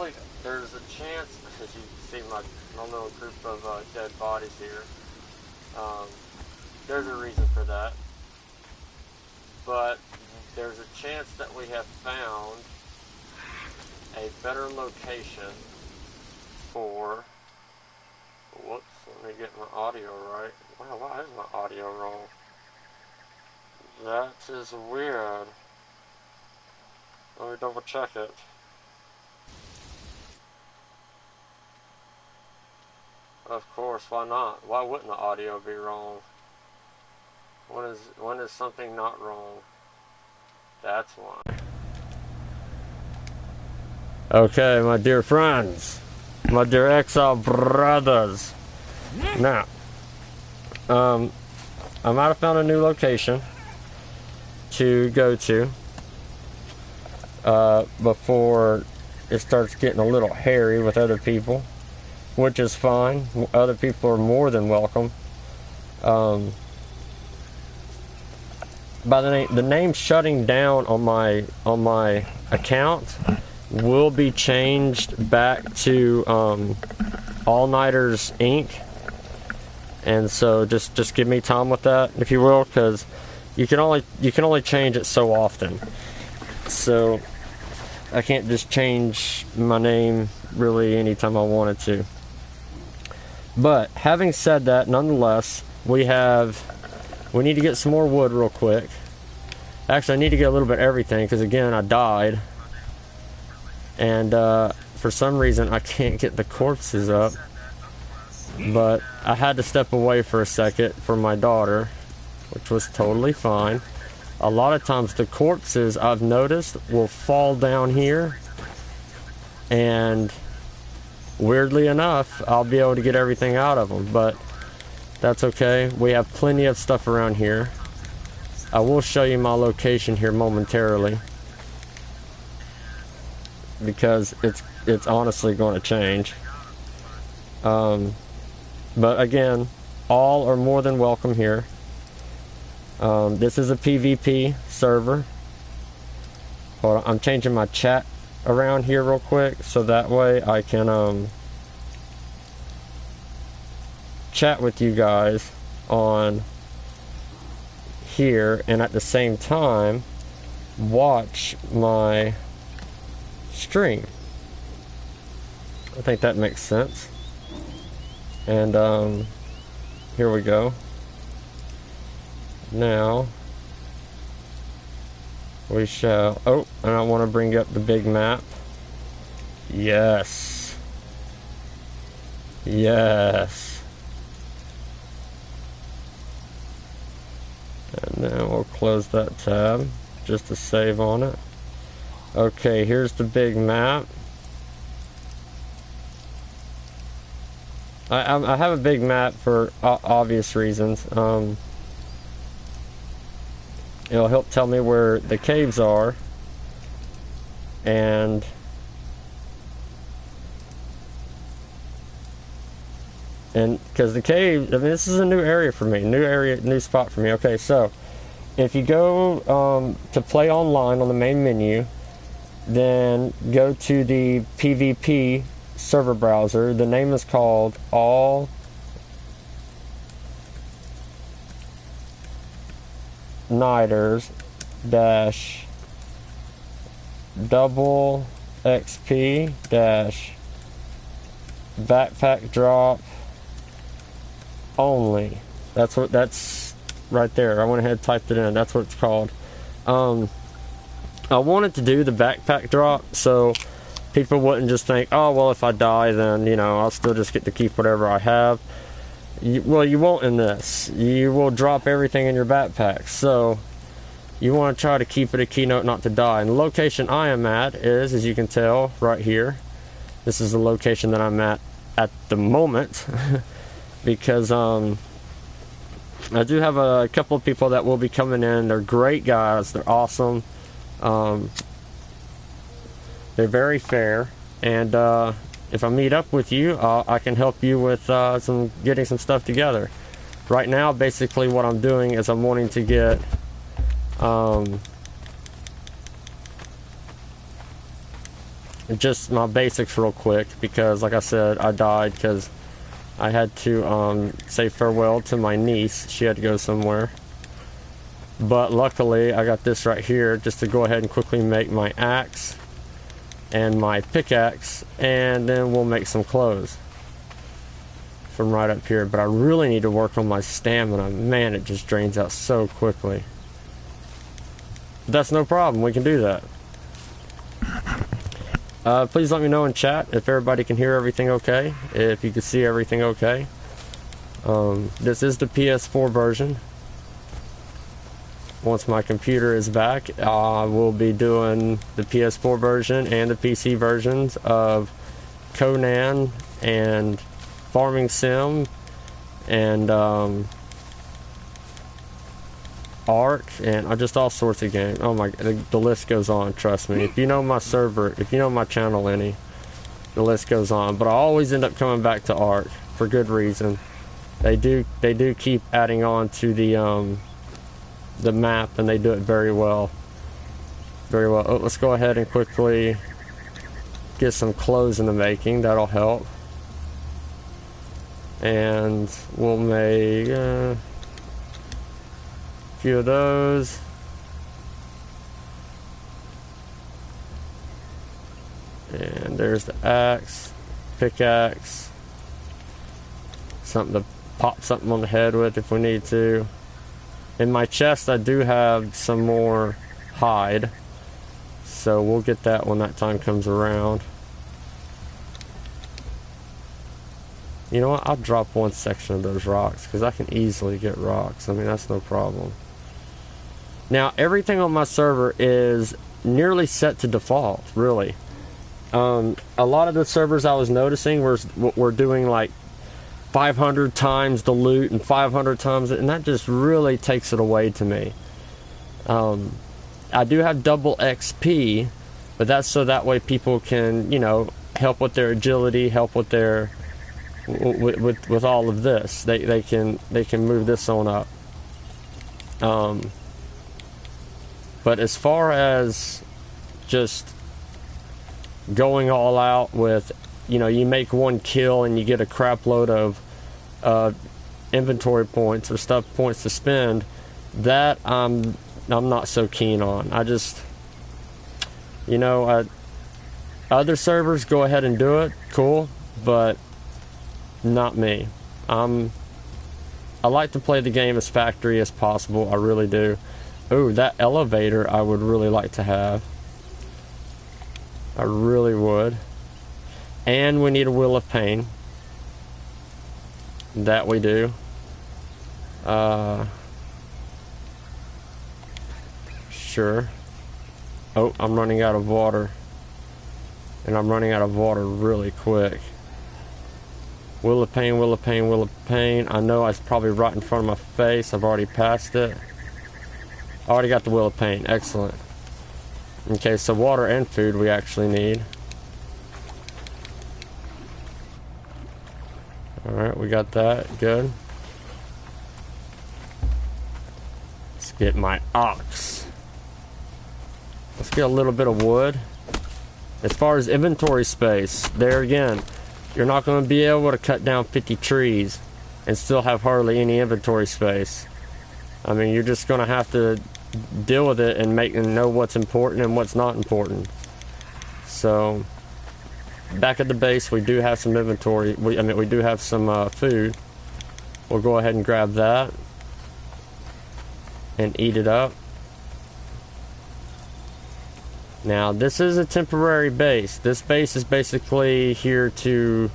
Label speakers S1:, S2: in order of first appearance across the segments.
S1: basically, there's a chance, as you see my little group of dead bodies here, there's a reason for that. But there's a chance that we have found a better location for, whoops, let me get my audio right. Wow, why is my audio wrong? That is weird. Let me double check it. Of course, why not? Why wouldn't the audio be wrong? When is something not wrong? That's why. Okay, my dear friends, my dear exile brothers. Now, I might have found a new location to go to before it starts getting a little hairy with other people, which is fine. Other people are more than welcome. By the name shutting down on my account will be changed back to All Nighters Inc. And so just give me time with that, if you will, because you can only change it so often. So I can't just change my name really anytime I wanted to. But having said that, nonetheless, we need to get some more wood real quick. Actually, I need to get a little bit of everything because, again, I died. And for some reason, I can't get the corpses up. But I had to step away for a second for my daughter, which was totally fine. A lot of times the corpses, I've noticed, will fall down here. And weirdly enough, I'll be able to get everything out of them. But that's okay. We have plenty of stuff around here. I will show you my location here momentarily, because it's honestly going to change. But again, all are more than welcome here. This is a PvP server. Hold on, I'm changing my chat around here real quick so that way I can chat with you guys on here and at the same time watch my stream. I think that makes sense. And here we go. Now we shall, oh, and I want to bring up the big map. Yes. Yes. And then we'll close that tab just to save on it. Okay, here's the big map. I have a big map for obvious reasons. It'll help tell me where the caves are, and because the cave, I mean, this is a new area for me, new spot for me. Okay, so if you go to play online on the main menu, then go to the PvP server browser. The name is called All Nighters dash double XP dash backpack drop only. That's right there. I went ahead and typed it in. That's what it's called. I wanted to do the backpack drop so people wouldn't just think, oh well, if I die then, you know, I'll still just get to keep whatever I have. Well, you won't in this. You will drop everything in your backpack. So you want to try to keep it a keynote not to die. And the location I am at is, as you can tell, right here. This is the location that I'm at the moment. Because I do have a couple of people that will be coming in. They're great guys. They're awesome. They're very fair. And if I meet up with you, I can help you with getting some stuff together. Right now, basically what I'm doing is I'm wanting to get just my basics real quick, because like I said, I died because I had to say farewell to my niece. She had to go somewhere. But luckily, I got this right here just to go ahead and quickly make my axe and my pickaxe, and then we'll make some clothes from right up here. But I really need to work on my stamina. Man, it just drains out so quickly. But that's no problem. We can do that. Please let me know in chat if everybody can hear everything okay, if you can see everything okay. This is the PS4 version. Once my computer is back, we'll be doing the PS4 version and the PC versions of Conan and Farming Sim and Ark and just all sorts of games. Oh my, the list goes on, trust me. If you know my server, if you know my channel any, the list goes on. But I always end up coming back to Ark for good reason. They do keep adding on to the map, and they do it very well. Very well. Oh, let's go ahead and quickly get some clothes in the making. That'll help. And we'll make a few of those. And there's the axe, pickaxe, something to pop something on the head with if we need to. In my chest I do have some more hide, so we'll get that when that time comes around. You know what, I'll drop one section of those rocks, because I can easily get rocks. I mean, that's no problem. Now, everything on my server is nearly set to default, really. A lot of the servers I was noticing were doing like 500 times the loot and 500 times it, and that just really takes it away to me. I do have double XP, but that's so that way people can, you know, help with their agility, help with their with all of this. They can move this on up. But as far as just going all out with, you know, you make one kill and you get a crap load of inventory points or stuff points to spend, that I'm not so keen on. I just, you know, other servers go ahead and do it, cool, but not me. I like to play the game as factory as possible. I really do. Ooh, that elevator I would really like to have. I really would. And we need a Wheel of Pain. That we do. Sure. Oh, I'm running out of water. And I'm running out of water really quick. Wheel of Pain, Wheel of Pain, Wheel of Pain. I know it's probably right in front of my face. I've already passed it. I already got the Wheel of Pain. Excellent. Okay, so water and food we actually need. Alright, we got that. Good. Let's get my ox. Let's get a little bit of wood. As far as inventory space, there again, you're not going to be able to cut down 50 trees and still have hardly any inventory space. I mean, you're just going to have to deal with it and know what's important and what's not important. So, back at the base, we do have some inventory. We do have some food. We'll go ahead and grab that and eat it up. Now, this is a temporary base. This base is basically here to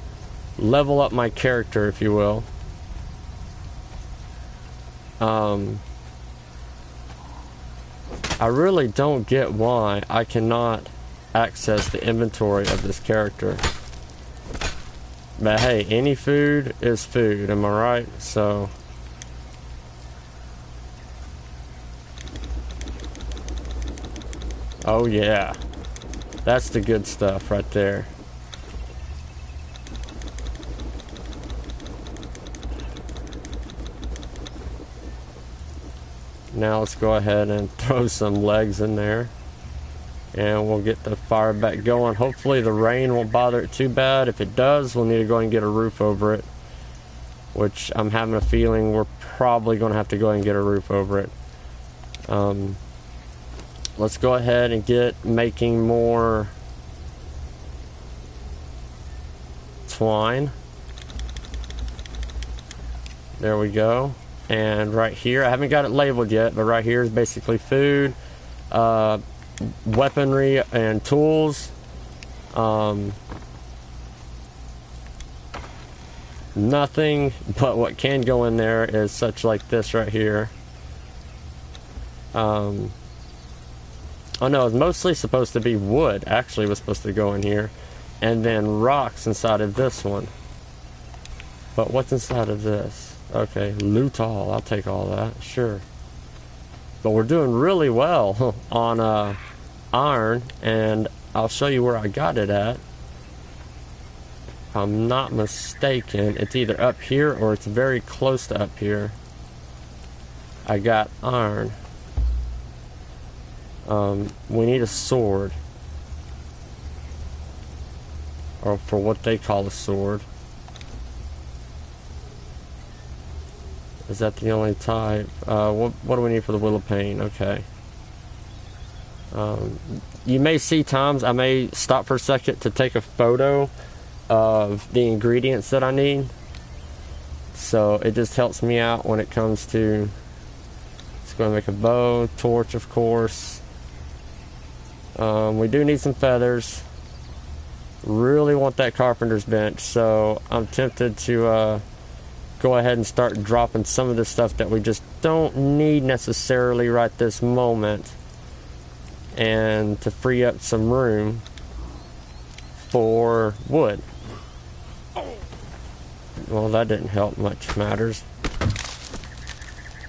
S1: level up my character, if you will. I really don't get why I cannot access the inventory of this character. But hey, any food is food, am I right? So... oh yeah, that's the good stuff right there. Now let's go ahead and throw some legs in there. and we'll get the fire back going. Hopefully the rain won't bother it too bad. If it does, we'll need to go and get a roof over it, which I'm having a feeling we're probably going to have to go and get a roof over it. Let's go ahead and get making more twine. There we go. And right here, I haven't got it labeled yet, but right here is basically food, weaponry and tools. Nothing but what can go in there is such like this right here. Oh no, it's mostly supposed to be wood. Actually, was supposed to go in here, and then rocks inside of this one. But what's inside of this? Okay, loot all. I'll take all that, sure. But we're doing really well on iron, and I'll show you where I got it at. If I'm not mistaken, it's either up here or it's very close to up here. I got iron. We need a sword, or for what they call a sword. Is that the only type? What do we need for the Wheel of Pain? Okay. You may see times I may stop for a second to take a photo of the ingredients that I need. So it just helps me out when it comes to... It's going to make a bow, torch, of course. We do need some feathers. Really want that carpenter's bench, so I'm tempted to go ahead and start dropping some of the stuff that we just don't need necessarily right this moment, and to free up some room for wood. Well, that didn't help much matters.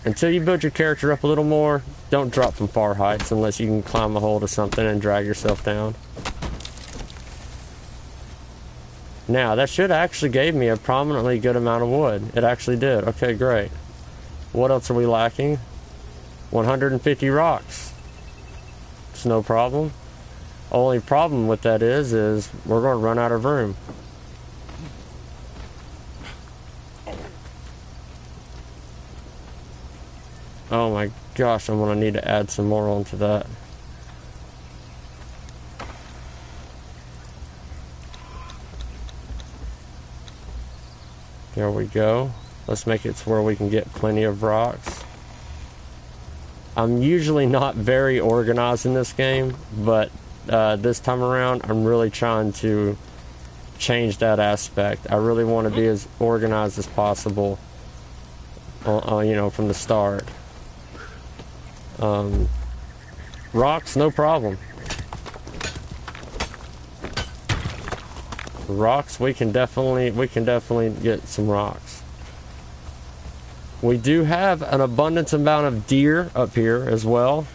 S1: Until you build your character up a little more, don't drop from far heights unless you can climb a hold of something and drag yourself down. Now, that should actually gave me a prominently good amount of wood. It actually did. Okay, great. What else are we lacking? 150 rocks. It's no problem. Only problem with that is we're going to run out of room. Oh my gosh, I'm going to need to add some more onto that. There we go. Let's make it to where we can get plenty of rocks. I'm usually not very organized in this game, but this time around I'm really trying to change that aspect. I really want to be as organized as possible, you know, from the start. Rocks, no problem. Rocks, we can definitely get some rocks. We do have an abundance amount of deer up here as well,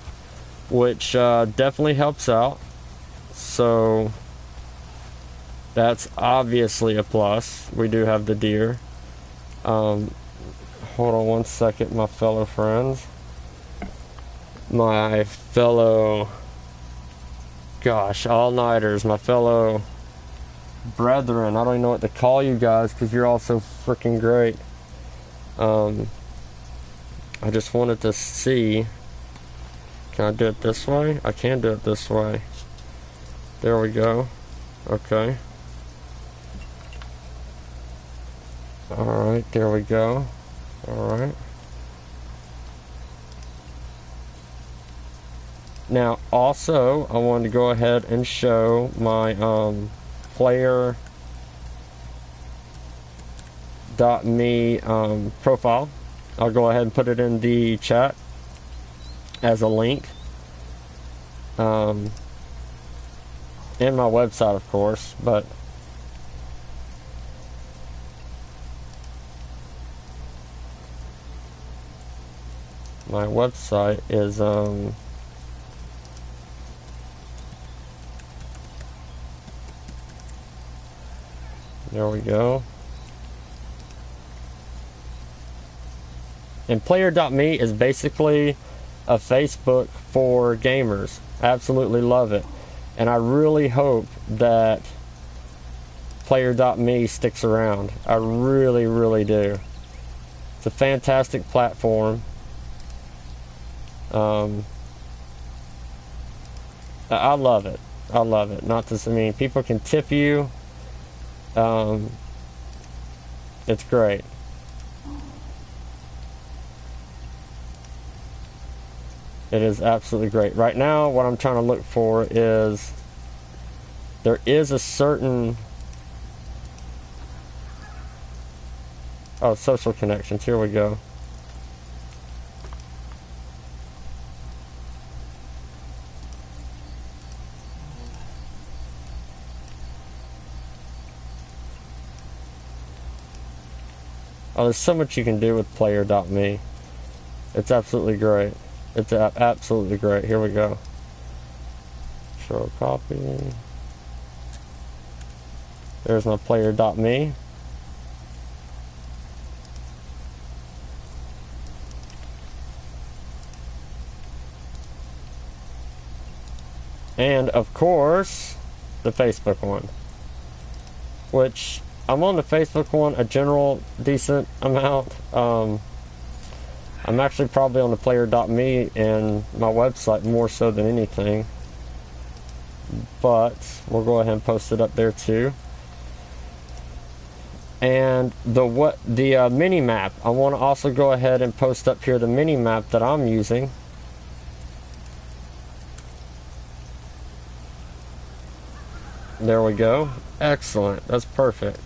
S1: which definitely helps out. So that's obviously a plus. We do have the deer. Hold on one second, my fellow friends. My fellow, gosh, all-nighters, my fellow brethren. I don't even know what to call you guys because you're all so freaking great. I just wanted to see, can I do it this way? I can do it this way. There we go. Okay. Alright, there we go. Alright. Now, also, I wanted to go ahead and show my player.me profile. I'll go ahead and put it in the chat as a link. And my website, of course, but my website is there we go. And player.me is basically a Facebook for gamers. Absolutely love it. And I really hope that Player.me sticks around. I really, really do. It's a fantastic platform. I love it. I love it. Not to, I mean, people can tip you. It's great. It is absolutely great. Right now, what I'm trying to look for is there is a certain social connections. Here we go. Oh, there's so much you can do with player.me. It's absolutely great. It's absolutely great. Here we go. Show copy. There's my player.me. And of course, the Facebook one, which I'm on the Facebook one a general decent amount. I'm actually probably on the player.me and my website more so than anything. But we'll go ahead and post it up there too. And the mini map, I want to also go ahead and post up here the mini map that I'm using. There we go. Excellent. That's perfect.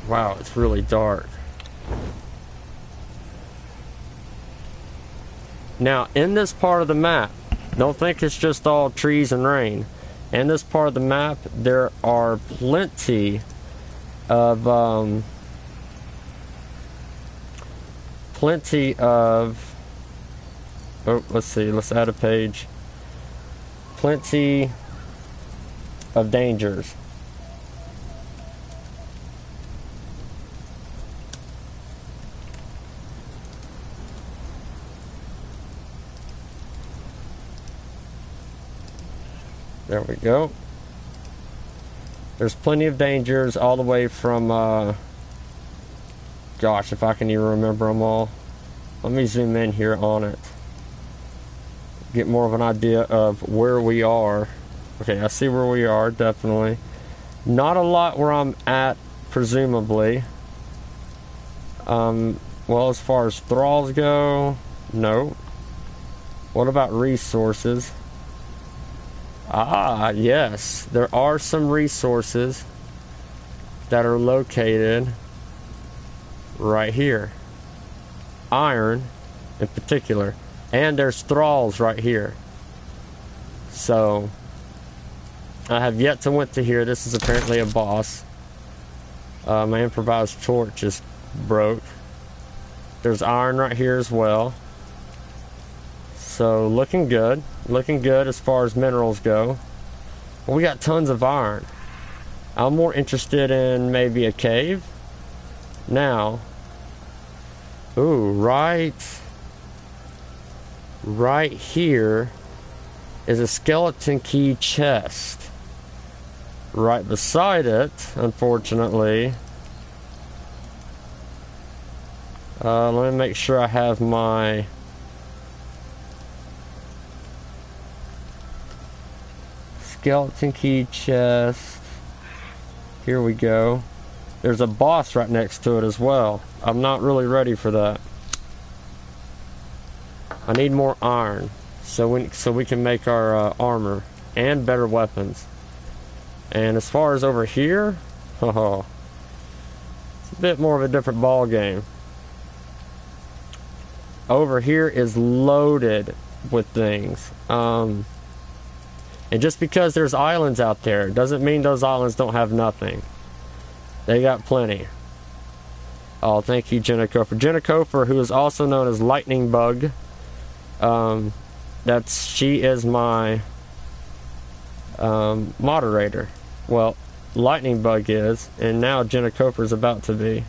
S1: Wow, it's really dark. Now, in this part of the map, don't think it's just all trees and rain. In this part of the map, there are plenty of oh, let's see, let's add a page. Plenty of dangers. There we go. There's plenty of dangers all the way from, gosh, if I can even remember them all. Let me zoom in here on it. Get more of an idea of where we are. Okay, I see where we are, definitely. Not a lot where I'm at, presumably. Well, as far as thralls go, no. What about resources? Ah, yes. There are some resources that are located right here. Iron, in particular. And there's thralls right here. So, I have yet to went to here. This is apparently a boss. My improvised torch just broke. There's iron right here as well. So, looking good. Looking good as far as minerals go. Well, we got tons of iron. I'm more interested in maybe a cave. Now, ooh, right here is a skeleton key chest. Right beside it, unfortunately, let me make sure I have my skeleton key chest. Here we go. There's a boss right next to it as well. I'm not really ready for that. I need more iron so we can make our armor and better weapons. And as far as over here, oh, it's a bit more of a different ball game. Over here is loaded with things. And just because there's islands out there doesn't mean those islands don't have nothing. They got plenty. Oh, thank you, Jenna Kofer. Jenna Kofer, who is also known as Lightninbug. She is my moderator. Well, Lightninbug is, and now Jenna Kofer is about to be.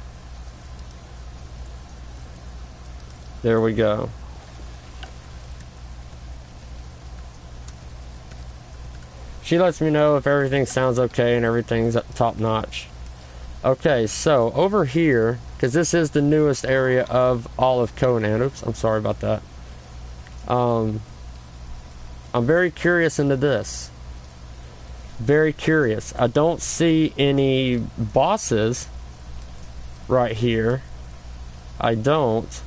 S1: There we go. She lets me know if everything sounds okay and everything's top notch. Okay, so over here, because this is the newest area of all of Conan. Oops, I'm sorry about that. I'm very curious into this. Very curious. I don't see any bosses right here. I don't.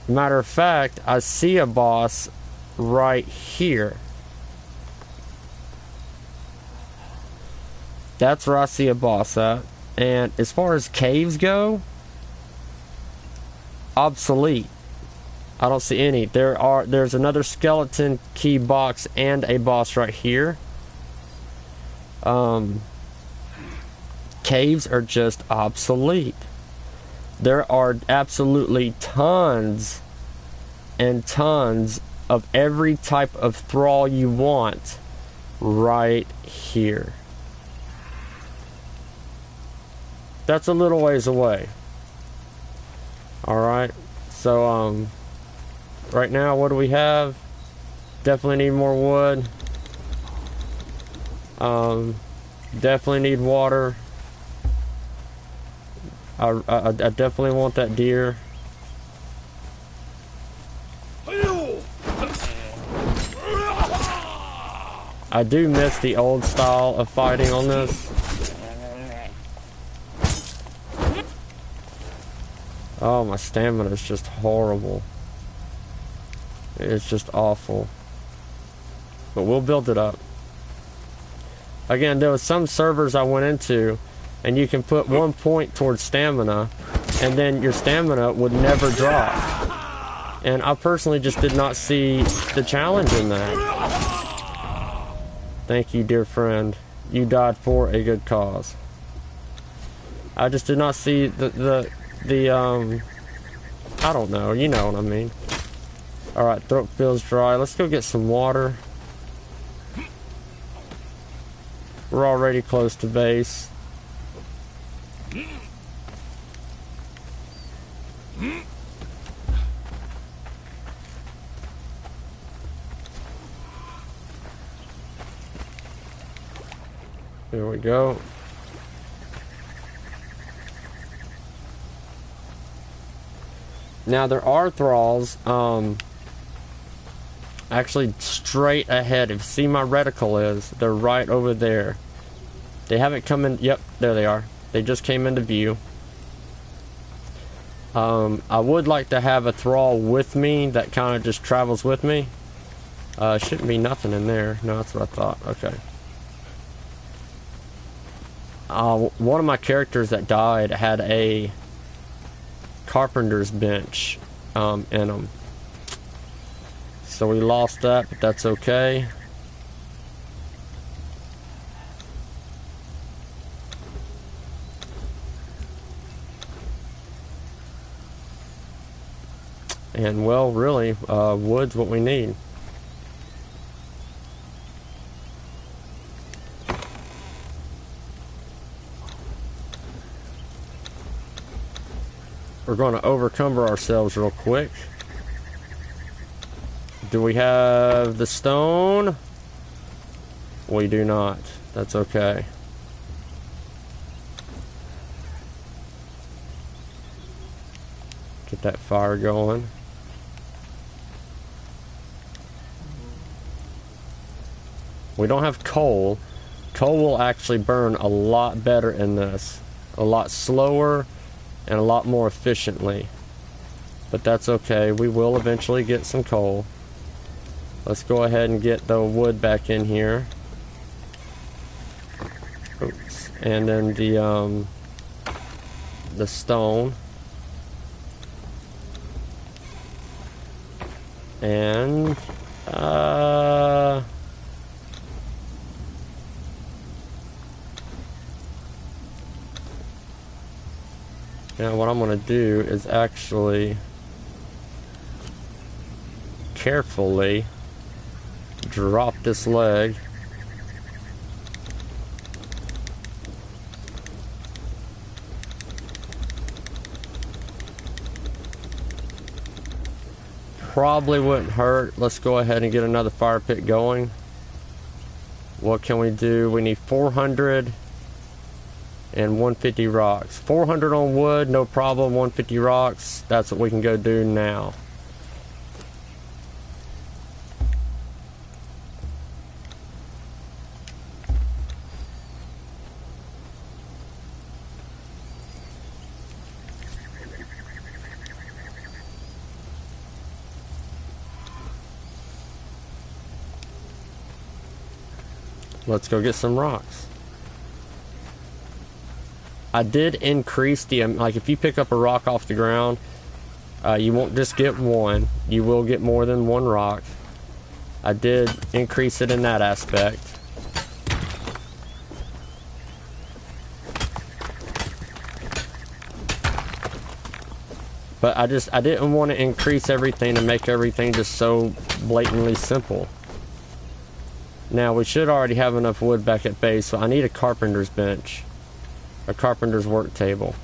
S1: Matter of fact, I see a boss right here. That's where I see a boss at. And as far as caves go, obsolete. I don't see any. There's another skeleton key box and a boss right here. Caves are just obsolete. There are absolutely tons and tons of every type of thrall you want right here. That's a little ways away. Alright, so right now what do we have? Definitely need more wood. Definitely need water. I definitely want that deer. I do miss the old style of fighting on this. Oh, my stamina is just horrible. It's just awful. But we'll build it up. Again, there was some servers I went into, and you can put 1 point towards stamina, and then your stamina would never drop. And I personally just did not see the challenge in that. Thank you, dear friend. You died for a good cause. I just did not see the I don't know, you know what I mean. Alright, throat feels dry. Let's go get some water. We're already close to base. There we go. Now there are thralls, actually straight ahead. If you see my reticle is, they're right over there. They haven't come in, yep, there they are. They just came into view. I would like to have a thrall with me that kind of just travels with me. Shouldn't be nothing in there. No, that's what I thought. Okay. One of my characters that died had a carpenter's bench in them. So we lost that, but that's okay. And well, really, wood's what we need. We're going to overcumber ourselves real quick. Do we have the stone? We do not. That's okay. Get that fire going. We don't have coal. Coal will actually burn a lot better in this. A lot slower and a lot more efficiently. But that's okay. We will eventually get some coal. Let's go ahead and get the wood back in here. Oops. And then the stone. And now what I'm going to do is actually carefully drop this leg. probably wouldn't hurt. Let's go ahead and get another fire pit going. What can we do? We need 400 and 150 rocks. 400 on wood, no problem. 150 rocks, that's what we can go do now. Let's go get some rocks. I did increase the, like if you pick up a rock off the ground, you won't just get one, you will get more than one rock. I did increase it in that aspect. But I didn't want to increase everything and make everything just so blatantly simple. Now, we should already have enough wood back at base, so I need a carpenter's bench. A carpenter's work table.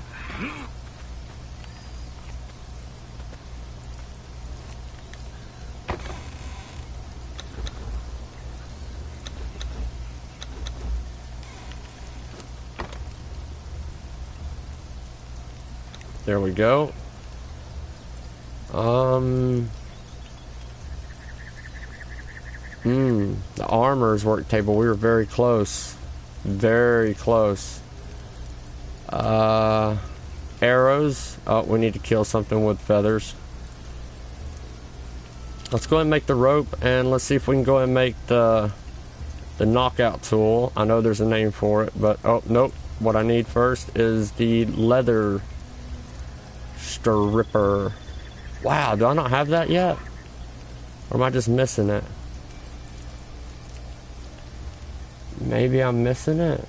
S1: There we go. The armor's work table. We were very close. Very close. Arrows. Oh, we need to kill something with feathers. Let's go ahead and make the rope, and let's see if we can go ahead and make the knockout tool. I know there's a name for it, but oh, nope. What I need first is the leather stripper. Wow, do I not have that yet? Or am I just missing it? Maybe I'm missing it.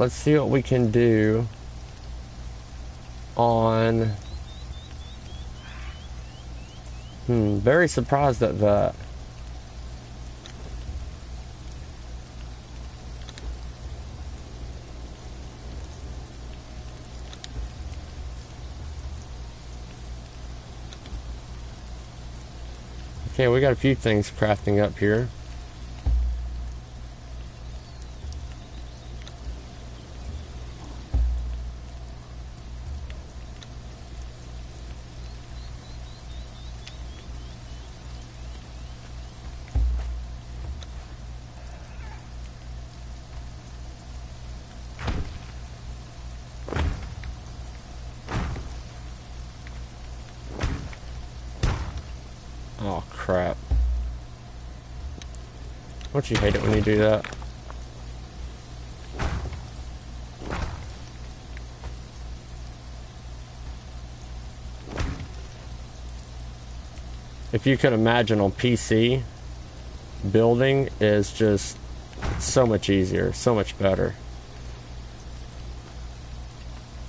S1: Let's see what we can do on... very surprised at that. Okay, we got a few things crafting up here. Oh crap. Don't you hate it when you do that? If you could imagine on PC, building is just so much easier, so much better.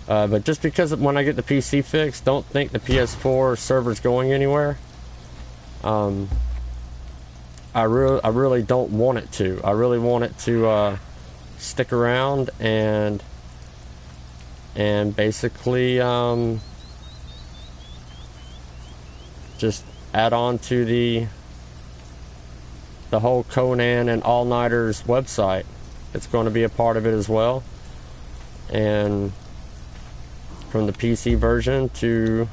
S1: But just because when I get the PC fixed, don't think the PS4 server's going anywhere. I really don't want it to. I really want it to stick around and basically just add on to the whole Conan and All Nighturz website. It's going to be a part of it as well. And from the PC version to...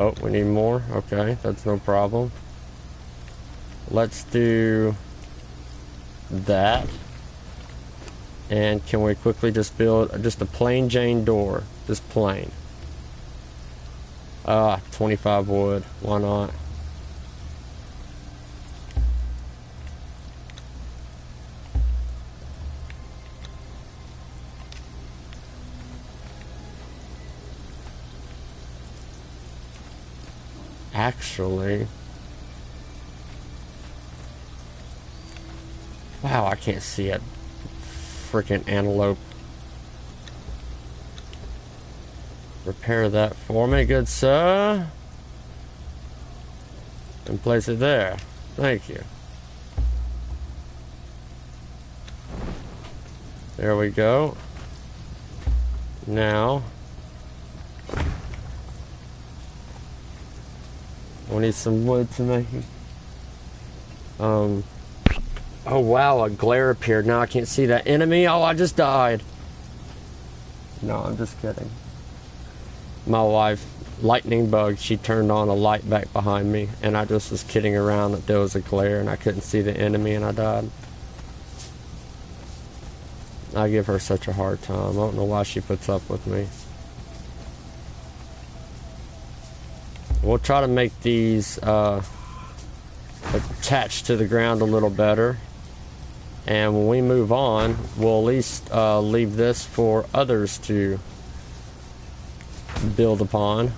S1: Oh, we need more? Okay, that's no problem. Let's do that. And can we quickly just build just a plain Jane door? Just plain. 25 wood. Why not? Actually, wow, I can't see it. Freaking antelope. Repair that for me, good sir. And place it there. Thank you. There we go. Now, We need some wood to make it. Oh wow, a glare appeared. Now I can't see that enemy. Oh, I just died. No, I'm just kidding. My wife, Lightninbug, she turned on a light back behind me, and I just was kidding around that there was a glare and I couldn't see the enemy and I died. I give her such a hard time. I don't know why she puts up with me. We'll try to make these attached to the ground a little better. And when we move on, we'll at least leave this for others to build upon.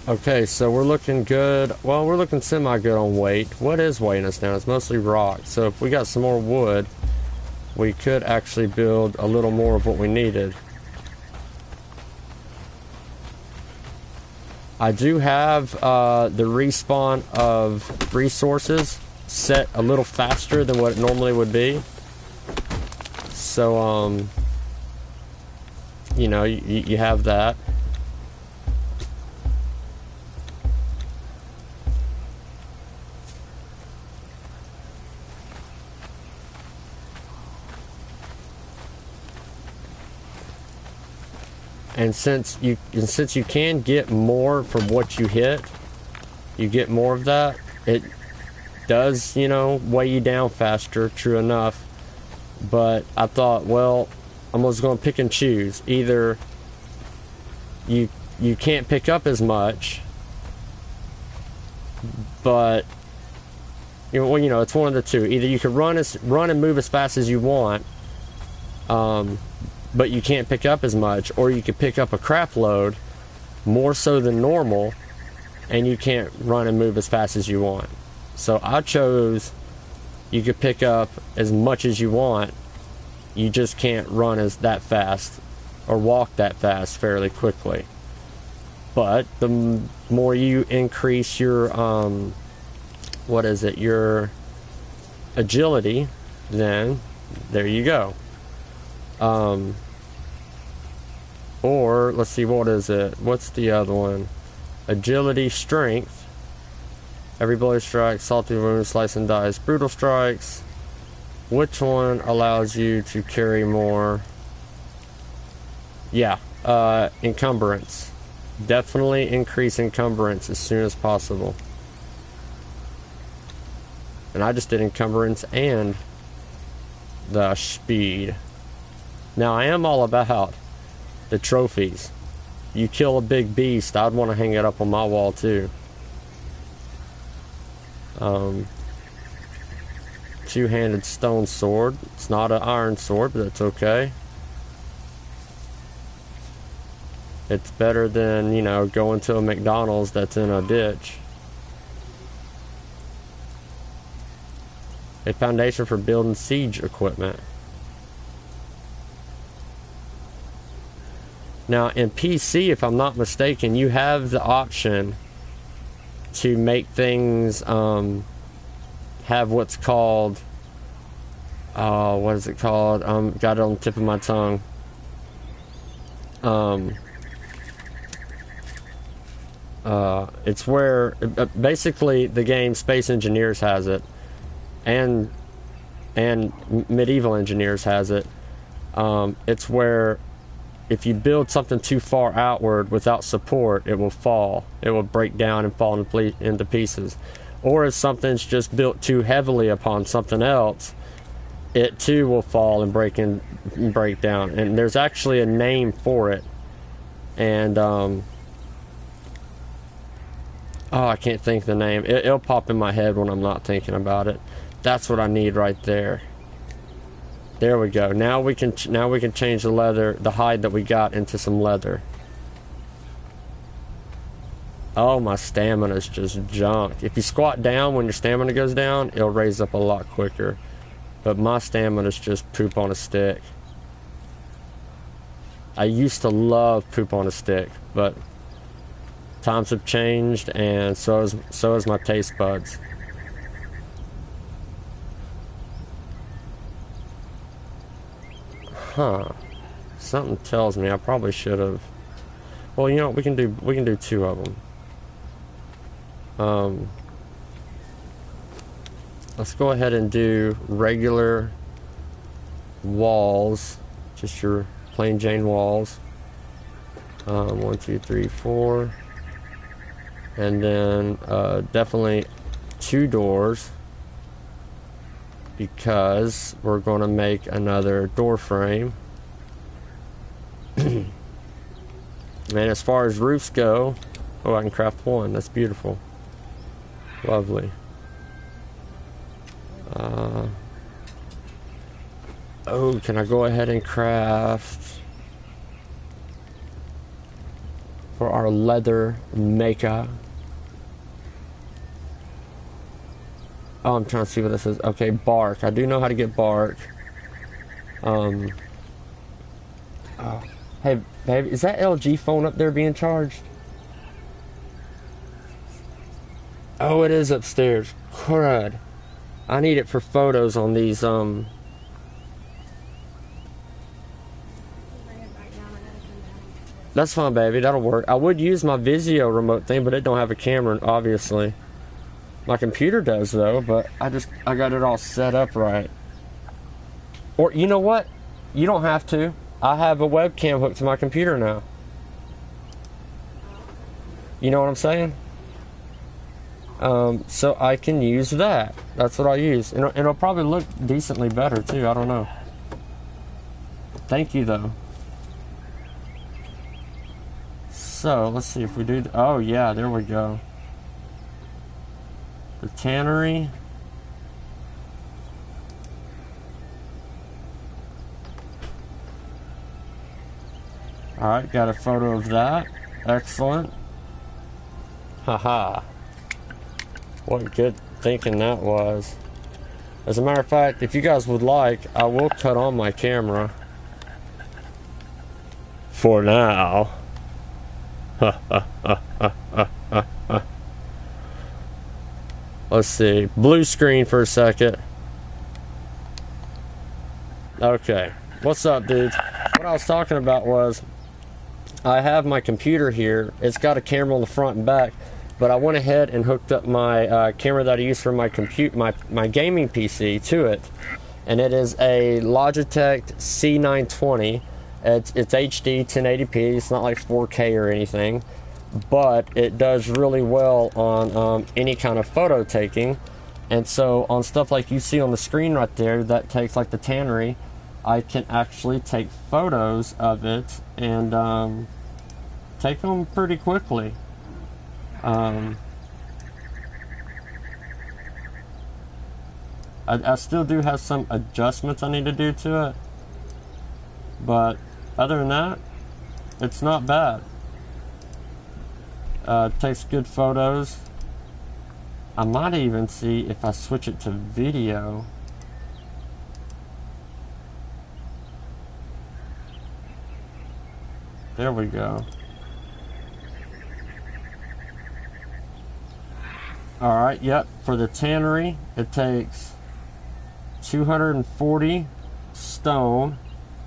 S1: Okay, so we're looking good. Well, we're looking semi-good on weight. What is weighing us down? It's mostly rock. So if we got some more wood, we could actually build a little more of what we needed. I do have the respawn of resources set a little faster than what it normally would be. So, you know, you have that. And since you can get more from what you hit, you get more of that. It does, you know, weigh you down faster, true enough. But I thought, well, I'm just going to pick and choose. Either you can't pick up as much, but you know, it's one of the two. Either you can run and move as fast as you want, but you can't pick up as much, or you could pick up a crap load more so than normal and you can't run and move as fast as you want. So I chose you could pick up as much as you want, you just can't run that fast or walk that fast fairly quickly. But the more you increase your your agility, then there you go. Or let's see, what is it? What's the other one? Agility, strength. Every bloody strike, salty wound, slice and dice, brutal strikes. Which one allows you to carry more? Yeah, encumbrance. Definitely increase encumbrance as soon as possible. And I just did encumbrance and the speed. Now I am all about the trophies. You kill a big beast, I'd want to hang it up on my wall too. Two-handed stone sword. It's not an iron sword, but it's okay. It's better than, you know, going to a McDonald's that's in a ditch. A foundation for building siege equipment. Now in PC, if I'm not mistaken, you have the option to make things have what's called what is it called? Got it on the tip of my tongue. It's where basically the game Space Engineers has it, and Medieval Engineers has it. It's where if you build something too far outward without support, it will fall. It will break down and fall into pieces. Or if something's just built too heavily upon something else, it too will fall and break down. And there's actually a name for it. And oh, I can't think the name. It'll pop in my head when I'm not thinking about it. That's what I need right there. There we go. Now we can change the leather, the hide that we got, into some leather. Oh, my stamina's just junk. If you squat down when your stamina goes down, it'll raise up a lot quicker. But my stamina's just poop on a stick. I used to love poop on a stick, but times have changed, and so has my taste buds. Huh. Something tells me I probably should have. Well, you know what, we can do two of them. Let's go ahead and do regular walls, just your plain Jane walls. 1, 2, 3, 4, and then definitely 2 doors, because we're going to make another door frame. And as far as roofs go, oh, I can craft 1. That's beautiful. Lovely. Oh, can I go ahead and craft for our leather maker? Oh, I'm trying to see what this is. Okay, bark. I do know how to get bark. Oh. Hey, baby, is that LG phone up there being charged? Oh, it is upstairs. Crud. I need it for photos on these, That's fine, baby. That'll work. I would use my Vizio remote thing, but it don't have a camera, obviously. My computer does, though, but I got it all set up right. Or, you know what? You don't have to. I have a webcam hooked to my computer now. You know what I'm saying? So I can use that. That's what I use. And it'll probably look decently better, too. I don't know. Thank you, though. So, let's see if we do... Oh, yeah, there we go. The tannery. Alright, got a photo of that. Excellent. Haha. What good thinking that was. As a matter of fact, if you guys would like, I will cut on my camera. For now. Let's see. Blue screen for a second. Okay. What's up, dudes? What I was talking about was, I have my computer here. It's got a camera on the front and back, but I went ahead and hooked up my camera that I use for my my gaming PC to it, and it is a Logitech C920. It's HD 1080p. It's not like 4K or anything, but it does really well on any kind of photo taking. And so on stuff like you see on the screen right there that takes like the tannery, I can actually take photos of it and take them pretty quickly. I still do have some adjustments I need to do to it, but other than that, it's not bad. It takes good photos. I might even see if I switch it to video. There we go. Alright, yep, for the tannery, it takes 240 stone,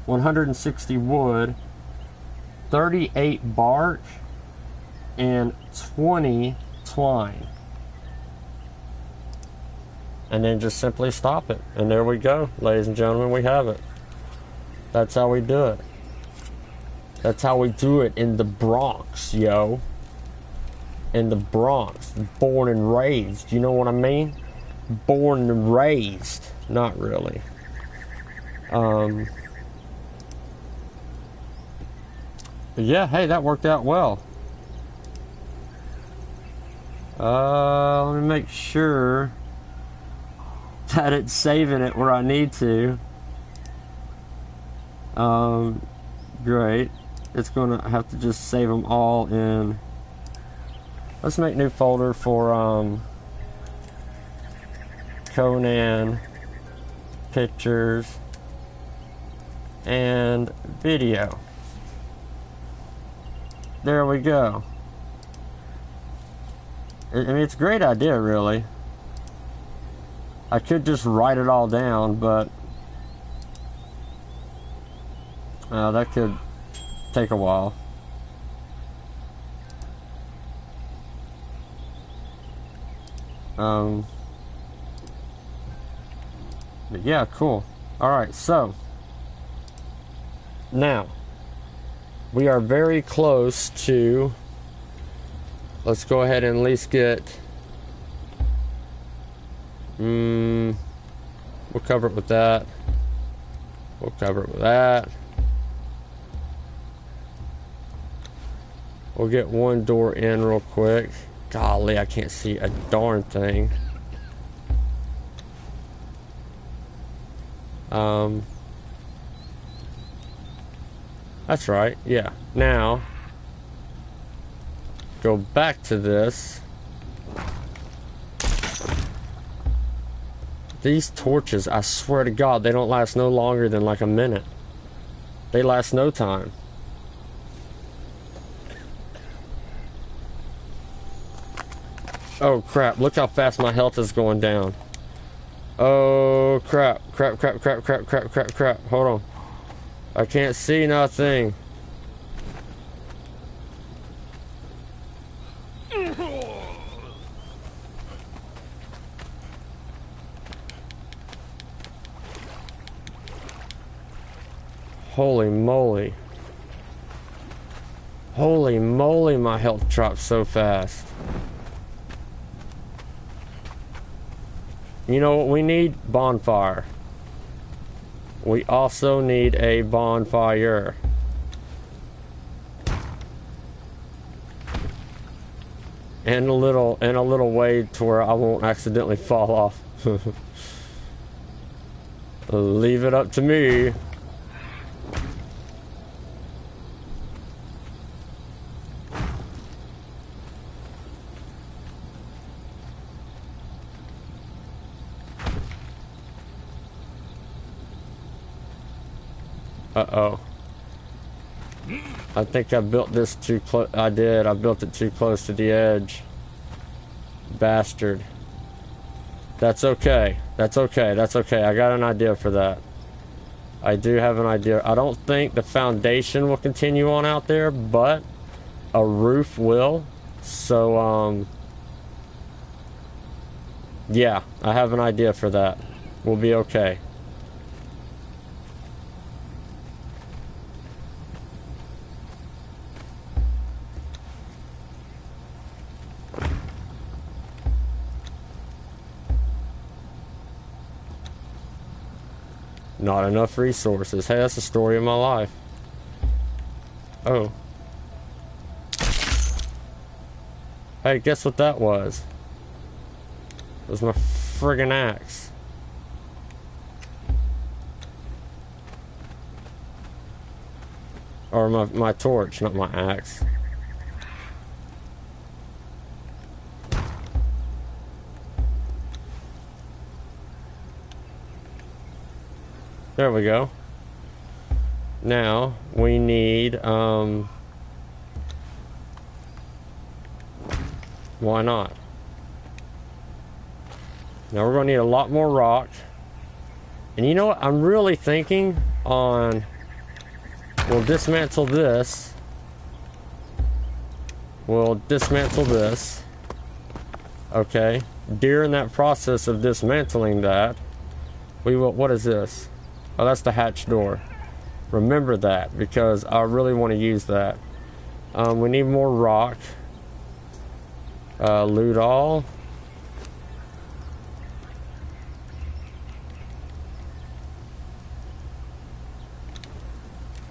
S1: 160 wood, 38 bark, and 20 twine. And then just simply stop it. And there we go, ladies and gentlemen, we have it. That's how we do it. That's how we do it in the Bronx, yo. In the Bronx. Born and raised. You know what I mean? Born and raised. Not really. But yeah, hey, that worked out well. Let me make sure that it's saving it where I need to. Great. It's gonna have to just save them all in. Let's make a new folder for Conan pictures and video. There we go. I mean, it's a great idea, really. I could just write it all down, but That could take a while. But yeah, cool. Alright, so now we are very close to, let's go ahead and at least get, we'll cover it with that. We'll cover it with that. We'll get one door in real quick. Golly, I can't see a darn thing. That's right, yeah. Now, go back to this. These torches, I swear to God, they don't last no longer than like a minute. They last no time. Oh crap, look how fast my health is going down. Oh crap, crap. Hold on. I can't see nothing. Holy moly. Holy moly, my health dropped so fast. You know what we need? Bonfire. We also need a bonfire. And a little way to where I won't accidentally fall off. Leave it up to me. Uh-oh. I think I built this too close. I did. I built it too close to the edge. Bastard. That's okay. That's okay. That's okay. I got an idea for that. I do have an idea. I don't think the foundation will continue on out there, but a roof will. So, yeah, I have an idea for that. We'll be okay. Not enough resources. Hey, that's the story of my life. Oh. Hey, guess what that was? It was my friggin' axe. Or my torch, not my axe. There we go. Now, we need, why not? Now we're going to need a lot more rock. And you know what? I'm really thinking on, we'll dismantle this. We'll dismantle this. Okay. During that process of dismantling that, we will, what is this? Oh, that's the hatch door. Remember that, because I really want to use that. We need more rock. Loot all.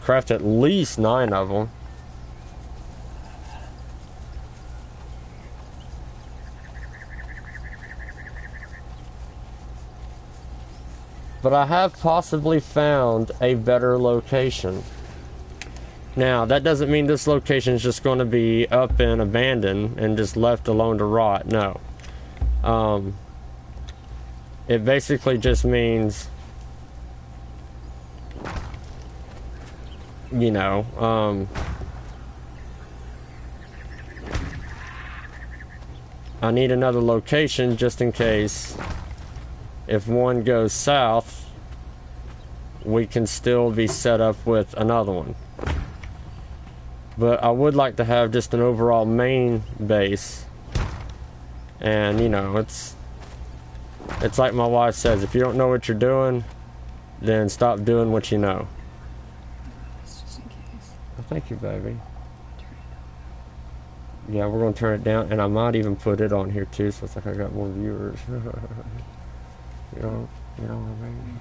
S1: Craft at least 9 of them. But I have possibly found a better location. Now, that doesn't mean this location is just going to be up and abandoned and just left alone to rot. No. It basically just means, you know, I need another location just in case if one goes south, we can still be set up with another one. But I would like to have just an overall main base. And, you know, it's like my wife says, if you don't know what you're doing, then stop doing what you know.
S2: Just in case.
S1: Oh, thank you, baby. Yeah, we're going to turn it down, and I might even put it on here, too, so it's like I got more viewers. you know what I mean?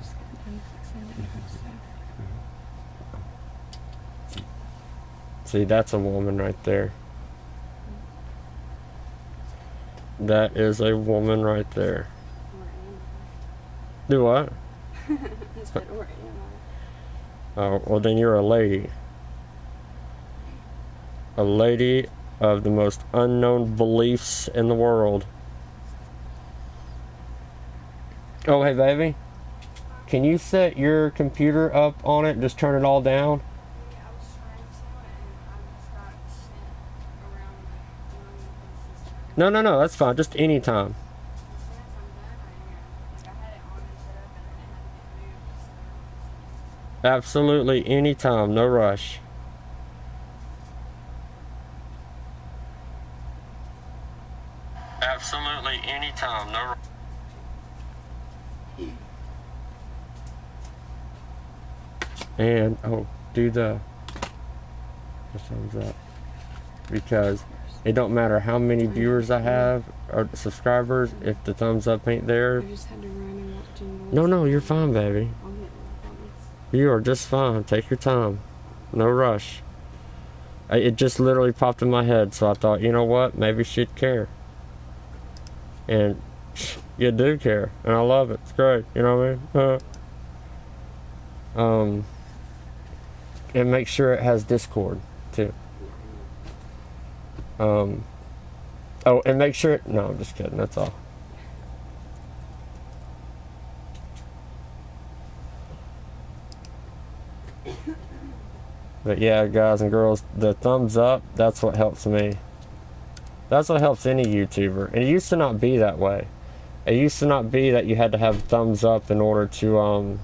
S1: See, that's a woman right there. That is a woman right there. Do what? Oh, well then you're a lady. A lady of the most unknown beliefs in the world. Oh, hey baby. Can you set your computer up on it? Just turn it all down? No, that's fine. Just anytime. Absolutely anytime. No rush. Absolutely anytime. No rush. And, oh, do the thumbs up. Because it don't matter how many viewers I have or subscribers, if the thumbs up ain't there.
S2: I just had to run and watch Jingle.
S1: No, you're fine, baby.
S2: I'll get one, I promise.
S1: You are just fine. Take your time. No rush. It just literally popped in my head, so I thought, you know what? Maybe she'd care. And you do care, and I love it. It's great. You know what I mean? And make sure it has Discord too. Oh, and make sure no, I'm just kidding, that's all. But yeah, guys and girls, the thumbs up, that's what helps me. That's what helps any YouTuber. And it used to not be that way. It used to not be that you had to have thumbs up in order to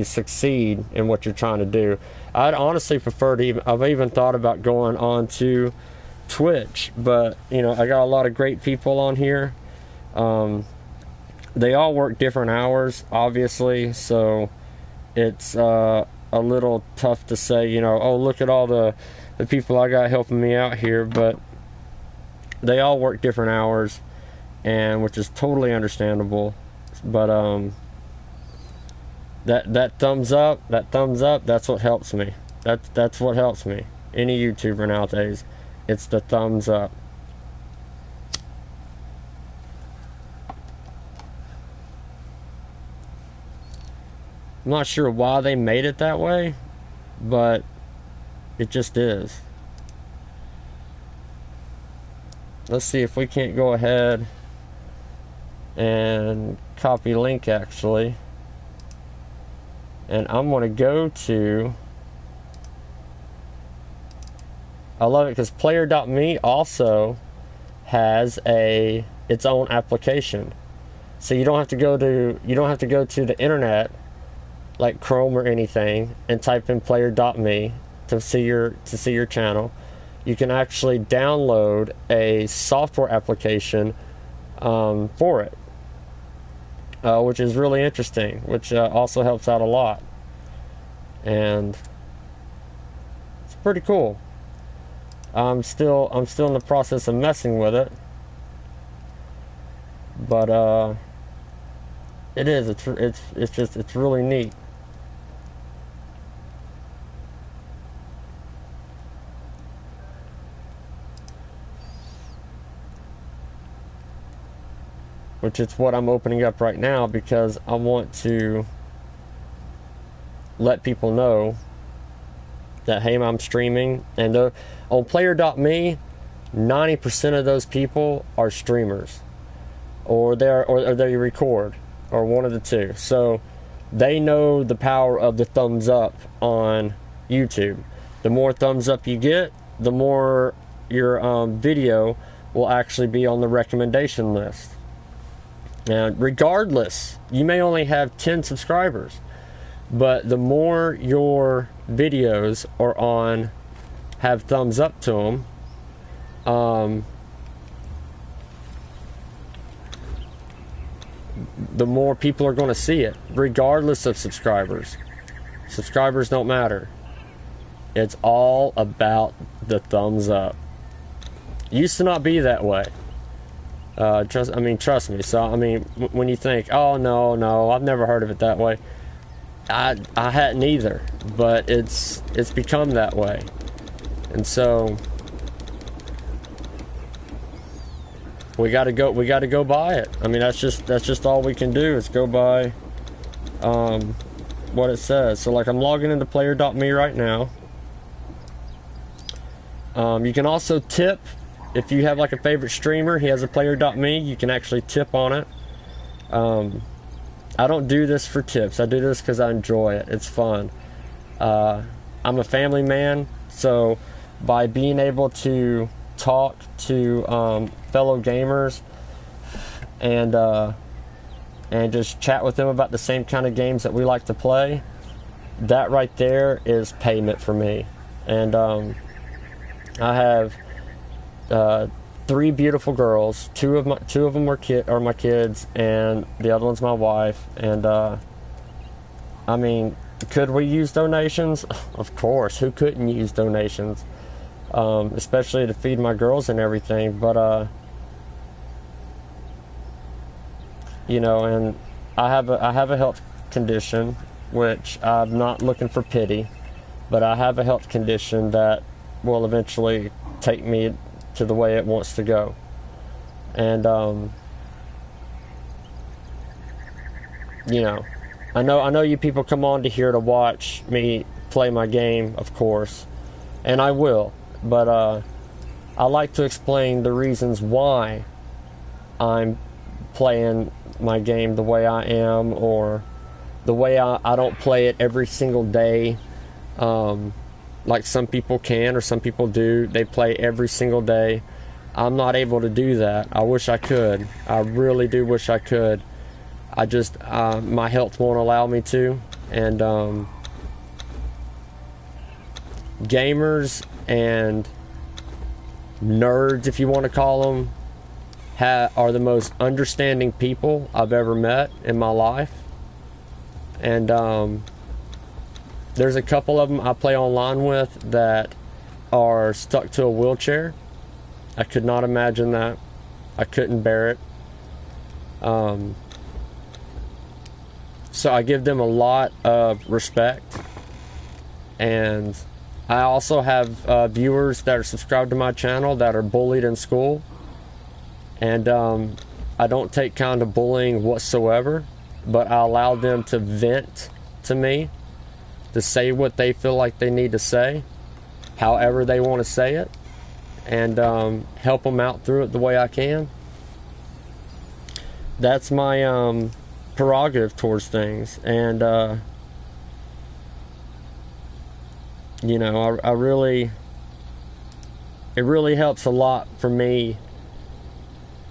S1: succeed in what you're trying to do. I'd honestly prefer to I've even thought about going on to Twitch, but you know, I got a lot of great people on here. They all work different hours, obviously, so it's a little tough to say, you know, oh, look at all the people I got helping me out here, but they all work different hours, and which is totally understandable. But that thumbs up, that's what helps me. That's what helps me. Any YouTuber nowadays, it's the thumbs up. I'm not sure why they made it that way, but it just is. Let's see if we can't go ahead and copy link actually. And I'm going to go to, I love it because player.me also has its own application. So you don't have to go to the internet like Chrome or anything and type in player.me to see your channel. You can actually download a software application for it. Which is really interesting, which also helps out a lot, and it's pretty cool. I'm still in the process of messing with it, but it's really neat. Which is what I'm opening up right now because I want to let people know that, hey, I'm streaming. And on player.me, 90% of those people are streamers, or they record, or one of the two. So they know the power of the thumbs up on YouTube. The more thumbs up you get, the more your video will actually be on the recommendation list. Now, regardless, you may only have 10 subscribers, but the more your videos are on, have thumbs up to them, the more people are going to see it, regardless of subscribers. Subscribers don't matter. It's all about the thumbs up. Used to not be that way. Trust me. So, I mean, when you think, oh, no, I've never heard of it that way. I hadn't either, but it's become that way. And so we got to go by it. I mean, that's just all we can do is go by what it says. So like, I'm logging into player.me right now. You can also tip if you have like a favorite streamer. He has a player.me. You can actually tip on it. I don't do this for tips. I do this because I enjoy it. It's fun. I'm a family man, so by being able to talk to fellow gamers and just chat with them about the same kind of games that we like to play, that right there is payment for me. And I have 3 beautiful girls. Two of them are my kids, and the other one's my wife. And I mean, could we use donations? Of course. Who couldn't use donations? Especially to feed my girls and everything. But you know, and I have a health condition, which I'm not looking for pity, but I have a health condition that will eventually take me to the way it wants to go. And you know, I know you people come on to here to watch me play my game, of course, and I will, but I like to explain the reasons why I'm playing my game the way I am, or the way I don't play it every single day, like some people can, or some people do. They play every single day. I'm not able to do that. I wish I could. I really do wish I could. I just, my health won't allow me to. And gamers and nerds, if you want to call them, are the most understanding people I've ever met in my life. And there's a couple of them I play online with that are stuck to a wheelchair. I could not imagine that. I couldn't bear it. So I give them a lot of respect. And I also have viewers that are subscribed to my channel that are bullied in school. And I don't take kind of bullying whatsoever, but I allow them to vent to me, to say what they feel like they need to say, however they want to say it, and help them out through it the way I can. That's my prerogative towards things. And you know, it really helps a lot for me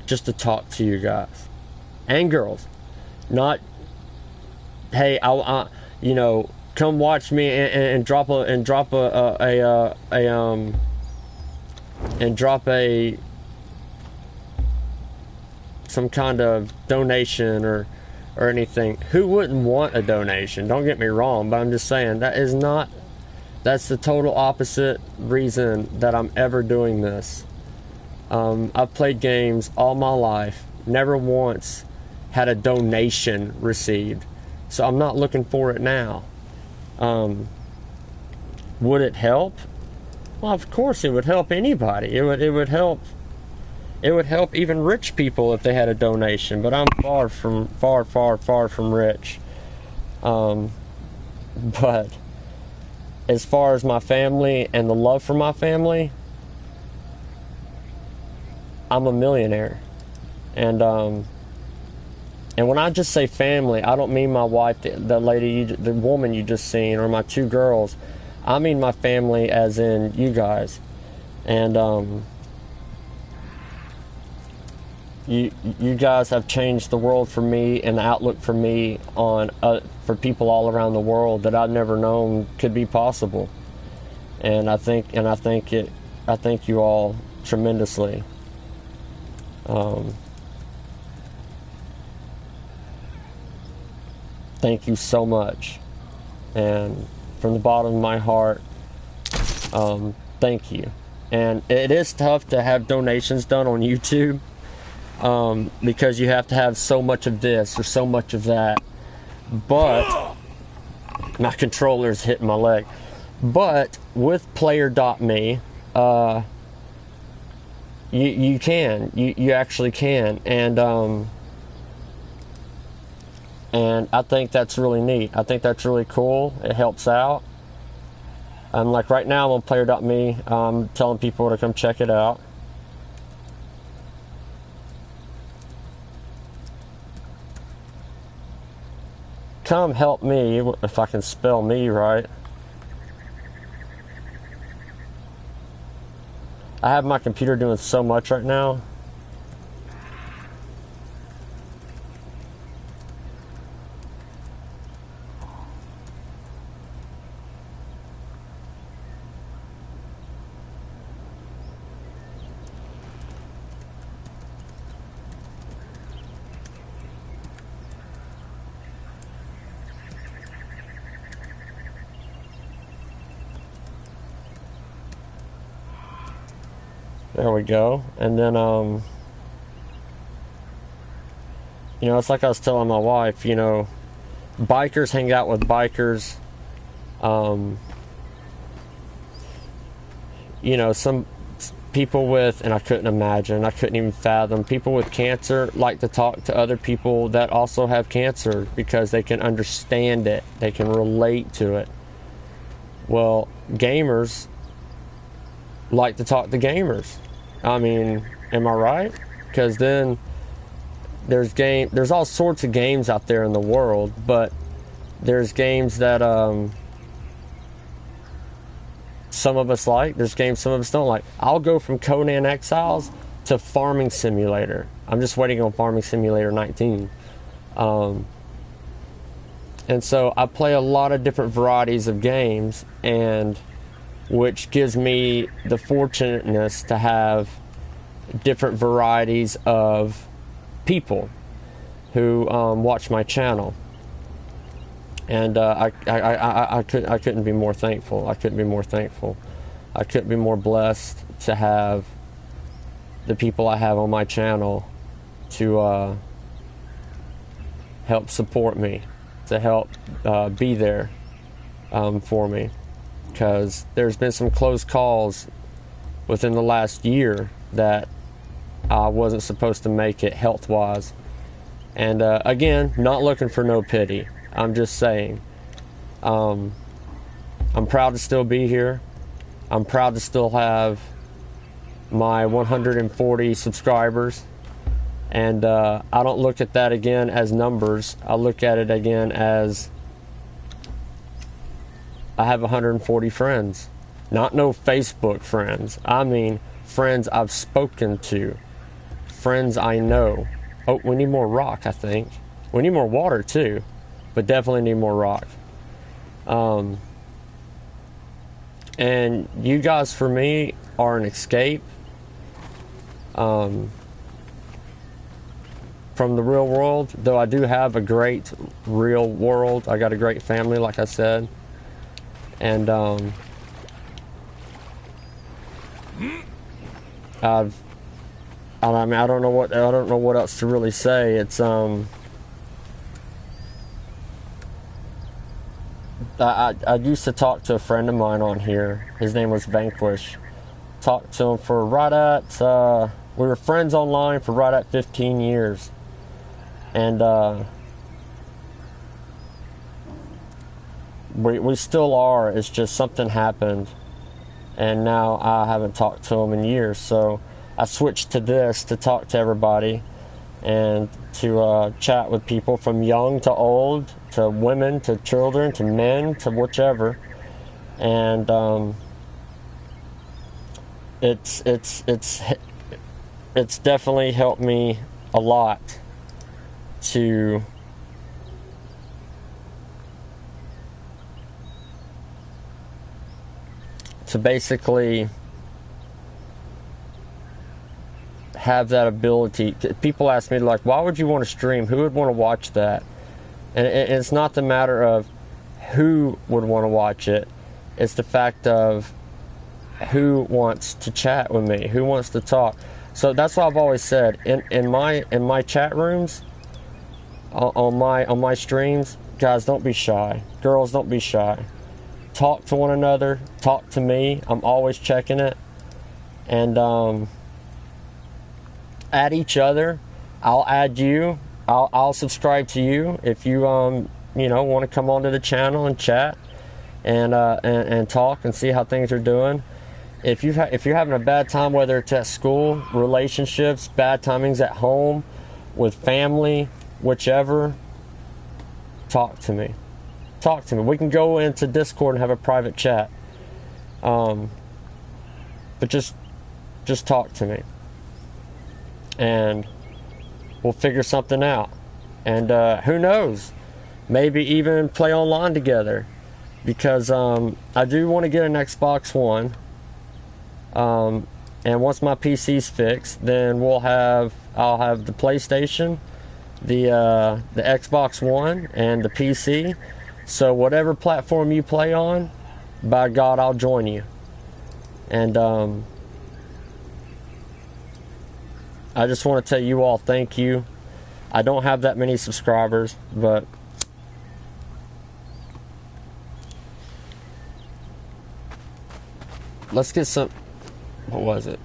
S1: just to talk to you guys and girls. Not, hey, I you know, come watch me and drop some kind of donation or anything. Who wouldn't want a donation? Don't get me wrong, but I'm just saying that's the total opposite reason that I'm ever doing this. I've played games all my life, never once had a donation received, so I'm not looking for it now. Would it help? Well, of course it would help anybody. It would help even rich people if they had a donation, but I'm far from rich. But as far as my family and the love for my family, I'm a millionaire. And when I just say family, I don't mean my wife, the woman you just seen, or my 2 girls. I mean my family as in you guys. And you guys have changed the world for me and the outlook for me on for people all around the world that I'd never known could be possible. And I thank you all tremendously. Thank you so much, and from the bottom of my heart, thank you. And it is tough to have donations done on YouTube, because you have to have so much of this or so much of that. But my controller's hitting my leg. But with player.me, you actually can, and I think that's really neat. I think that's really cool. It helps out. Like right now I'm on player.me, telling people to come check it out. Come help me, if I can spell me right. I have my computer doing so much right now. There we go. And then, you know, it's like I was telling my wife, you know, bikers hang out with bikers. You know, some people with, and I couldn't even fathom, people with cancer like to talk to other people that also have cancer because they can understand it. They can relate to it. Well, gamers like to talk to gamers. I mean, am I right? Because then there's all sorts of games out there in the world, but there's games that some of us like, there's games some of us don't like. I'll go from Conan Exiles to Farming Simulator. I'm just waiting on Farming Simulator 19. And so I play a lot of different varieties of games, and which gives me the fortunateness to have different varieties of people who watch my channel, and I couldn't be more thankful. I couldn't be more thankful. I couldn't be more blessed to have the people I have on my channel to help support me, to help be there for me. Because there's been some close calls within the last year that I wasn't supposed to make it health-wise. And again, not looking for no pity. I'm just saying, I'm proud to still be here. I'm proud to still have my 140 subscribers. And I don't look at that again as numbers. I look at it again as I have 140 friends. Not no Facebook friends. I mean friends I've spoken to. Friends I know. Oh, we need more rock, I think. We need more water too, but definitely need more rock. And you guys for me are an escape from the real world, though I do have a great real world. I got a great family, like I said. And I mean, I don't know what else to really say. It's I used to talk to a friend of mine on here. His name was Vanquish. Talked to him for right at we were friends online for right at 15 years, and we still are. It's just something happened, and now I haven't talked to him in years. So I switched to this to talk to everybody and to chat with people from young to old, to women, to children, to men, to whichever. And it's definitely helped me a lot to basically have that ability. People ask me, like, why would you want to stream? Who would want to watch that? And it's not the matter of who would want to watch it. It's the fact of who wants to chat with me, who wants to talk. So that's what I've always said in my chat rooms, on my streams. Guys, don't be shy. Girls, don't be shy. Talk to one another. Talk to me. I'm always checking it. And add each other. I'll add you. I'll subscribe to you if you you know, want to come onto the channel and chat and talk and see how things are doing. If you're having a bad time, whether it's at school, relationships, bad timings at home, with family, whichever, talk to me. Talk to me. We can go into Discord and have a private chat. But just talk to me. And we'll figure something out. And who knows? Maybe even play online together. Because I do want to get an Xbox One. And once my PC's fixed, then I'll have the PlayStation, the Xbox One, and the PC. So whatever platform you play on, by God, I'll join you. And I just want to tell you all thank you. I don't have that many subscribers, but let's get some. What was it?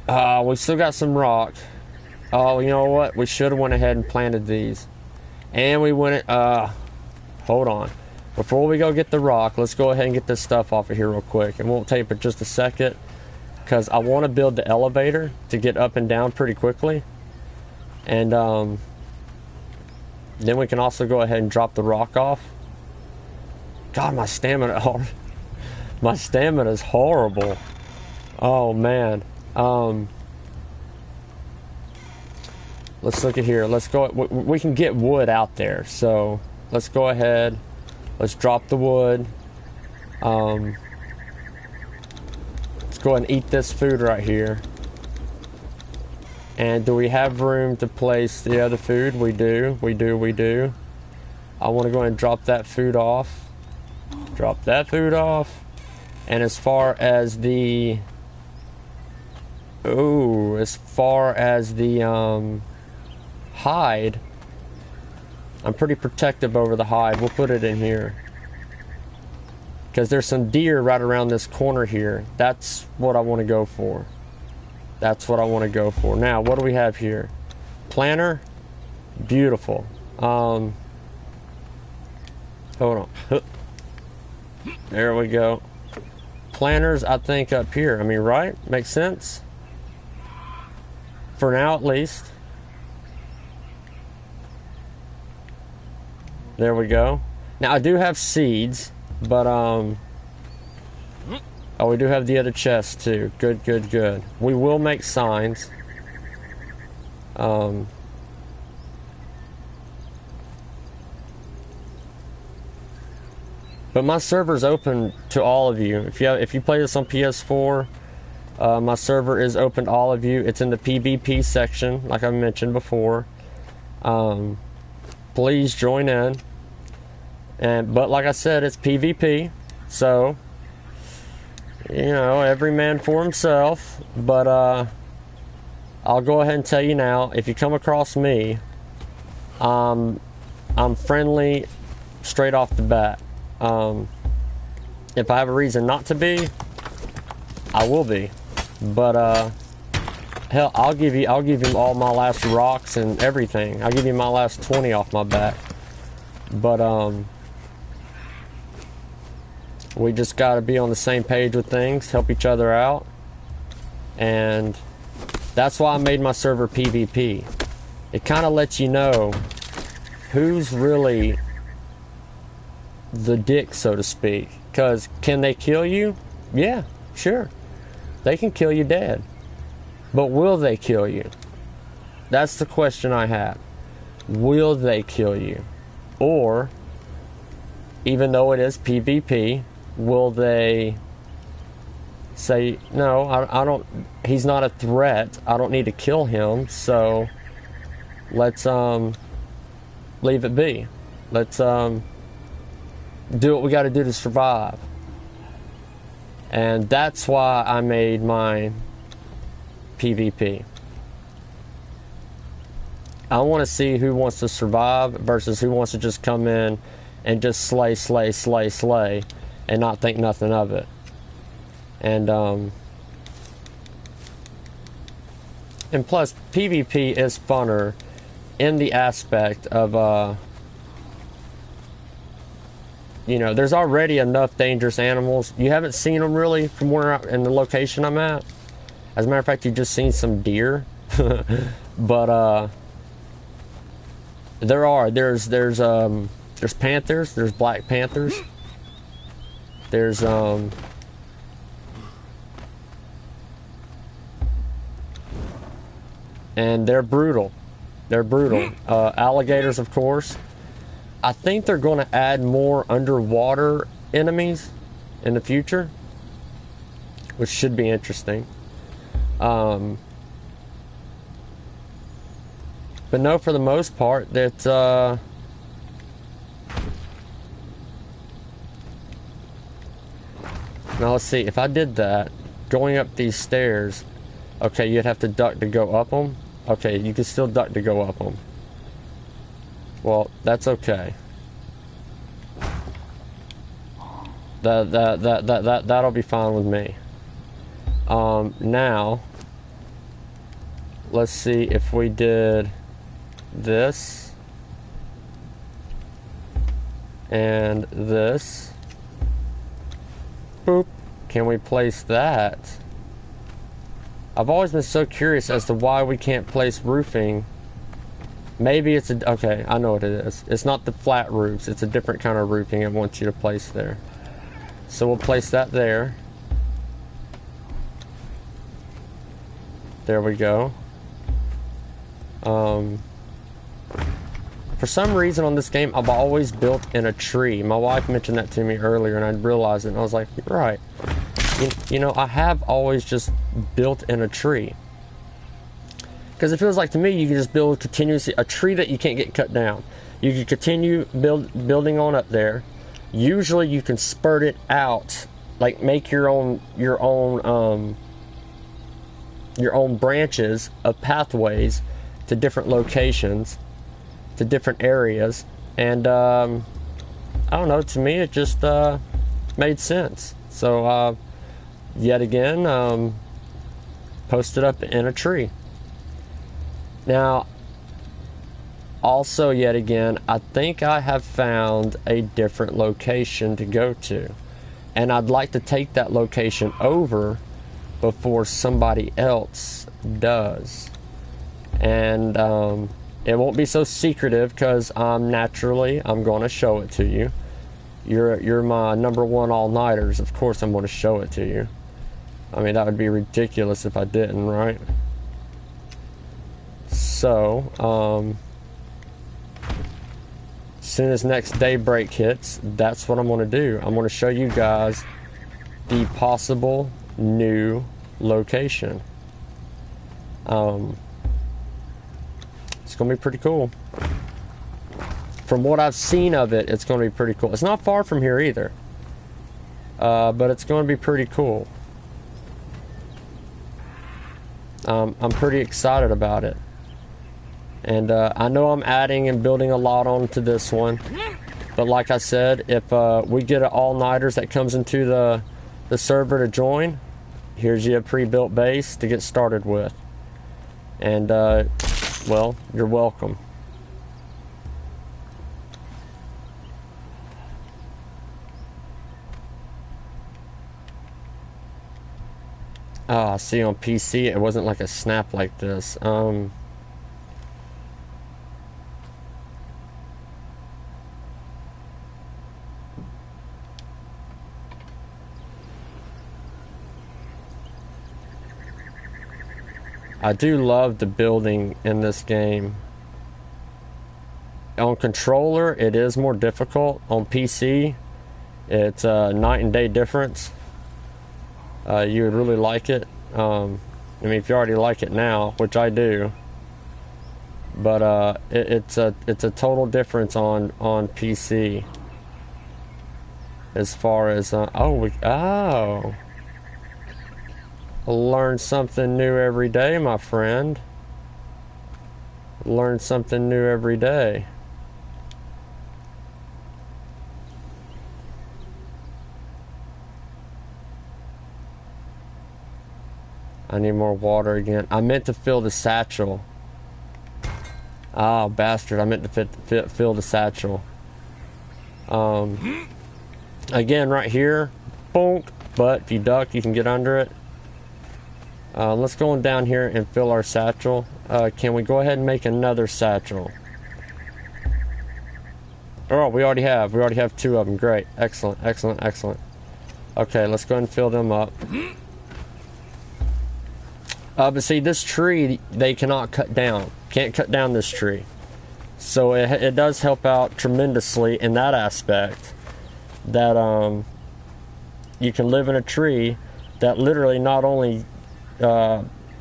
S1: We still got some rock. Oh, you know what? We should have went ahead and planted these. And we went, hold on. Before we go get the rock, let's go ahead and get this stuff off of here real quick. It won't take but just a second, because I want to build the elevator to get up and down pretty quickly. And then we can also go ahead and drop the rock off. God, my stamina is horrible. Oh man. Let's look at here. Let's go. We can get wood out there. So let's go ahead. Let's drop the wood. Let's go ahead and eat this food right here. And do we have room to place the other food? We do. We do. I want to go ahead and drop that food off. Drop that food off. And as far as the hide, I'm pretty protective over the hide. We'll put it in here, because there's some deer right around this corner here. That's what I want to go for. That's what I want to go for. Now, what do we have here? Planter. Beautiful. Hold on. There we go. Planters, I think, up here. I mean, right? Makes sense? For now, at least. There we go. Now, I do have seeds, but, oh, we do have the other chest, too. Good, good, good. We will make signs. But my server's open to all of you. If you play this on PS4, my server is open to all of you. It's in the PvP section, like I mentioned before. Please join in. But like I said, it's PvP, so you know, every man for himself. But I'll go ahead and tell you now, if you come across me, I'm friendly straight off the bat. If I have a reason not to be, I will be. But hell, I'll give you all my last rocks and everything. I'll give you my last 20 off my back. But we just got to be on the same page with things, help each other out, and that's why I made my server PvP. It kind of lets you know who's really the dick, so to speak. Because can they kill you? Yeah, sure. They can kill you dead. But will they kill you? That's the question I have. Will they kill you? Or, even though it is PvP, will they say, no, I don't, he's not a threat, I don't need to kill him, so let's leave it be. Let's do what we got to do to survive. And that's why I made my PvP. I want to see who wants to survive versus who wants to just come in and just slay, and not think nothing of it. And plus, PvP is funner in the aspect of, you know, there's already enough dangerous animals. You haven't seen them really from where in the location I'm at. As a matter of fact, you've just seen some deer. But there's panthers, there's black panthers. There's and they're brutal. They're brutal. Alligators, of course. I think they're going to add more underwater enemies in the future, which should be interesting. But no, for the most part, that now let's see. If I did that, going up these stairs, okay, you'd have to duck to go up them. Okay, you can still duck to go up them. Well, that's okay. That'll be fine with me. Now, let's see if we did this and this. Boop. Can we place that? I've always been so curious as to why we can't place roofing. Maybe it's a, okay, I know what it is. It's not the flat roofs, it's a different kind of roofing it wants you to place there. So we'll place that there. There we go. For some reason on this game, I've always built in a tree. My wife mentioned that to me earlier and I realized it and I was like, you're right. You know, I have always just built in a tree. Because it feels like to me, you can just build continuously a tree that you can't get cut down. You can continue building on up there. Usually you can spurt it out, like make your own branches of pathways to different locations, to different areas. And I don't know, to me it just made sense. So yet again, posted up in a tree. Now, also yet again, I think I have found a different location to go to. And I'd like to take that location over before somebody else does. And it won't be so secretive because I'm going to show it to you. You're my #1 all-nighters. Of course I'm going to show it to you. I mean, that would be ridiculous if I didn't, right? So, as soon as next daybreak hits, that's what I'm going to do. I'm going to show you guys the possible new location. It's going to be pretty cool. From what I've seen of it, it's going to be pretty cool. It's not far from here either. But it's going to be pretty cool. I'm pretty excited about it. And I know I'm adding and building a lot onto this one. But like I said, if we get an all-nighters that comes into the server to join, here's you a pre-built base to get started with. And, well, you're welcome. Ah, see, on PC, it wasn't like a snap like this. I do love the building in this game. On controller, it is more difficult. On PC, it's a night and day difference. You would really like it. I mean, if you already like it now, which I do, but it's a total difference on PC. As far as learn something new every day, my friend. Learn something new every day. I need more water again. I meant to fill the satchel. Oh, bastard. I meant to fill the satchel. Again, right here. Bonk. But if you duck, you can get under it. Let's go on down here and fill our satchel. Can we go ahead and make another satchel? Oh, we already have. We already have 2 of them. Great. Excellent, excellent, excellent. Okay, let's go ahead and fill them up. But see, this tree, they cannot cut down. Can't cut down this tree. So it does help out tremendously in that aspect. That you can live in a tree that literally not only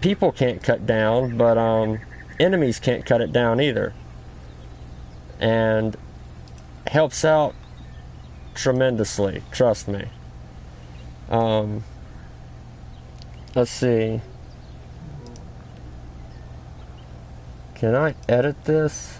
S1: people can't cut down, but enemies can't cut it down either. And helps out tremendously, trust me. Let's see. Can I edit this?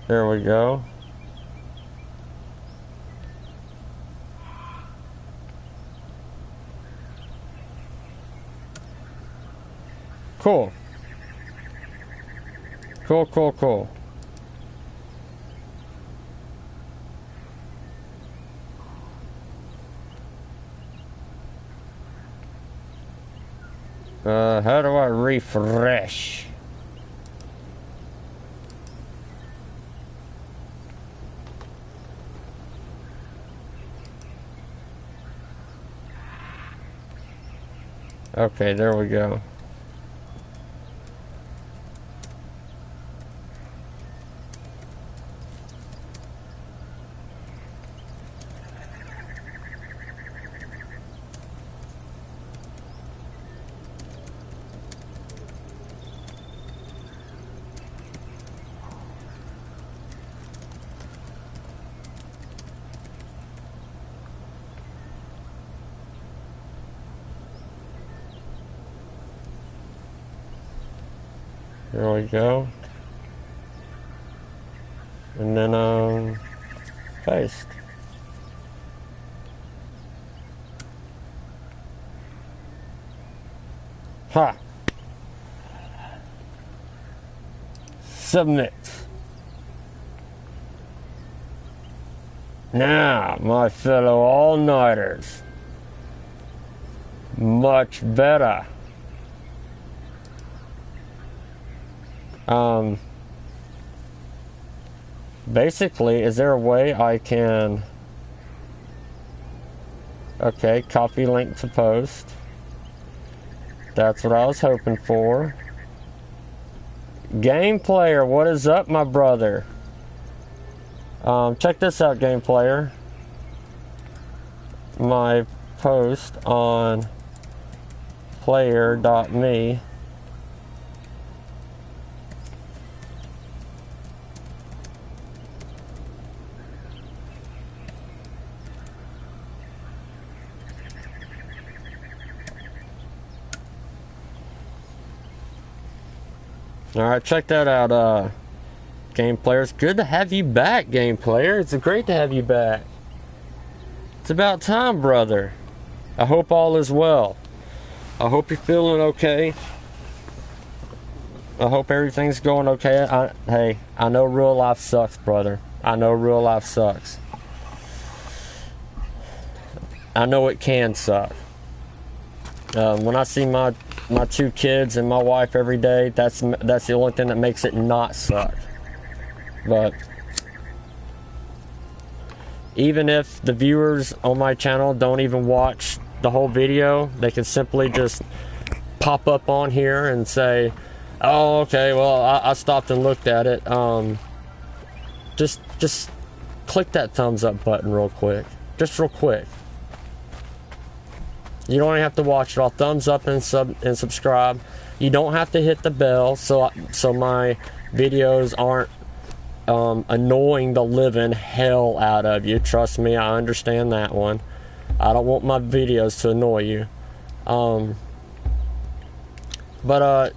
S1: There we go. Cool. Cool, cool, cool. How do I refresh? Okay, there we go. There we go. And then, paste. Ha! Submit. Now, my fellow all-nighters. Much better. Basically, is there a way I can... Okay, copy link to post. That's what I was hoping for. Game player, what is up, my brother? Check this out, game player. My post on player.me. Alright, check that out, game player. It's good to have you back, game player. It's great to have you back. It's about time, brother. I hope all is well. I hope you're feeling okay. I hope everything's going okay. Hey, I know real life sucks, brother. I know real life sucks. I know it can suck. When I see my 2 kids and my wife every day, that's the only thing that makes it not suck. But even if the viewers on my channel don't even watch the whole video, they can simply just pop up on here and say, oh, okay, well, I stopped and looked at it. Just click that thumbs up button real quick. Just real quick. You don't have to watch it all. Thumbs up and subscribe. You don't have to hit the bell so my videos aren't annoying the living hell out of you. Trust me, I understand that one. I don't want my videos to annoy you. But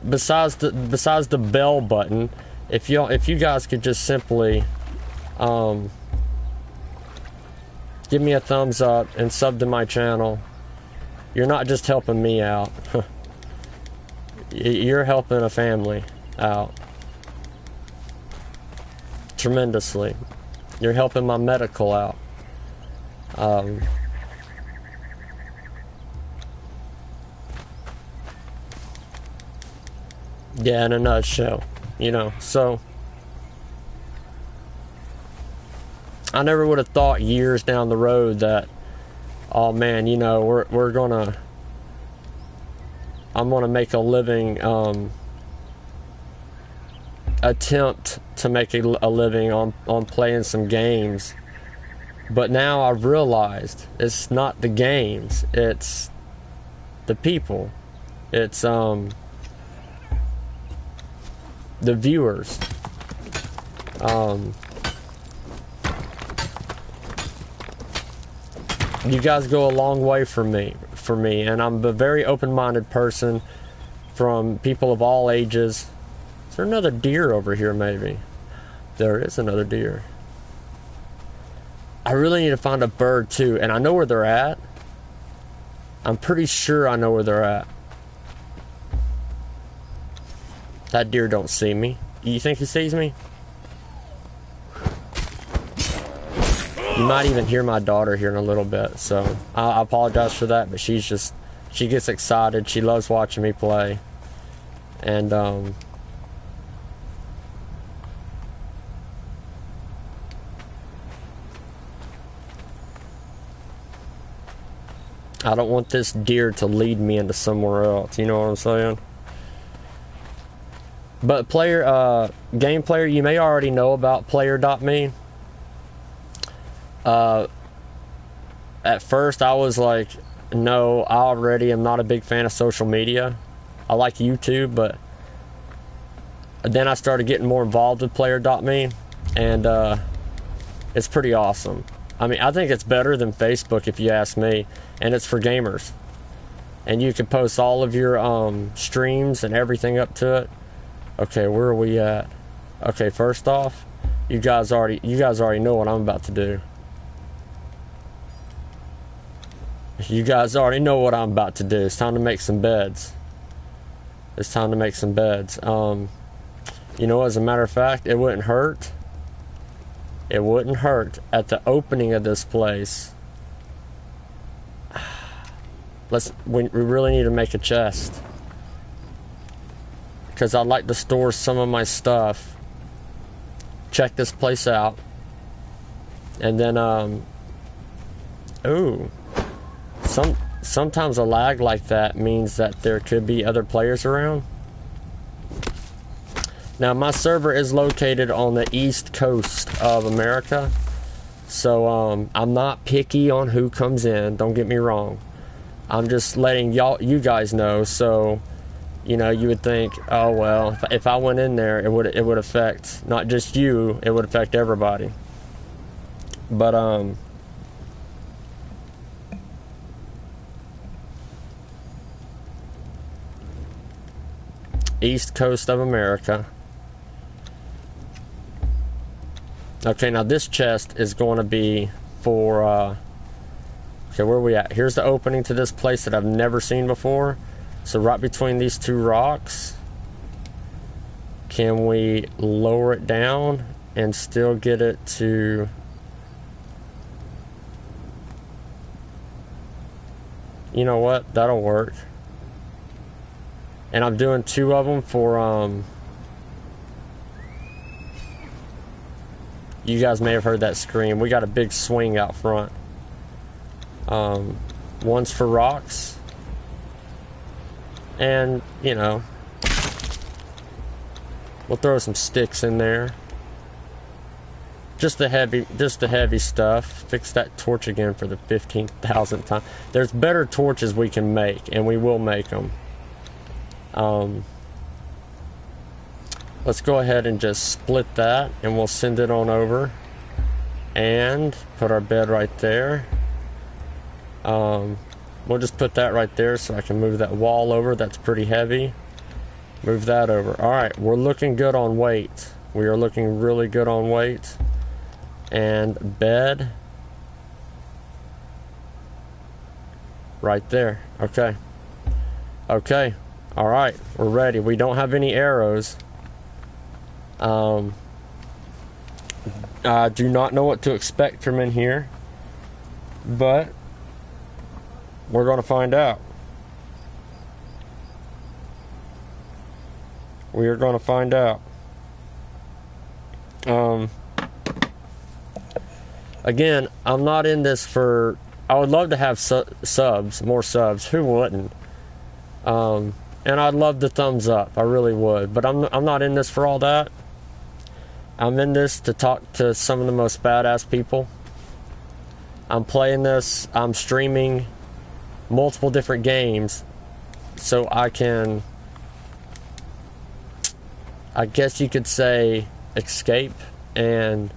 S1: besides the bell button, if you guys could just simply give me a thumbs up and sub to my channel, you're not just helping me out. You're helping a family out tremendously. You're helping my medical out. Yeah, in a nutshell, you know. So I never would have thought years down the road that, oh man, you know, I'm gonna make a living, attempt to make a living on playing some games. But now I've realized it's not the games, it's the people. It's the viewers. You guys go a long way for me, and I'm a very open-minded person from people of all ages. Is there another deer over here, maybe? There is another deer. I really need to find a bird, too, and I know where they're at. I'm pretty sure I know where they're at. That deer don't see me. You think he sees me? You might even hear my daughter here in a little bit, so I apologize for that, but she gets excited. She loves watching me play. And I don't want this deer to lead me into somewhere else, you know what I'm saying? But game player, you may already know about player.me. At first I was like, no, I already am not a big fan of social media. I like YouTube, but then I started getting more involved with player.me, and it's pretty awesome. I mean, I think it's better than Facebook if you ask me, and it's for gamers. And you can post all of your streams and everything up to it. Okay, where are we at? Okay, first off, you guys already know what I'm about to do. You guys already know what I'm about to do. It's time to make some beds. It's time to make some beds. You know, as a matter of fact, it wouldn't hurt. It wouldn't hurt at the opening of this place. We really need to make a chest, because I'd like to store some of my stuff. Check this place out. And then, ooh. Sometimes a lag like that means that there could be other players around. Now, my server is located on the East Coast of America. So, I'm not picky on who comes in. Don't get me wrong. I'm just letting you guys know, so you know, you would think, oh well, if I went in there, it would affect not just you, it would affect everybody. But East Coast of America. Okay, now this chest is going to be for Okay, where are we at? Here's the opening to this place that I've never seen before. So right between these two rocks, can we lower it down and still get it to... You know what? That'll work. And I'm doing 2 of them for, you guys may have heard that scream. We got a big swing out front. One's for rocks. And, you know, we'll throw some sticks in there. Just the heavy stuff. Fix that torch again for the 15,000th time. There's better torches we can make, and we will make them. Let's go ahead and just split that, and we'll send it on over. And put our bed right there. We'll just put that right there so I can move that wall over. That's pretty heavy. Move that over. Alright, we're looking good on weight. We are looking really good on weight. And bed. Right there. Okay. Okay. Alright, we're ready. We don't have any arrows. I do not know what to expect from in here. But we're going to find out. We are going to find out. Again, I'm not in this for... I would love to have subs, more subs. Who wouldn't? And I'd love the thumbs up. I really would. But I'm not in this for all that. I'm in this to talk to some of the most badass people. I'm playing this. I'm streaming multiple different games so I can, I guess you could say, escape and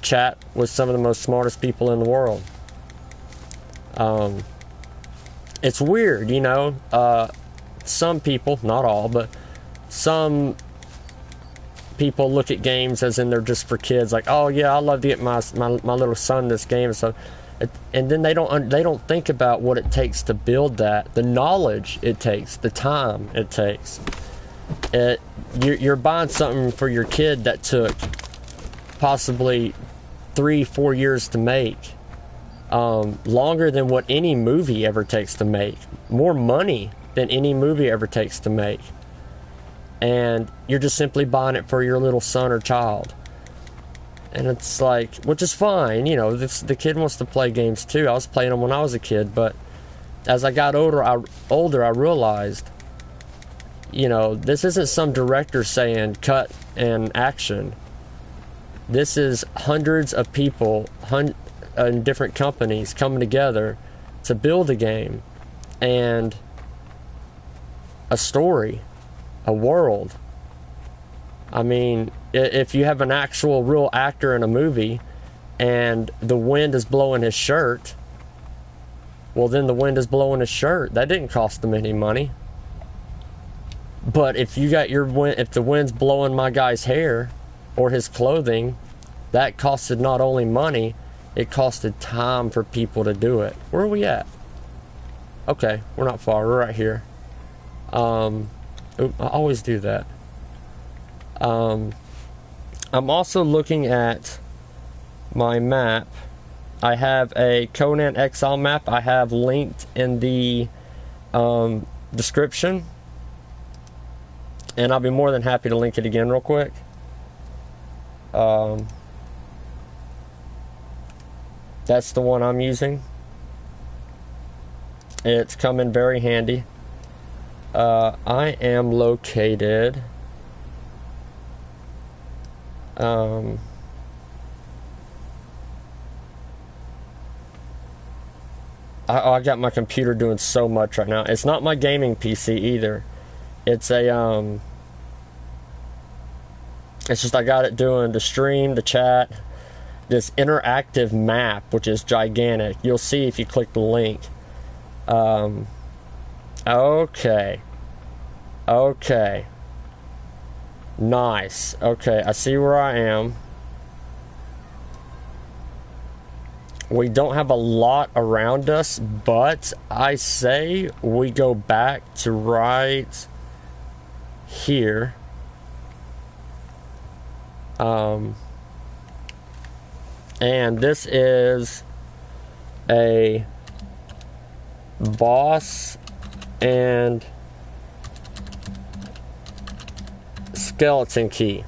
S1: chat with some of the most smartest people in the world. It's weird, you know. Some people, not all, but some people look at games as in they're just for kids. Like, oh yeah, I love to get my little son this game. So, and then they don't think about what it takes to build that, the knowledge it takes, the time it takes. You're buying something for your kid that took possibly 3-4 years to make, longer than what any movie ever takes to make, more money than any movie ever takes to make, and you're just simply buying it for your little son or child. And it's like, which is fine, you know, the kid wants to play games too. I was playing them when I was a kid, but as I got older, I realized, you know, this isn't some director saying cut and action. This is hundreds of people in different companies coming together to build a game and a story, a world. I mean, if you have an actual real actor in a movie and the wind is blowing his shirt, well, then the wind is blowing his shirt. That didn't cost them any money. But if you got if the wind's blowing my guy's hair or his clothing, that costed not only money, it costed time for people to do it. Where are we at? Okay, we're not far. We're right here. I always do that. I'm also looking at my map. I have a Conan Exile map I have linked in the description. And I'll be more than happy to link it again real quick. That's the one I'm using. It's coming very handy. I am located... I got my computer doing so much right now. It's not my gaming PC either. It's a it's just I got it doing the stream, the chat, this interactive map, which is gigantic. You'll see if you click the link. Okay. Nice. Okay, I see where I am. We don't have a lot around us, but I say we go back to right here. And this is a boss and skeleton key.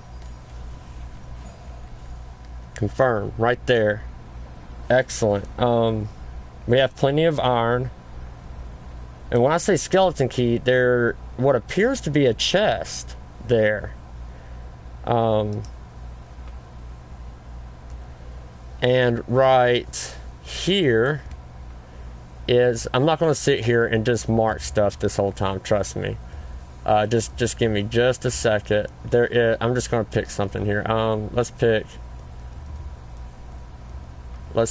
S1: Confirm right there. Excellent. We have plenty of iron. And when I say skeleton key, there what appears to be a chest there. And right here is, I'm not going to sit here and just mark stuff this whole time, trust me. Just give me just a second. There is, I'm just going to pick something here. Let's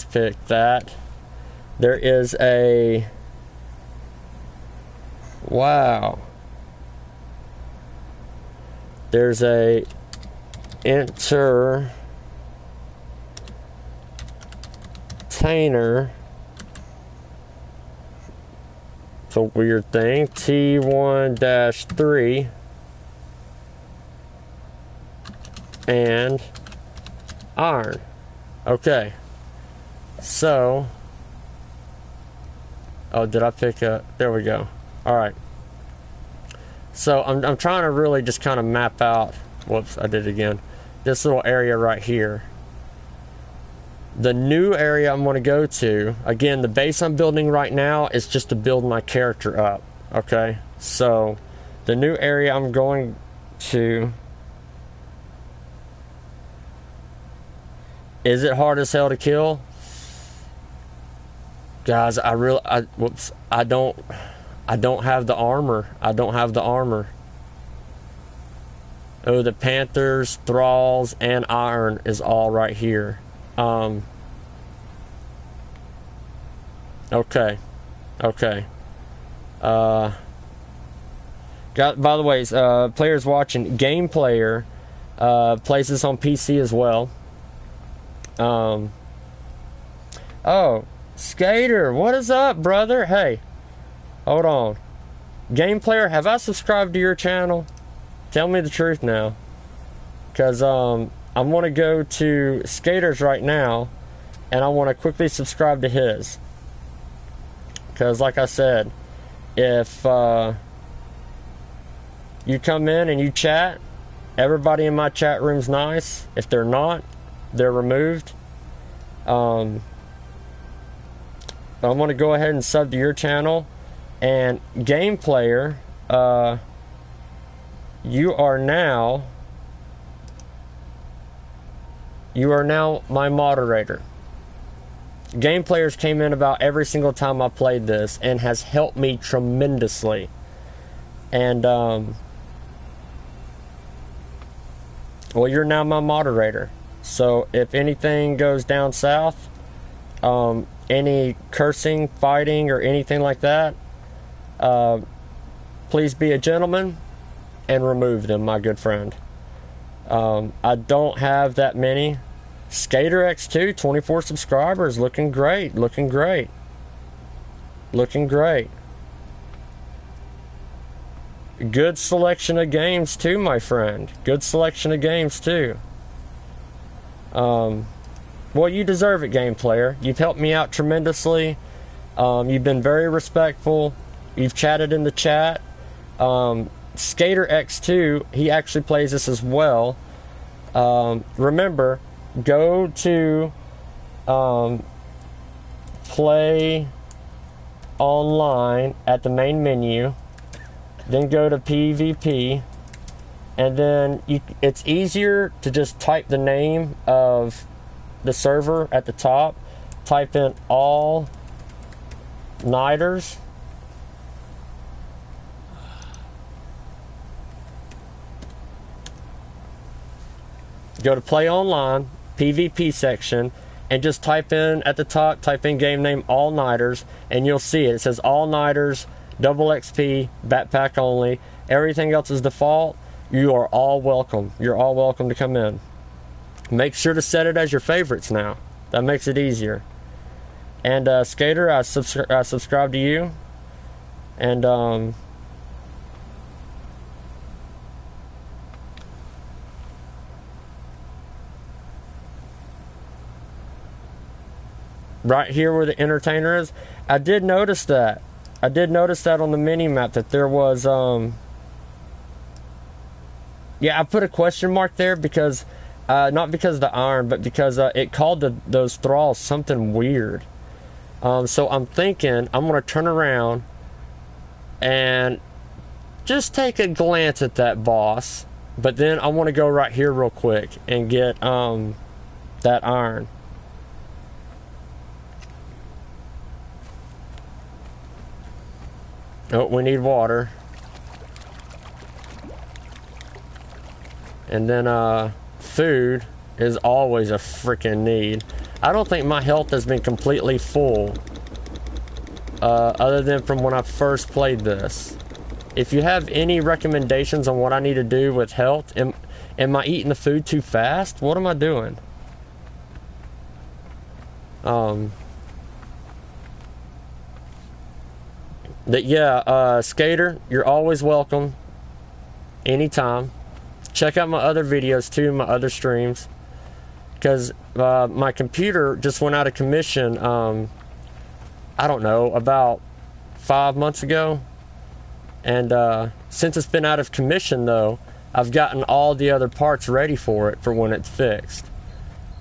S1: pick that. There is a, wow. There's a entertainer. It's a weird thing. T1-3 and iron. Okay. So, oh, did I pick a, there we go. All right. So I'm trying to really just kind of map out, whoops, I did it again. This little area right here. The new area I'm going to go to, again, the base I'm building right now is just to build my character up. Okay. So the new area I'm going to, is it hard as hell to kill? Guys, I don't have the armor. I don't have the armor. Oh, the Panthers, Thralls, and Iron is all right here. Okay. Okay. By the way, players watching, Game Player plays this on PC as well. Oh, Skater, what is up, brother? Hey, hold on. Game Player, have I subscribed to your channel? Tell me the truth now. Because I'm going to go to Skater's right now, and I want to quickly subscribe to his. Because like I said, if you come in and you chat, everybody in my chat room's nice. If they're not, they're removed. But I'm going to go ahead and sub to your channel. And Game Player, you are now my moderator. Game Players came in about every single time I played this and has helped me tremendously. And well, you're now my moderator. So if anything goes down south, any cursing, fighting, or anything like that, please be a gentleman and remove them, my good friend. I don't have that many. Skater X2, 24 subscribers, looking great, looking great. Looking great. Good selection of games too, my friend. Good selection of games too. Well, you deserve it, Game Player. You've helped me out tremendously. You've been very respectful. You've chatted in the chat. Skater X2, he actually plays this as well. Remember, go to play online at the main menu, then go to PvP, and then it's easier to just type the name of the server at the top. Type in all Nighturz. Go to play online, PvP section, and just type in at the top, type in game name all Nighturz, and you'll see it. It says all Nighturz, double XP, backpack only. Everything else is default. You are all welcome. You're all welcome to come in. Make sure to set it as your favorites now. That makes it easier. And Skootur, I subscribe to you. And right here where the entertainer is, I did notice that. I did notice that on the mini map that there was yeah, I put a question mark there because not because of the iron, but because it called those thralls something weird. So I'm thinking I'm gonna turn around and just take a glance at that boss, but then I want to go right here real quick and get that iron. Oh, we need water. And then food is always a freaking need. I don't think my health has been completely full other than from when I first played this. If you have any recommendations on what I need to do with health, am I eating the food too fast? What am I doing? Skootur, you're always welcome. Anytime. Check out my other videos too, my other streams. Because my computer just went out of commission, I don't know, about 5 months ago. And since it's been out of commission though, I've gotten all the other parts ready for it for when it's fixed.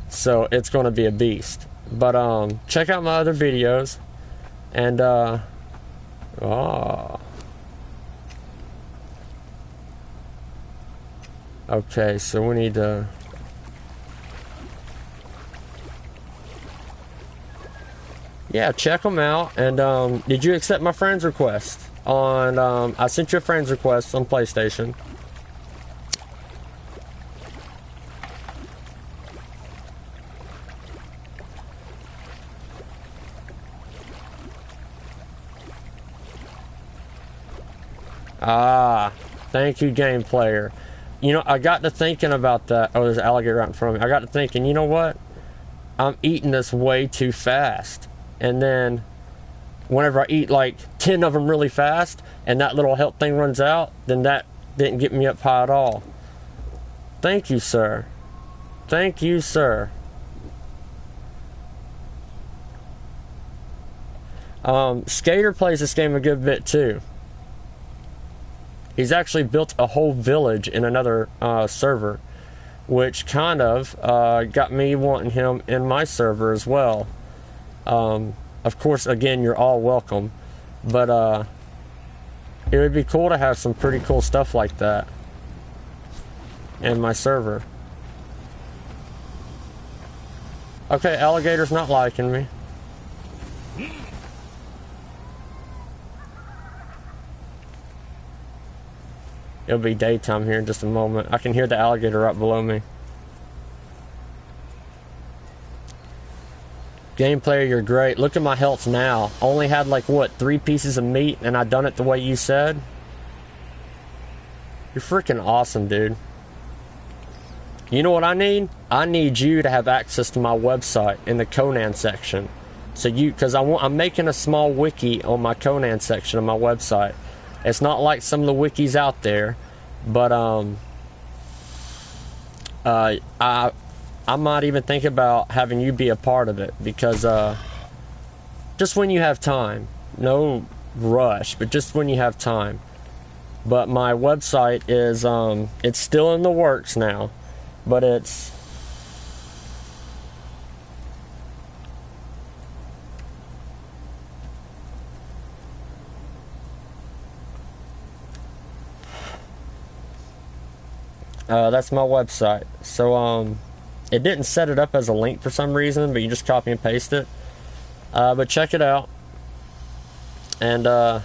S1: So it's going to be a beast. But check out my other videos. And okay, so we need to... Yeah, check them out. And did you accept my friend's request on I sent you a friend's request on PlayStation. Thank you, game player. You know, I got to thinking about that. Oh, there's an alligator right in front of me. I got to thinking, you know what? I'm eating this way too fast. And then whenever I eat like 10 of them really fast and that little health thing runs out, then that didn't get me up high at all. Thank you, sir. Thank you, sir. Skootur plays this game a good bit too. He's actually built a whole village in another server, which kind of got me wanting him in my server as well. Of course, again, you're all welcome, but it would be cool to have some pretty cool stuff like that in my server. Okay, alligator's not liking me. It'll be daytime here in just a moment. I can hear the alligator right below me. Game player, you're great. Look at my health now. Only had like, what, 3 pieces of meat and I done it the way you said? You're freaking awesome, dude. You know what I need? I need you to have access to my website in the Conan section. So because I'm making a small wiki on my Conan section of my website. It's not like some of the wikis out there, but I might even think about having you be a part of it because just when you have time, no rush, but just when you have time. But my website is it's still in the works now, but it's that's my website. So it didn't set it up as a link for some reason, but you just copy and paste it. But check it out. And I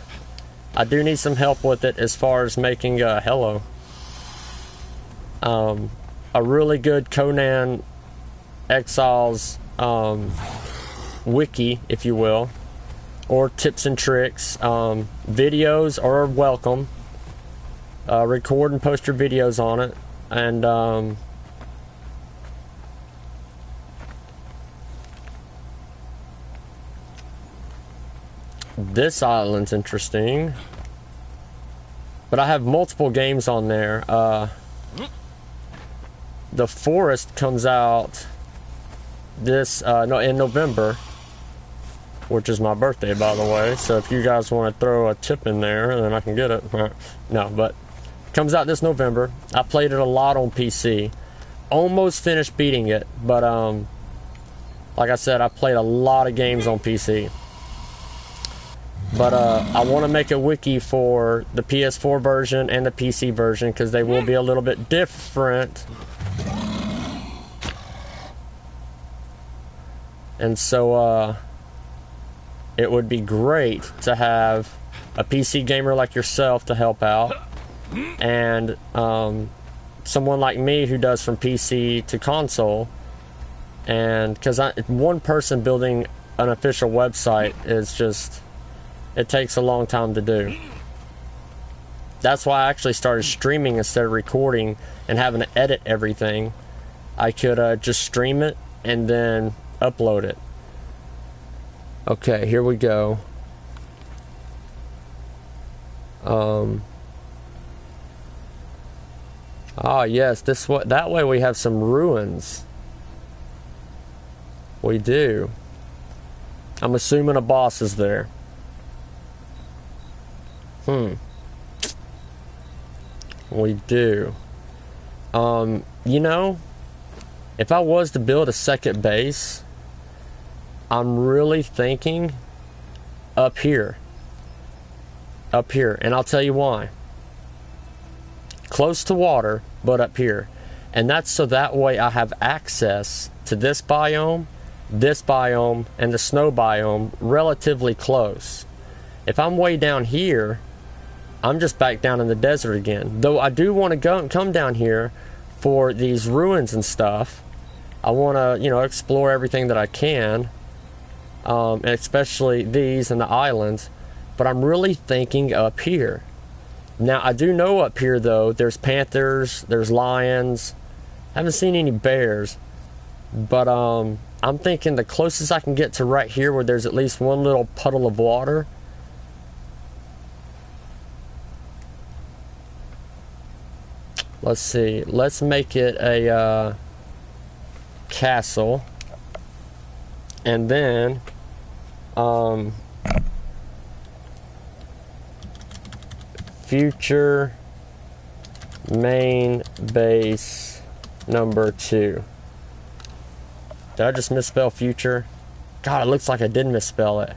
S1: do need some help with it as far as making hello. A really good Conan Exiles wiki, if you will, or tips and tricks. Videos are welcome. Record and post your videos on it. And This island's interesting. But I have multiple games on there. The Forest comes out this in November, which is my birthday, by the way. So if you guys want to throw a tip in there, then I can get it. No, but it comes out this November. I played it a lot on PC. Almost finished beating it, but like I said, I played a lot of games on PC. But I want to make a wiki for the PS4 version and the PC version because they will be a little bit different. And so it would be great to have a PC gamer like yourself to help out, and someone like me who does from PC to console. And because one person building an official website is just, it takes a long time to do. That's why I actually started streaming instead of recording and having to edit everything. I could just stream it and then upload it. Okay, here we go. Yes, that way we have some ruins. We do. I'm assuming a boss is there. We do. You know, if I was to build a second base, I'm really thinking up here. Up here. And I'll tell you why. Close to water, but up here. And that's so that way I have access to this biome, and the snow biome relatively close. If I'm way down here, I'm just back down in the desert again. Though I do want to come down here for these ruins and stuff. I want to, you know, explore everything that I can. Especially these and the islands, but I'm really thinking up here. Now I do know up here though there's panthers, there's lions. I haven't seen any bears, but I'm thinking the closest I can get to right here where there's at least one little puddle of water. Let's see, let's make it a castle, and then future main base number 2. Did I just misspell future? God, it looks like I did misspell it.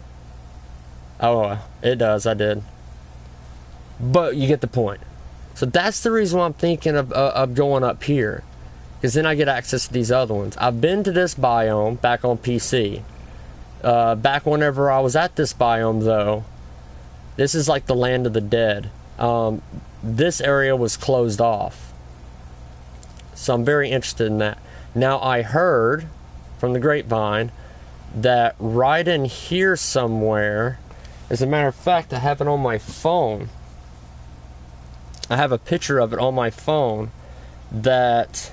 S1: Oh, it does, I did. But you get the point. So that's the reason why I'm thinking of going up here, because then I get access to these other ones. I've been to this biome back on PC. Back whenever I was at this biome though, this is like the land of the dead. This area was closed off. So I'm very interested in that. Now I heard from the grapevine that right in here somewhere, as a matter of fact, I have it on my phone. I have a picture of it on my phone, that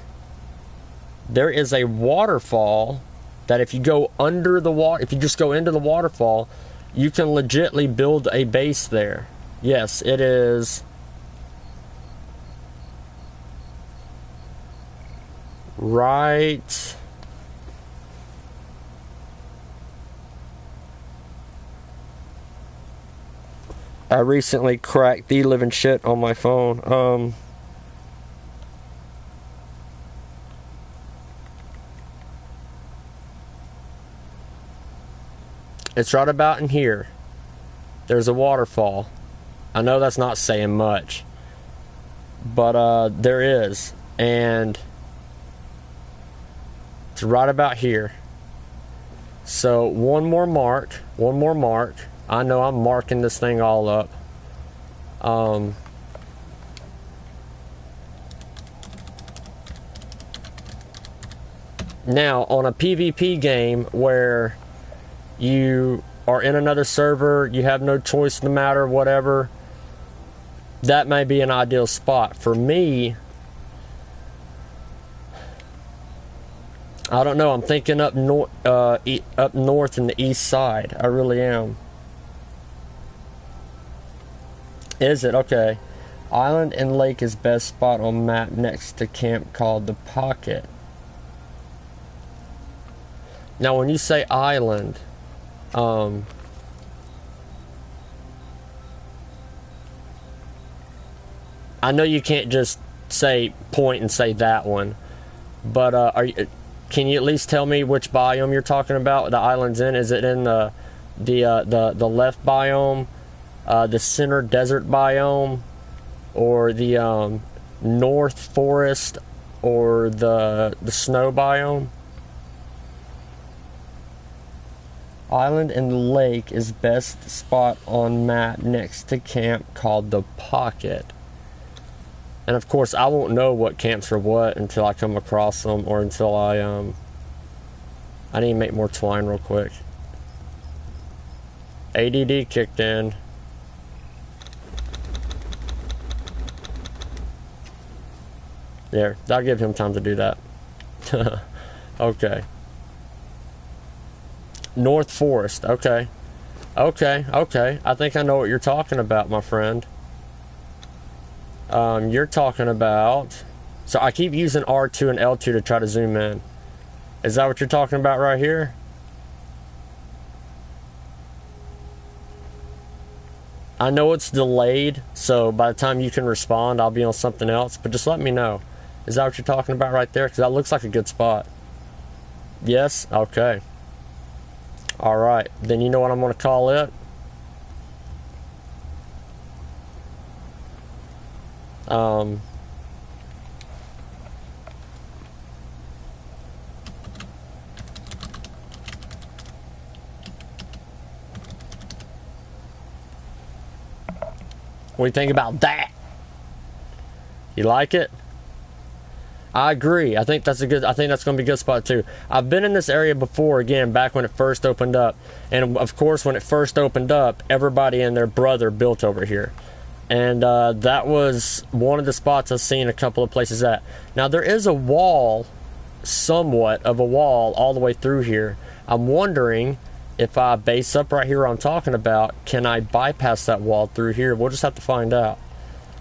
S1: there is a waterfall that if you go under the water, if you just go into the waterfall, you can legitly build a base there. Yes, it is right. I recently cracked the living shit on my phone. It's right about in here. There's a waterfall. I know that's not saying much, but there is, and it's right about here. So one more mark. I know I'm marking this thing all up. Now on a PvP game where you are in another server, you have no choice in the matter, whatever, that may be an ideal spot. For me, I don't know, I'm thinking up north in the east side. I really am. Is it? Okay. Island and lake is best spot on map next to camp called the Pocket. Now, when you say island, I know you can't just say point and say that one, but can you at least tell me which biome you're talking about? The island's in? Is it in the left biome, the center desert biome, or the north forest, or the snow biome? Island and lake is best spot on map next to camp called the Pocket. And of course, I won't know what camps are what until I come across them, or until I need to make more twine real quick. ADD kicked in. There, that'll give him time to do that. Okay. North Forest, okay. Okay. I think I know what you're talking about, my friend. You're talking about... So I keep using R2 and L2 to try to zoom in. Is that what you're talking about right here? I know it's delayed, so by the time you can respond, I'll be on something else. But just let me know. Is that what you're talking about right there? Because that looks like a good spot. Yes? Okay. Alright. Then you know what I'm going to call it? What do you think about that? You like it? I agree. I think that's going to be a good spot too. I've been in this area before, again, back when it first opened up. And of course, when it first opened up, everybody and their brother built over here. And that was one of the spots I've seen a couple of places at. Now, there is a wall, somewhat of a wall, all the way through here. I'm wondering if I base up right here where I'm talking about, can I bypass that wall through here? We'll just have to find out.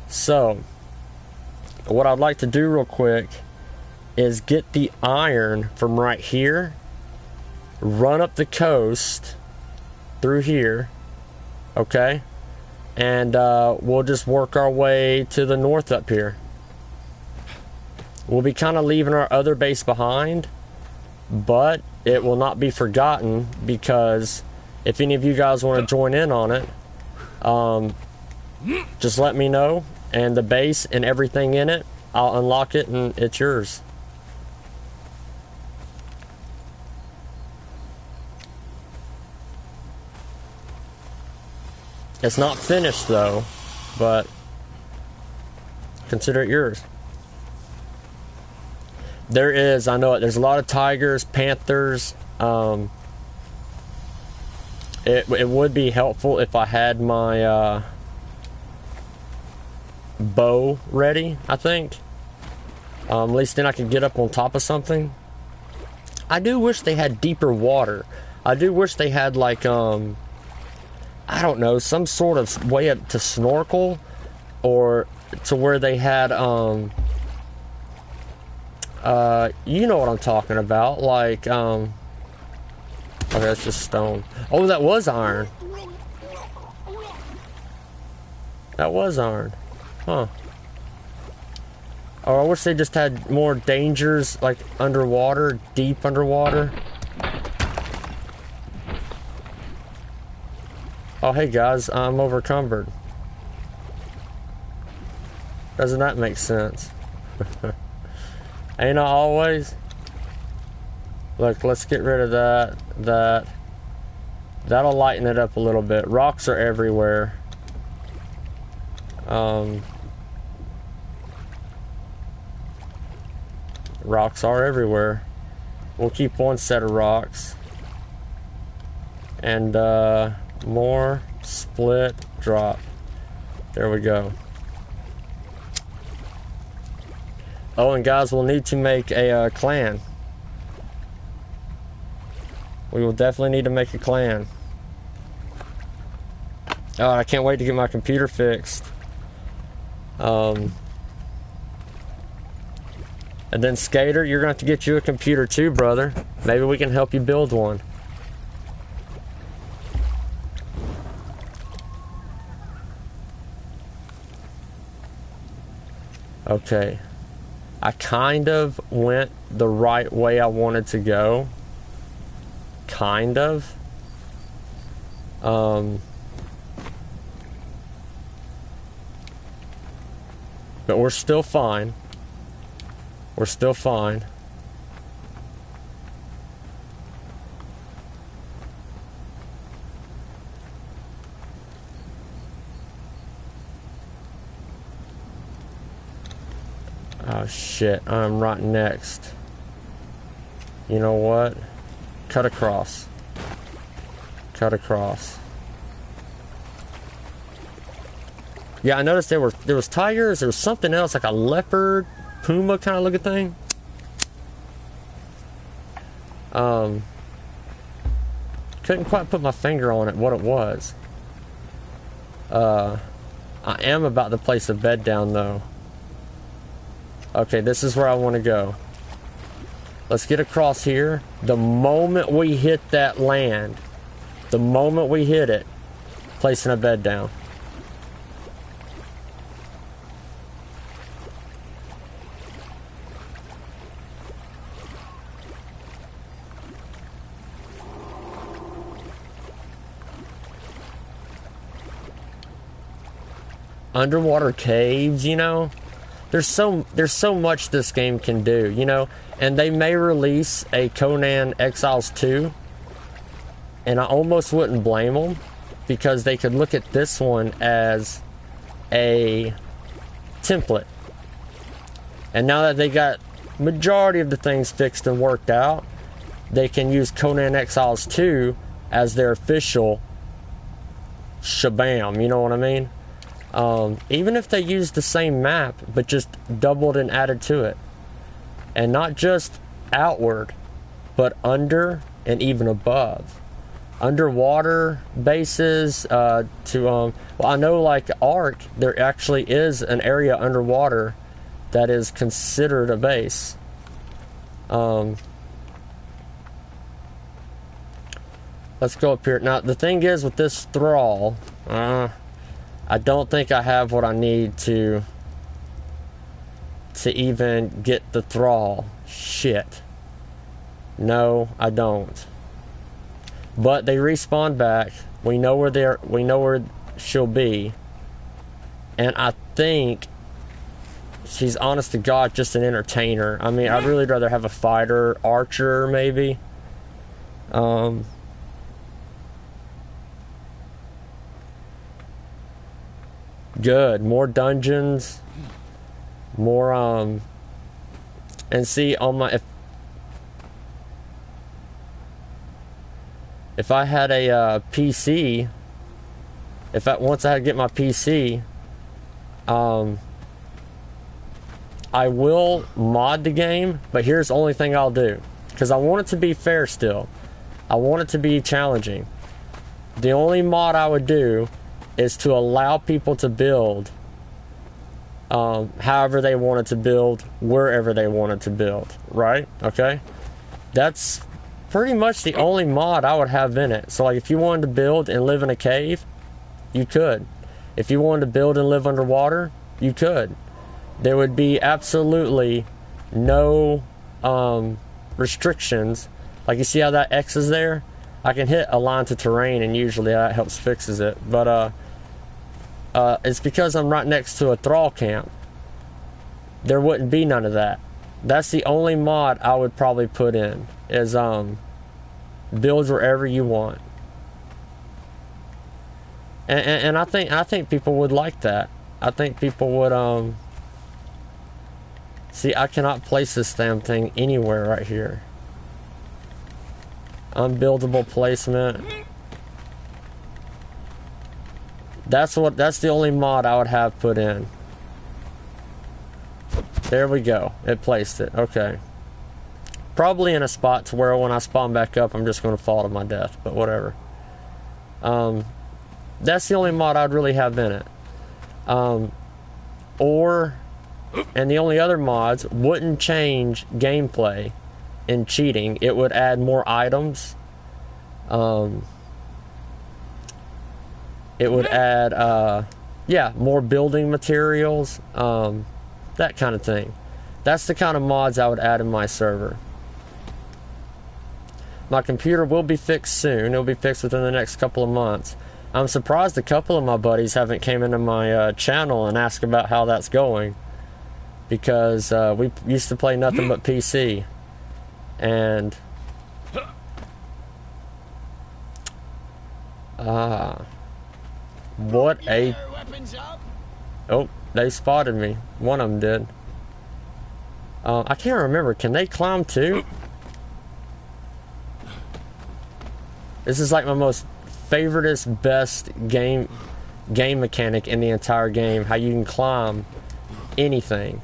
S1: So, what I'd like to do real quick is get the iron from right here, run up the coast through here, okay? And we'll just work our way to the north up here. We'll be kind of leaving our other base behind, but it will not be forgotten, because if any of you guys want to join in on it, just let me know, and the base and everything in it, I'll unlock it and it's yours. It's not finished though, but consider it yours. There is, I know it, there's a lot of tigers, panthers. It would be helpful if I had my bow ready, I think. At least then I could get up on top of something. I do wish they had deeper water. I do wish they had like, I don't know, some sort of way to snorkel, or to where they had, you know what I'm talking about, like, okay, that's just stone. Oh, that was iron. That was iron. Huh. Oh, I wish they just had more dangers, like underwater, deep underwater. Oh, hey guys, I'm overcumbered. Doesn't that make sense? Ain't I always? Look, let's get rid of that. That'll lighten it up a little bit. Rocks are everywhere. Rocks are everywhere. We'll keep one set of rocks. And, more, split, drop. There we go. Oh, and guys, we'll need to make a clan. We will definitely need to make a clan. Oh, I can't wait to get my computer fixed. And then Skater, you're gonna have to get you a computer too, brother. Maybe we can help you build one. Okay. I kind of went the right way I wanted to go. Kind of. But we're still fine. We're still fine. Oh shit, I'm right next. You know what? Cut across. Cut across. Yeah, I noticed there was tigers, there was something else, like a leopard, puma kind of looking thing. Couldn't quite put my finger on it, what it was. I am about to place a bed down though. Okay, this is where I want to go. Let's get across here. The moment we hit that land, the moment we hit it, placing a bed down. Underwater caves, you know? There's so much this game can do, you know? And they may release a Conan Exiles 2, and I almost wouldn't blame them, because they could look at this one as a template. And now that they got majority of the things fixed and worked out, they can use Conan Exiles 2 as their official shabam, you know what I mean? Even if they used the same map, but just doubled and added to it. And not just outward, but under and even above. Underwater bases, well, I know like Ark, there actually is an area underwater that is considered a base. Let's go up here. Now, the thing is with this thrall, I don't think I have what I need to even get the thrall. Shit. No, I don't. But they respawn back. We know where she'll be. And I think she's, honest to God, just an entertainer. I mean, I'd really rather have a fighter, archer maybe. Good. More dungeons. More, and see, on my, if I had a PC, once I had to get my PC, I will mod the game, but here's the only thing I'll do, because I want it to be fair still. I want it to be challenging. The only mod I would do is to allow people to build however they wanted to build, wherever they wanted to build, right? Okay? That's pretty much the only mod I would have in it. So like if you wanted to build and live in a cave, you could. If you wanted to build and live underwater, you could. There would be absolutely no restrictions. Like you see how that X is there? I can hit align to terrain and usually that helps fixes it. But it's because I'm right next to a thrall camp. There wouldn't be none of that. That's the only mod I would probably put in, is build wherever you want. And I think people would like that. I think people would see, I cannot place this damn thing anywhere right here. Unbuildable placement. That's the only mod I would have put in. There we go. It placed it. Okay. Probably in a spot to where when I spawn back up, I'm just going to fall to my death. But whatever. That's the only mod I'd really have in it. Or, and the only other mods wouldn't change gameplay and cheating. It would add more items. It would add, yeah, more building materials, that kind of thing. That's the kind of mods I would add in my server. My computer will be fixed soon. It'll be fixed within the next couple of months. I'm surprised a couple of my buddies haven't came into my channel and asked about how that's going. Because we used to play nothing but PC. And... what a... Oh, they spotted me. One of them did. I can't remember. Can they climb too? This is like my most favoriteest, best game mechanic in the entire game. How you can climb anything.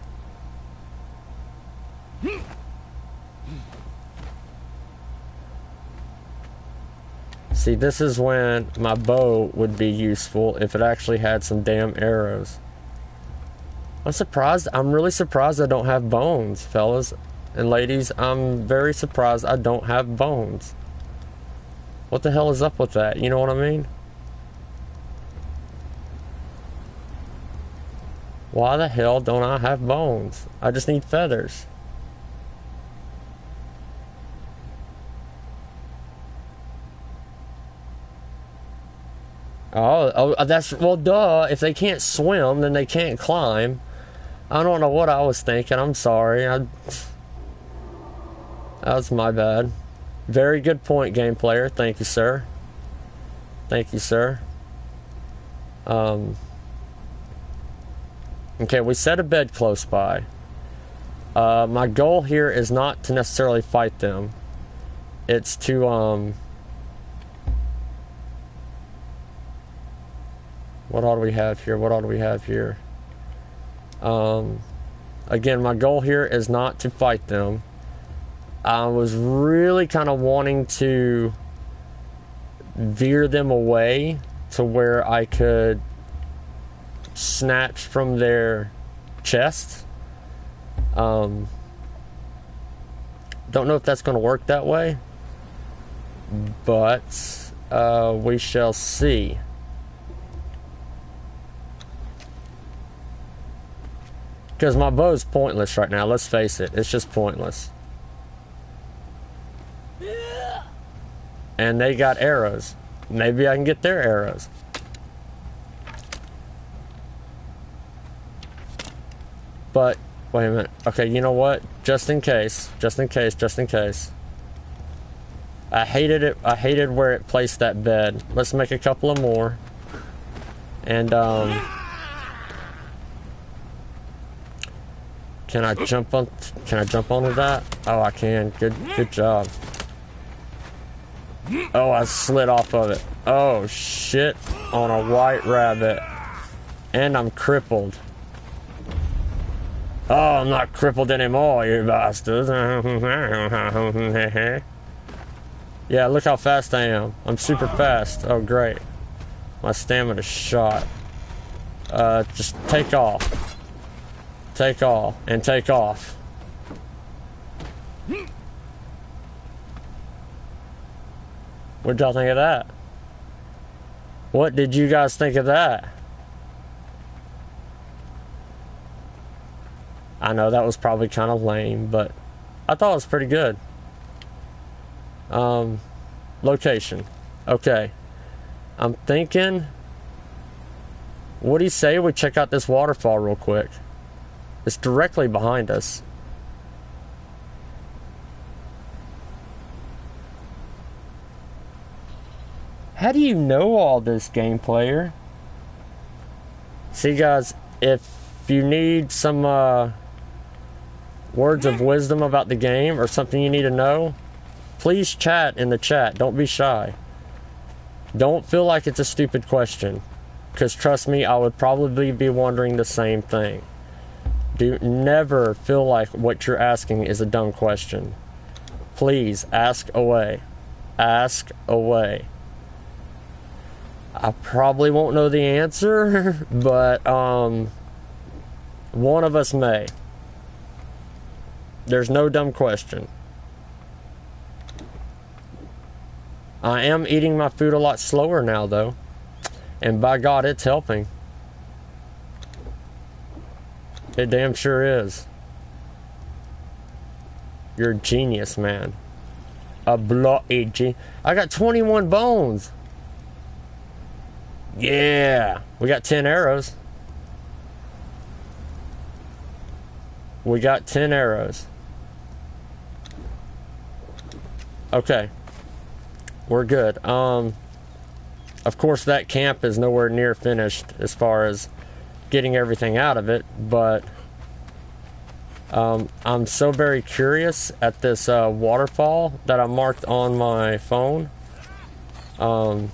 S1: See, this is when my bow would be useful if it actually had some damn arrows. I'm surprised. I'm really surprised I don't have bones, fellas and ladies. I'm very surprised I don't have bones. What the hell is up with that? You know what I mean? Why the hell don't I have bones? I just need feathers. Oh, that's, well, duh. If they can't swim, then they can't climb. I don't know what I was thinking. I'm sorry. That was my bad. Very good point, game player. Thank you, sir. Thank you, sir. Okay, we set a bed close by. My goal here is not to necessarily fight them. It's to, what all do we have here? What all do we have here? Again, my goal here is not to fight them. I was really kind of wanting to veer them away to where I could snatch from their chests. Don't know if that's going to work that way, but we shall see. Because my bow's pointless right now, let's face it. It's just pointless. And they got arrows. Maybe I can get their arrows. But, wait a minute. Okay, you know what? Just in case. I hated it. I hated where it placed that bed. Let's make a couple of more. And, Can I jump onto that? Oh, I can. Good job. Oh, I slid off of it. Oh, shit. On a white rabbit. And I'm crippled. Oh, I'm not crippled anymore, you bastards. Yeah, look how fast I am. I'm super fast. Oh, great. My stamina's shot. Just take off. Take all and take off. What y'all think of that? What did you guys think of that? I know that was probably kind of lame, but I thought it was pretty good. Location. Okay. I'm thinking, what do you say we check out this waterfall real quick? It's directly behind us. How do you know all this, game player? See, guys, if you need some words of wisdom about the game or something you need to know, please chat in the chat. Don't be shy. Don't feel like it's a stupid question, because trust me, I would probably be wondering the same thing. Do never feel like what you're asking is a dumb question. Please ask away. Ask away. I probably won't know the answer, but one of us may. There's no dumb question. I am eating my food a lot slower now, though. And by God, it's helping. It damn sure is. You're a genius, man. A bloody genius. I got 21 bones. Yeah. We got 10 arrows. We got 10 arrows. Okay. We're good. Of course, that camp is nowhere near finished as far as getting everything out of it, but I'm so very curious at this waterfall that I marked on my phone. Oh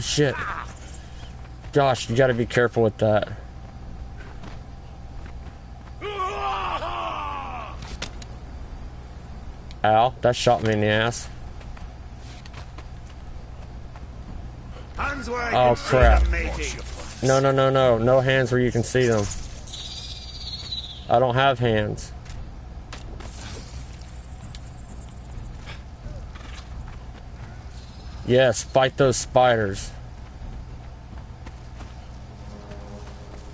S1: shit. Gosh, you gotta be careful with that. Ow, that shot me in the ass. Oh crap. No, no, no, no. No hands where you can see them. I don't have hands. Yes, fight those spiders.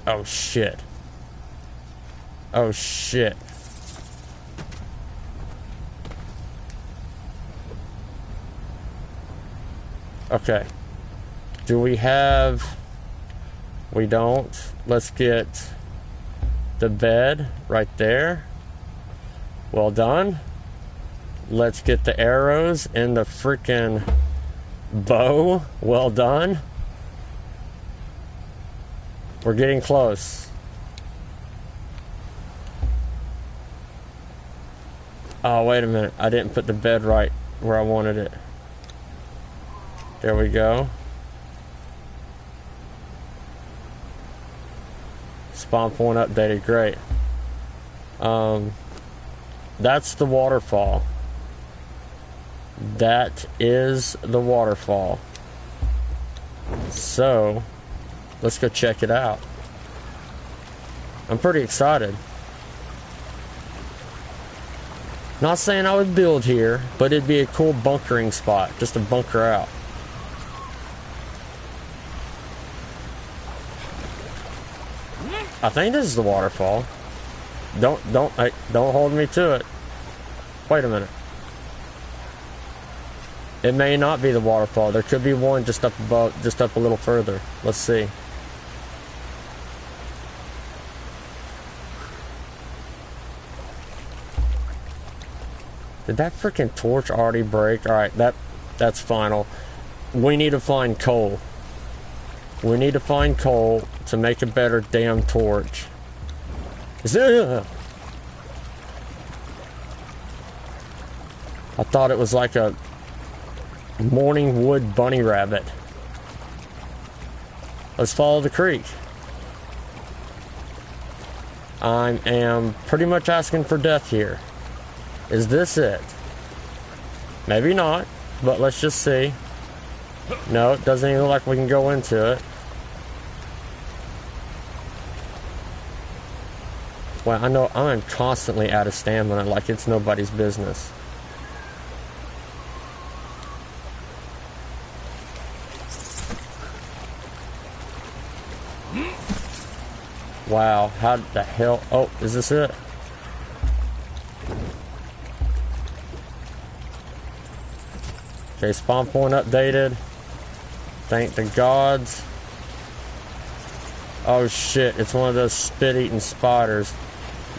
S1: Oh shit. Oh shit. Okay. Do we have... We don't. Let's get the bed right there. Well done. Let's get the arrows and the freaking bow. Well done. We're getting close. Oh, wait a minute. I didn't put the bed right where I wanted it. There we go. Spawn point updated. Great. That's the waterfall. That is the waterfall. So, let's go check it out. I'm pretty excited. Not saying I would build here, but it'd be a cool bunkering spot, just to bunker out. I think this is the waterfall. Don't hold me to it. Wait a minute. It may not be the waterfall. There could be one just up above, just up a little further. Let's see. Did that freaking torch already break? Alright, that's final. We need to find coal. We need to find coal to make a better damn torch. I thought it was like a morning wood bunny rabbit. Let's follow the creek. I am pretty much asking for death here. Is this it? Maybe not, but let's just see. No, it doesn't even look like we can go into it. Well, I know I'm constantly out of stamina, like it's nobody's business. Wow, how the hell? Oh, is this it? Okay, spawn point updated. Thank the gods. Oh shit, it's one of those spit-eating spiders.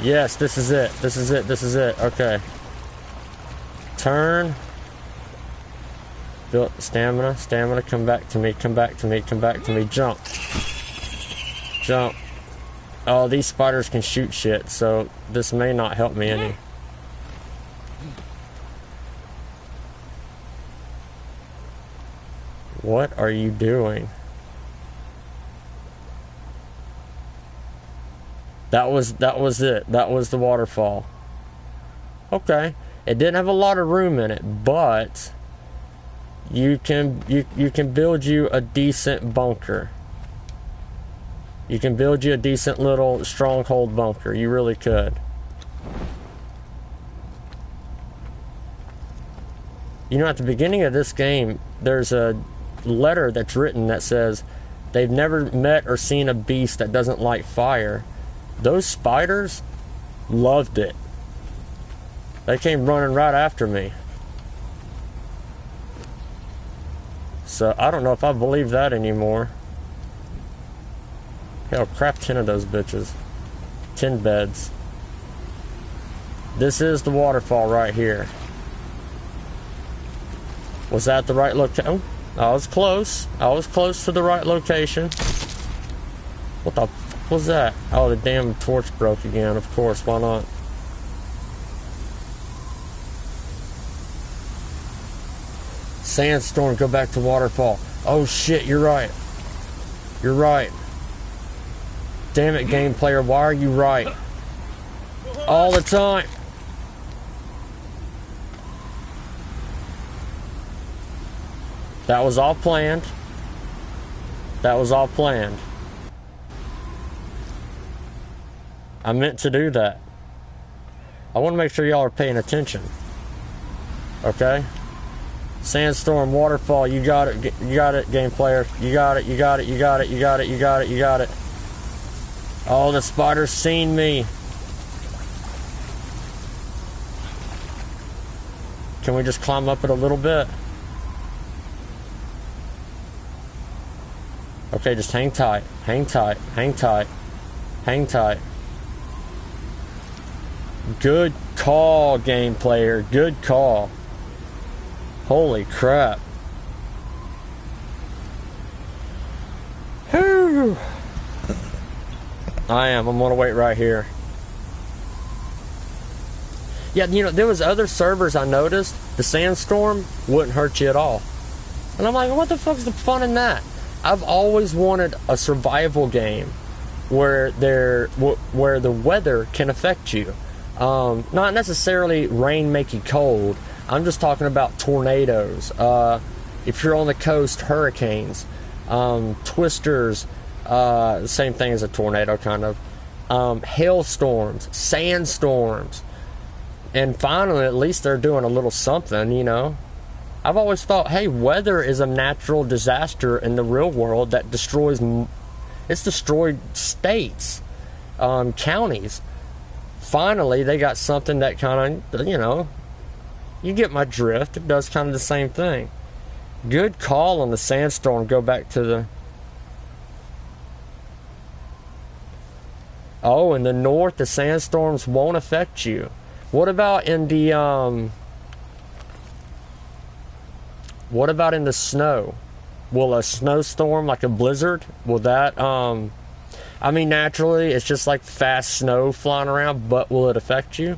S1: Yes, this is it. This is it. This is it. Okay. Turn. Build stamina. Stamina. Come back to me. Come back to me. Come back to me. Jump. Jump. Oh, these spiders can shoot shit, so this may not help me any. What are you doing? That was it. That was the waterfall. Okay. It didn't have a lot of room in it, but you can build you a decent bunker. You can build you a decent little stronghold bunker. You really could. You know, at the beginning of this game, there's a letter that's written that says they've never met or seen a beast that doesn't like fire. Those spiders loved it. They came running right after me. So I don't know if I believe that anymore. Hell, crap 10 of those bitches. 10 beds. This is the waterfall right here. Was that the right location? I was close. I was close to the right location. What the fuck was that? Oh, the damn torch broke again. Of course, why not? Sandstorm, go back to waterfall. Oh shit, you're right. You're right. Damn it, game player, why are you right? All the time. That was all planned. That was all planned. I meant to do that. I want to make sure y'all are paying attention. Okay? Sandstorm, waterfall, you got it. You got it, game player. You got it, you got it, you got it, you got it, you got it, you got it. Oh, the spider's seen me. Can we just climb up it a little bit? Okay, just hang tight, hang tight, hang tight, hang tight. Good call, game player, good call. Holy crap. Whew. I'm gonna wait right here. Yeah, you know, there was other servers I noticed, the sandstorm wouldn't hurt you at all. And I'm like, what the fuck's the fun in that? I've always wanted a survival game where the weather can affect you. Not necessarily rain make you cold. I'm just talking about tornadoes. If you're on the coast, hurricanes, twisters, same thing as a tornado, kind of. Hailstorms, sandstorms. And finally, at least they're doing a little something, you know. I've always thought, hey, weather is a natural disaster in the real world that destroys, it's destroyed states, counties. Finally, they got something that kind of, you know, you get my drift. It does kind of the same thing. Good call on the sandstorm. Go back to the... Oh, in the north, the sandstorms won't affect you. What about in the, what about in the snow? Will a snowstorm, like a blizzard, will that, I mean, naturally, it's just like fast snow flying around, but will it affect you?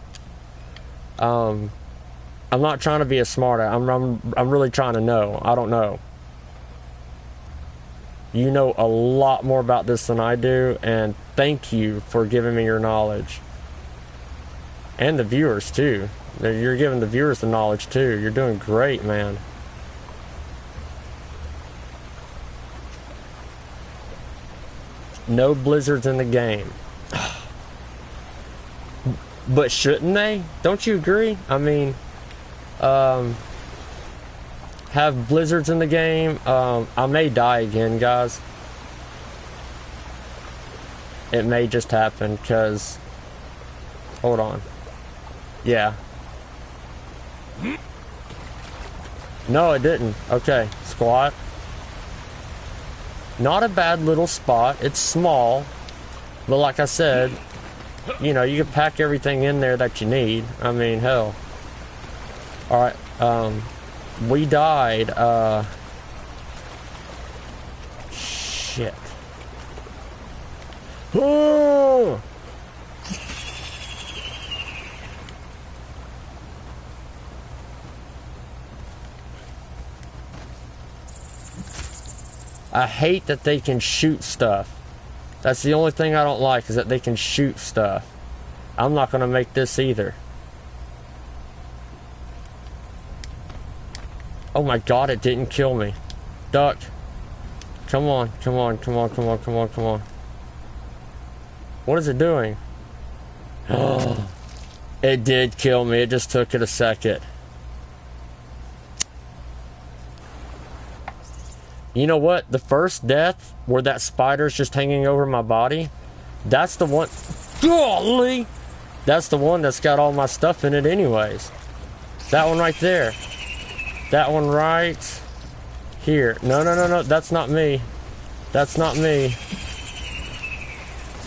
S1: I'm not trying to be a smart ass. I'm really trying to know. I don't know. You know a lot more about this than I do, and thank you for giving me your knowledge. And the viewers, too. You're giving the viewers the knowledge, too. You're doing great, man. No blizzards in the game. But shouldn't they? Don't you agree? I mean, have blizzards in the game. I may die again, guys. It may just happen, because... Hold on. Yeah. No, it didn't. Okay, squat. Not a bad little spot. It's small. But like I said, you know, you can pack everything in there that you need. I mean, hell. Alright, we died, shit. Oh! I hate that they can shoot stuff. That's the only thing I don't like, is that they can shoot stuff. I'm not gonna make this either. Oh my god, it didn't kill me. Duck. Come on, come on, come on, come on, come on, come on. What is it doing? Oh, it did kill me. It just took it a second. You know what? The first death where that spider's just hanging over my body, that's the one. Golly! That's the one that's got all my stuff in it anyways. That one right there. That one right here. No, no, no, no. That's not me. That's not me.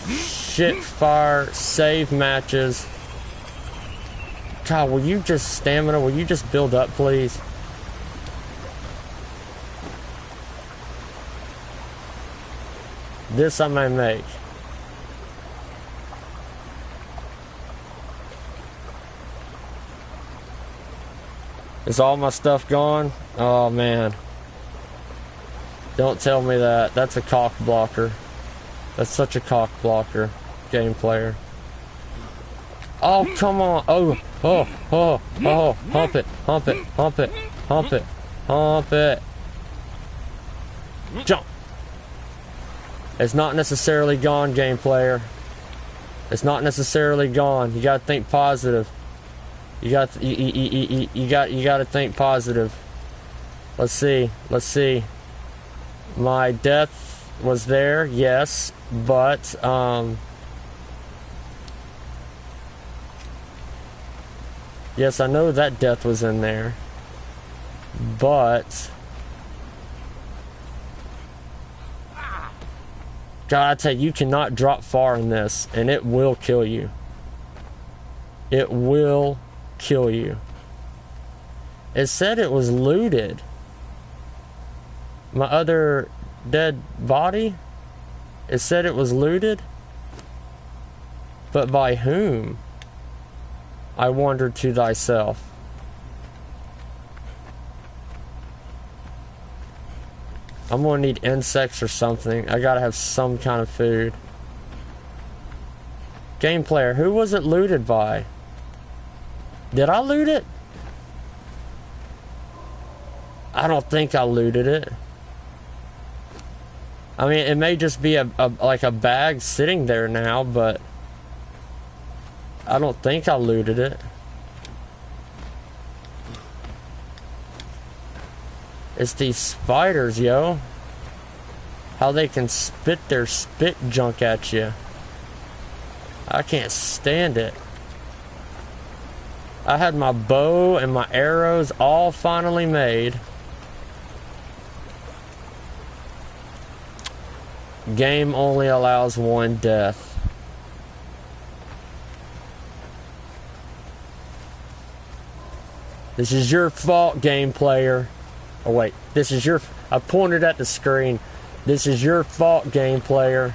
S1: Shit, fire, save matches. God, will you just stamina? Will you just build up, please? This I may make. Is all my stuff gone? Oh man. Don't tell me that. That's a cock blocker. That's such a cock blocker. Game player. Oh, come on. Oh, oh, oh, oh. Hump it, hump it, hump it, hump it, hump it. Jump. It's not necessarily gone, game player. It's not necessarily gone. You gotta think positive. You got to think positive. Let's see. Let's see. My death was there, yes, but yes, I know that death was in there, but God, I tell you, you cannot drop far in this, and it will kill you. It will kill you. It said it was looted. My other dead body, it said it was looted. But by whom? I wondered to thyself. I'm gonna need insects or something. I gotta have some kind of food. Game player, who was it looted by? Did I loot it? I don't think I looted it. I mean, it may just be like a bag sitting there now, but I don't think I looted it. It's these spiders, yo. How they can spit their spit junk at you. I can't stand it. I had my bow and my arrows all finally made. Game only allows one death. This is your fault, game player. Oh wait, this is your... I pointed at the screen. This is your fault, game player.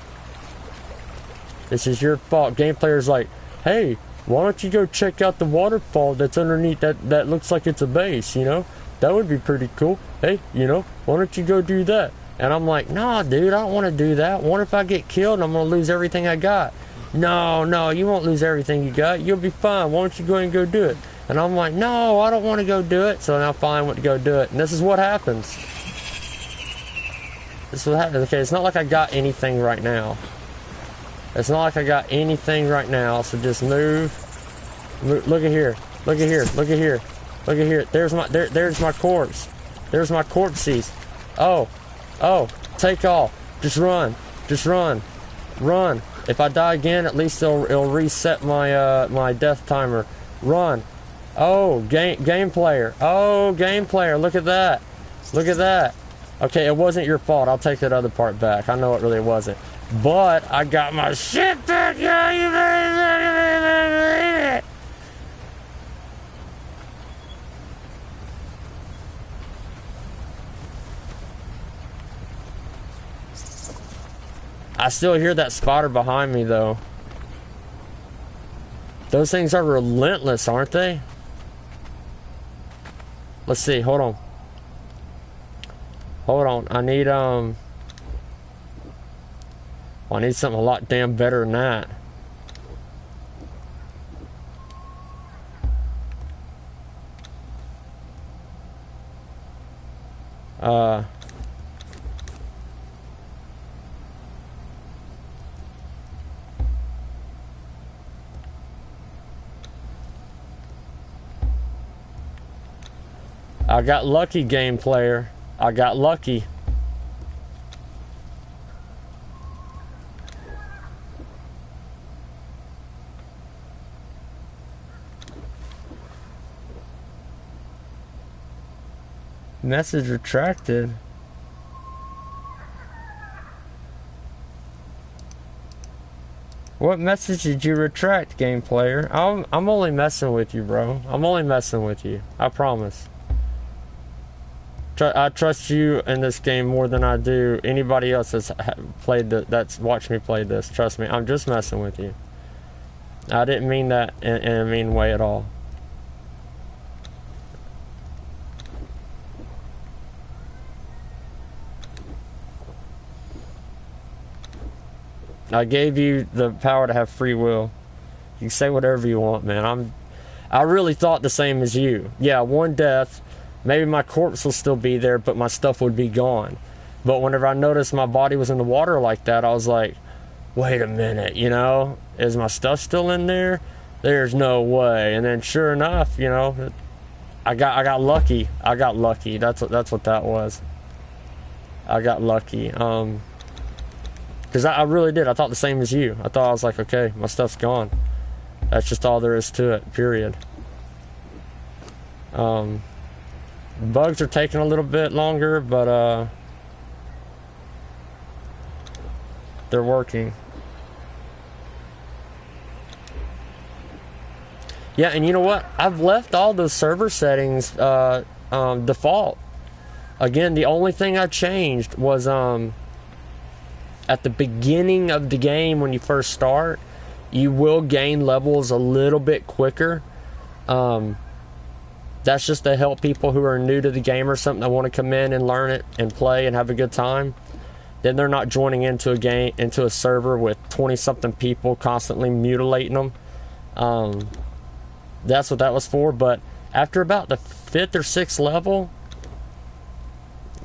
S1: This is your fault. Game player's like, hey, why don't you go check out the waterfall that's underneath that looks like it's a base, you know? That would be pretty cool. Hey, you know, why don't you go do that? And I'm like, nah, dude, I don't want to do that. What if I get killed and I'm going to lose everything I got? No, no, you won't lose everything you got. You'll be fine. Why don't you go and go do it? And I'm like, no, I don't want to go do it. So now I finally went to go do it. And this is what happens. This is what happens. Okay, it's not like I got anything right now. It's not like I got anything right now. So just move. Look at here. Look at here. Look at here. Look at here. There's my corpse. There's my corpses. Oh. Oh. Take off. Just run. Just run. Run. If I die again, at least it'll reset my my death timer. Run. Oh, game player. Oh, game player. Look at that. Look at that. Okay, it wasn't your fault. I'll take that other part back. I know it really wasn't. But I got my shit back. Yeah, you better. I still hear that spider behind me, though. Those things are relentless, aren't they? Let's see. Hold on. Hold on. I need, I need something a lot damn better than that. I got lucky, game player. I got lucky. Message retracted. What message did you retract, game player? I'm only messing with you, bro. I'm only messing with you. I promise. I trust you in this game more than I do anybody else that's played that's watched me play this. Trust me, I'm just messing with you. I didn't mean that in a mean way at all. I gave you the power to have free will. You can say whatever you want, man. I really thought the same as you. Yeah, one death. Maybe my corpse will still be there, but my stuff would be gone. But whenever I noticed my body was in the water like that, I was like, wait a minute, you know? Is my stuff still in there? There's no way. And then sure enough, you know, I got lucky. I got lucky. That's what that was. I got lucky. Because I really did. I thought the same as you. I thought, I was like, okay, my stuff's gone. That's just all there is to it, period. Bugs are taking a little bit longer, but they're working. Yeah, and you know what? I've left all those server settings default. Again, the only thing I changed was at the beginning of the game when you first start, you will gain levels a little bit quicker. That's just to help people who are new to the game or something that want to come in and learn it and play and have a good time. Then they're not joining into a game, into a server with 20-something people constantly mutilating them. That's what that was for. But after about the 5th or 6th level,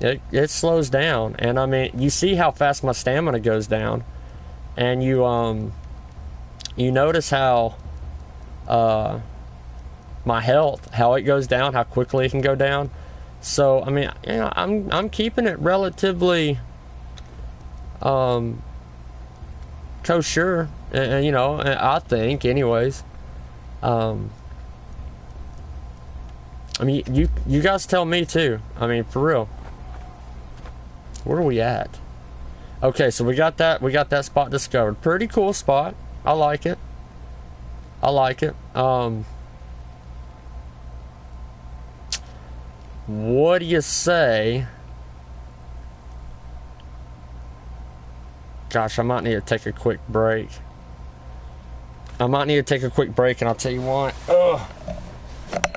S1: it slows down. And I mean, you see how fast my stamina goes down, and you notice how my health, how it goes down, how quickly it can go down. So I mean, you know, I'm keeping it relatively kosher, and you know, I think anyways. I mean, you guys tell me too. I mean, for real. Where are we at? Okay, so we got that spot discovered. Pretty cool spot. I like it. I like it. What do you say? Gosh, I might need to take a quick break. And I'll tell you why. Ugh.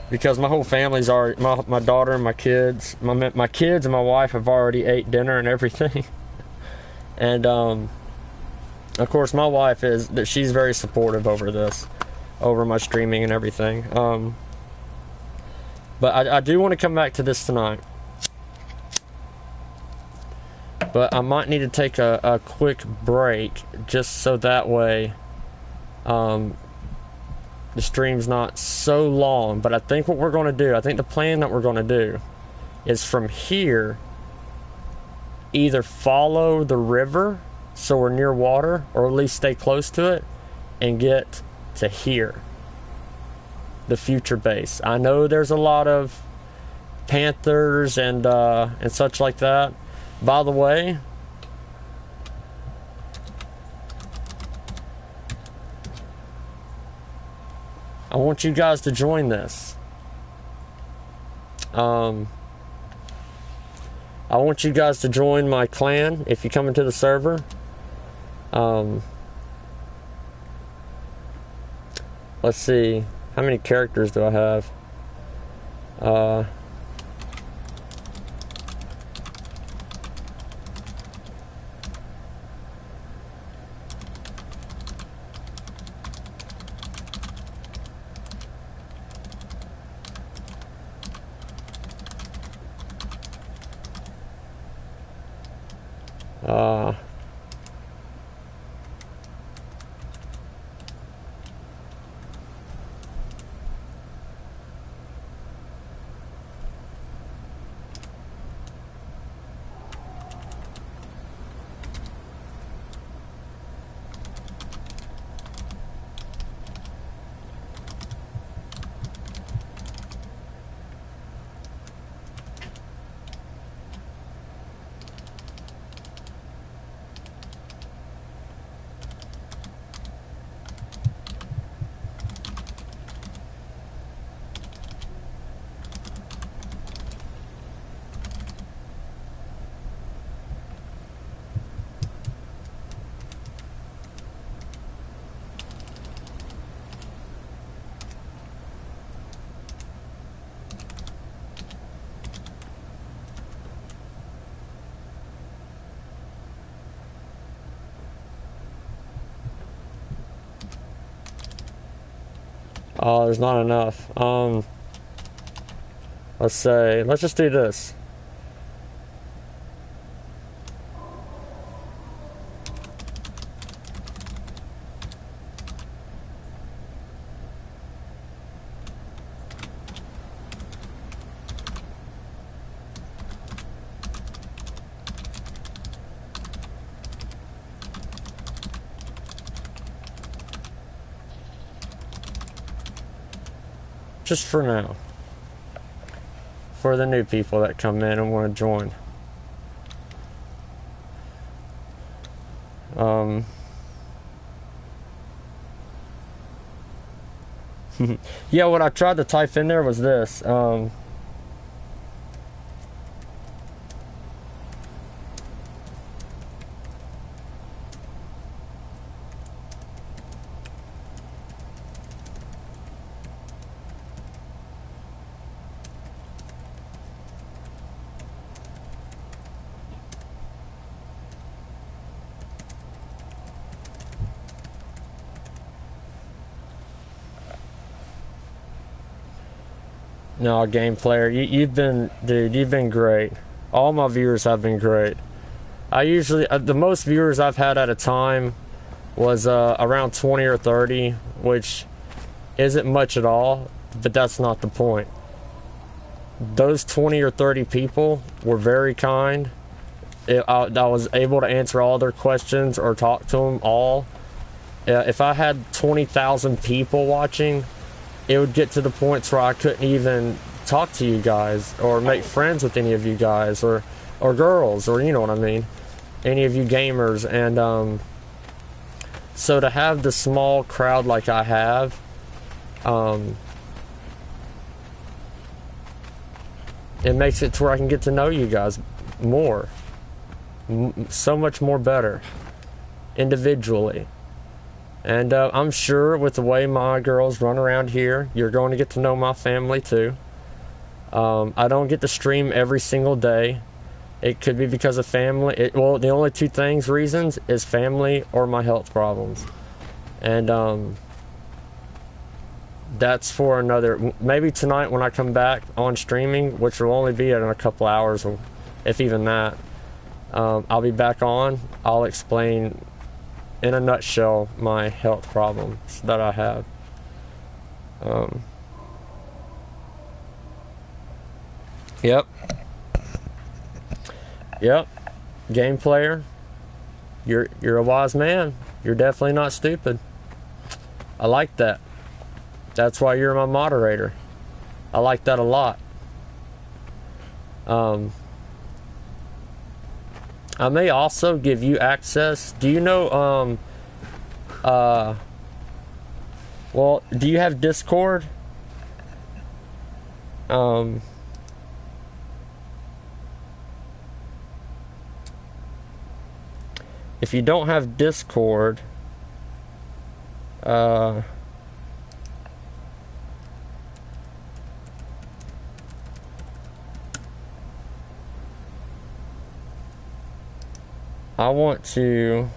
S1: Because my whole family's already, my daughter and my kids, my kids and my wife have already ate dinner and everything. And of course my wife she's very supportive over my streaming and everything. But I do want to come back to this tonight. But I might need to take a quick break just so that way the stream's not so long. But I think what we're going to do, I think the plan that we're going to do is from here either follow the river so we're near water, or at least stay close to it and get to here, the future base. I know there's a lot of panthers and such like that. By the way, I want you guys to join this. I want you guys to join my clan if you come into the server. Let's see. How many characters do I have? Uh, oh, there's not enough. Let's say, let's just do this. Just for now. For the new people that come in and want to join. Yeah, what I tried to type in there was this. No, game player, you've been, dude, you've been great. All my viewers have been great. I usually, the most viewers I've had at a time was around 20 or 30, which isn't much at all, but that's not the point. Those 20 or 30 people were very kind. I was able to answer all their questions or talk to them all. If I had 20,000 people watching, it would get to the points where I couldn't even talk to you guys or make friends with any of you guys or girls, or you know what I mean, any of you gamers. And so to have the small crowd like I have, it makes it to where I can get to know you guys more, so much more better individually. And I'm sure with the way my girls run around here, you're going to get to know my family too. I don't get to stream every single day. It could be because of family. Well, the only two reasons is family or my health problems. And that's for another, maybe tonight when I come back on streaming, which will only be in a couple hours, if even that, I'll be back on. I'll explain in a nutshell my health problems that I have. Yep. Game player, you're a wise man. You're definitely not stupid. I like that. That's why you're my moderator. I like that a lot. I may also give you access. Do you know, well, do you have Discord? If you don't have Discord, I want to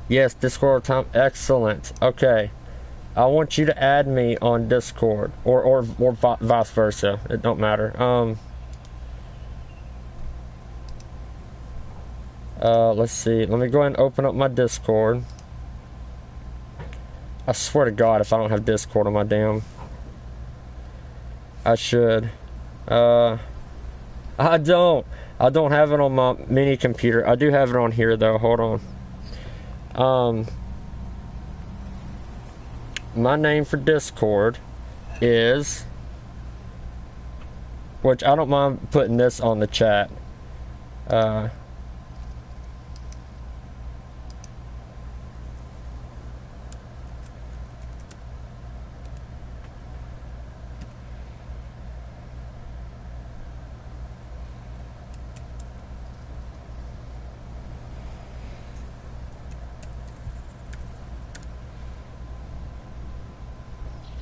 S1: yes, Discord time. Excellent. Okay. I want you to add me on Discord, or vice versa. It don't matter. Let's see. Let me go ahead and open up my Discord. I swear to God, if I don't have Discord on my damn, I should. I don't have it on my mini computer. I do have it on here though. Hold on. My name for Discord is, which I don't mind putting this on the chat.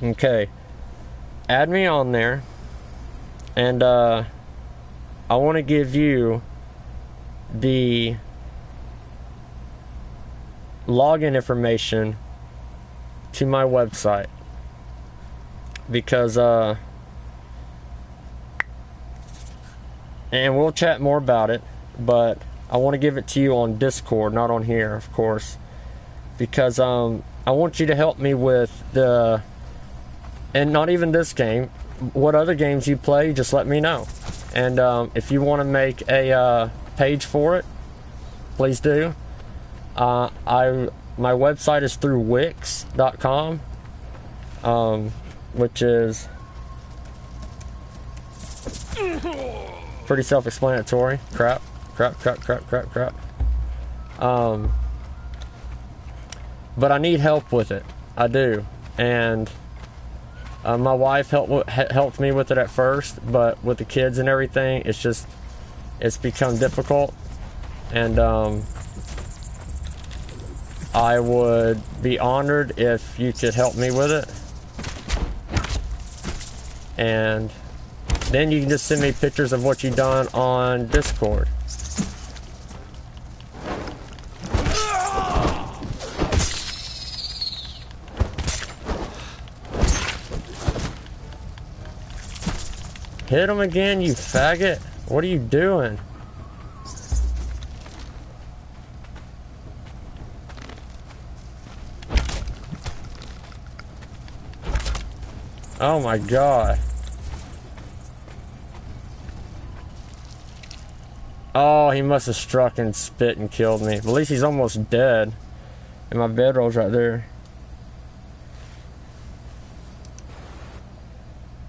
S1: Okay, add me on there, and I want to give you the login information to my website, because and we'll chat more about it, but I want to give it to you on Discord, not on here, of course, because I want you to help me with the, and not even this game, what other games you play, just let me know. And if you want to make a page for it, please do. My website is through Wix.com, which is pretty self-explanatory. Crap. But I need help with it. I do. And my wife helped me with it at first, but with the kids and everything, it's become difficult. And I would be honored if you could help me with it. And then you can just send me pictures of what you've done on Discord. Hit him again, you faggot. What are you doing? Oh my God. Oh, he must have struck and spit and killed me. But at least he's almost dead. And my bedroll's right there.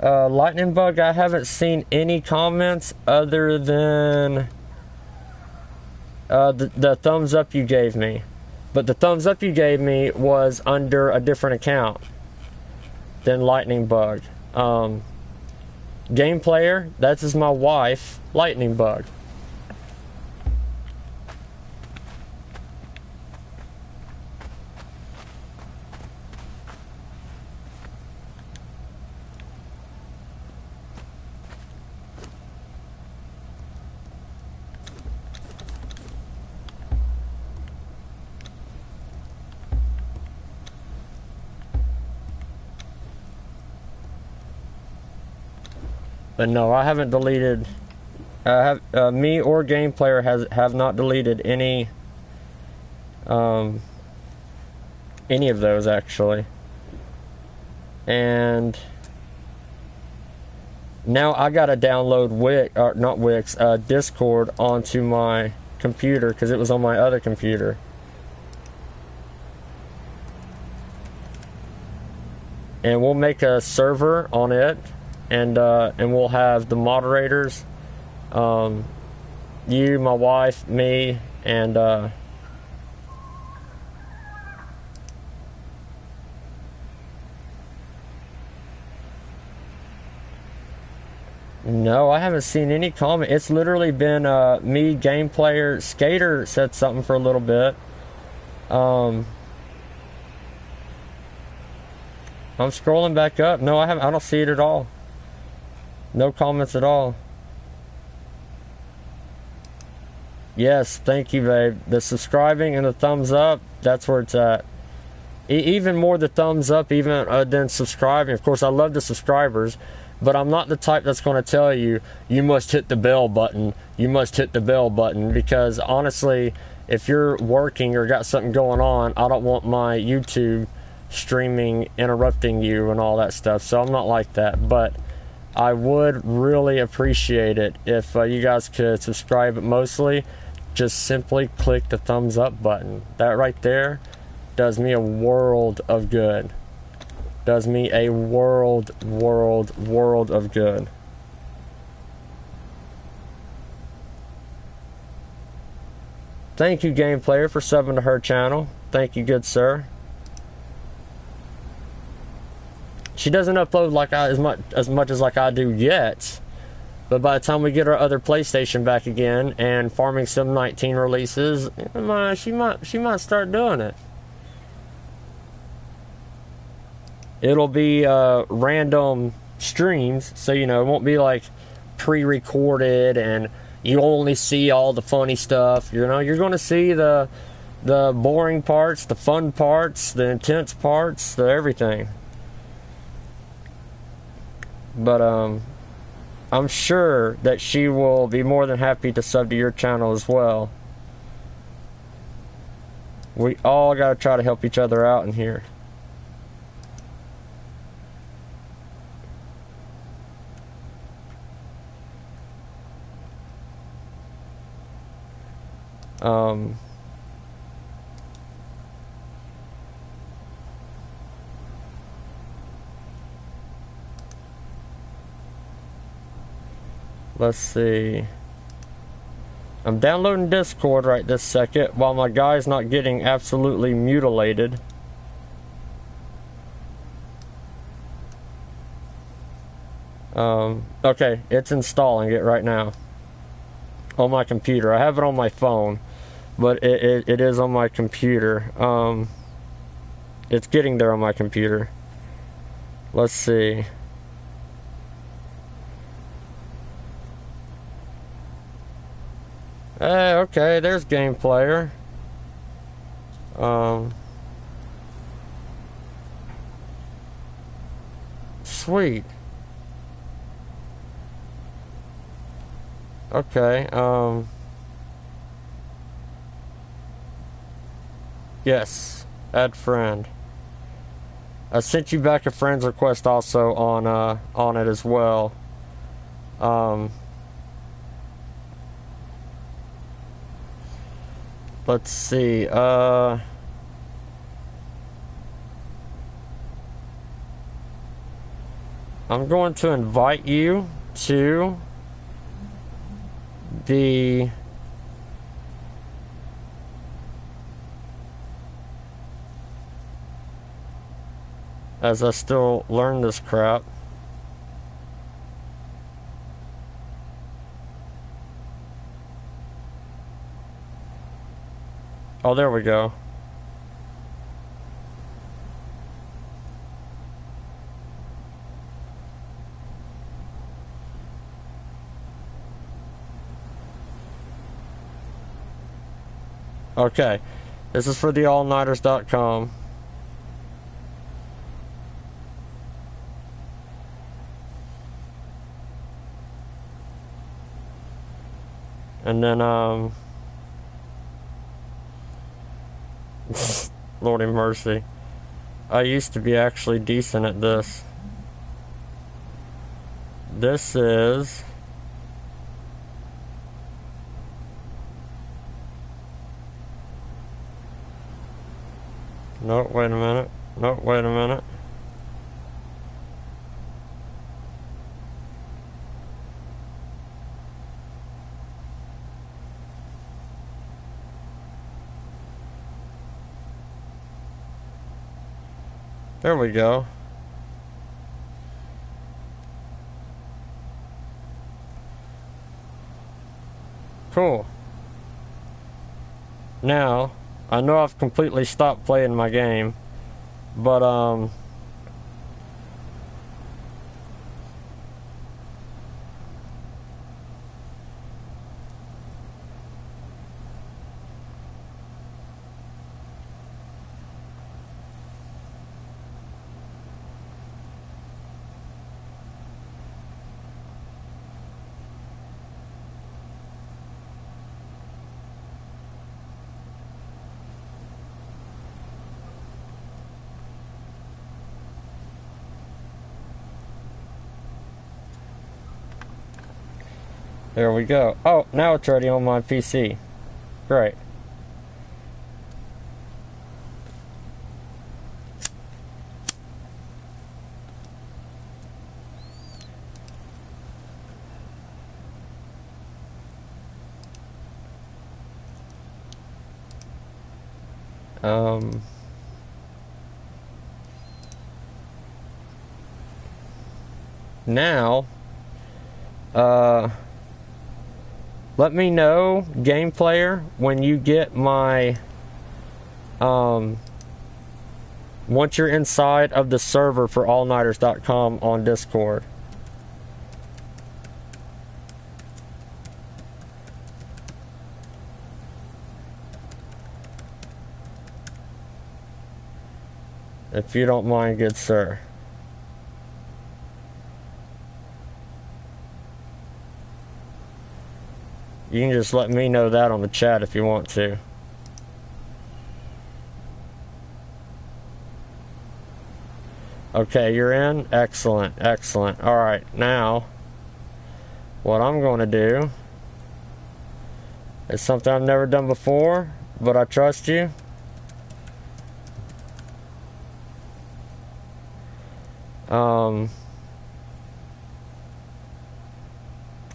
S1: Lightninbug, I haven't seen any comments other than the thumbs up you gave me. But the thumbs up you gave me was under a different account than Lightninbug. Game player, that's is my wife, Lightninbug. But no, I haven't deleted. Me or game player have not deleted any of those actually. And now I gotta download Discord onto my computer because it was on my other computer. And we'll make a server on it. And we'll have the moderators, you, my wife, me, and no, I haven't seen any comment. It's literally been me, game player, Skater said something for a little bit. I'm scrolling back up. No, I don't see it at all. No comments at all. Yes, thank you, babe. The subscribing and the thumbs up, that's where it's at. Even more the thumbs up, even than subscribing. Of course, I love the subscribers, but I'm not the type that's going to tell you, you must hit the bell button. You must hit the bell button. Because honestly, if you're working or got something going on, I don't want my YouTube streaming interrupting you and all that stuff. So I'm not like that. But I would really appreciate it if you guys could subscribe, but mostly just simply click the thumbs up button. That right there does me a world of good. Does me a world of good. Thank you, Game Player, for subbing to her channel. Thank you, good sir. She doesn't upload like as much as like I do yet, but by the time we get our other PlayStation back again and Farming Sim 19 releases, she might start doing it. It'll be random streams, so you know it won't be like pre-recorded and you only see all the funny stuff. You know, you're going to see the boring parts, the fun parts, the intense parts, the everything. But I'm sure that she will be more than happy to sub to your channel as well. We all got to try to help each other out in here. Let's see. I'm downloading Discord right this second while my guy's not getting absolutely mutilated. Okay, it's installing it right now on my computer. I have it on my phone, but it is on my computer. It's getting there on my computer. Let's see. Hey, okay, there's Game Player. Sweet. Okay, yes, add friend. I sent you back a friend's request also on it as well. Let's see, I'm going to invite you to the as I still learn this crap. Oh, there we go. Okay, this is for the allnighters.com. And then, Lordy mercy. I used to be actually decent at this. This is... No, wait a minute. No, wait a minute. There we go. Cool. Now, I know I've completely stopped playing my game, but There we go. Oh, now it's ready on my PC. Great. Now, let me know, game player, when you get my, once you're inside of the server for allnighters.com on Discord. If you don't mind, good sir. You can just let me know that on the chat if you want to. Okay, you're in? Excellent, excellent. Alright, now, what I'm going to do is something I've never done before, but I trust you.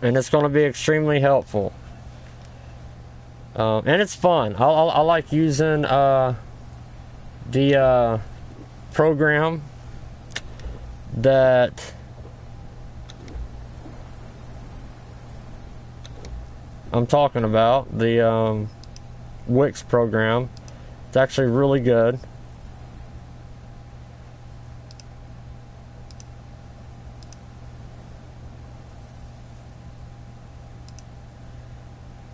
S1: And it's going to be extremely helpful. And it's fun. I like using the program that I'm talking about, the Wix program. It's actually really good.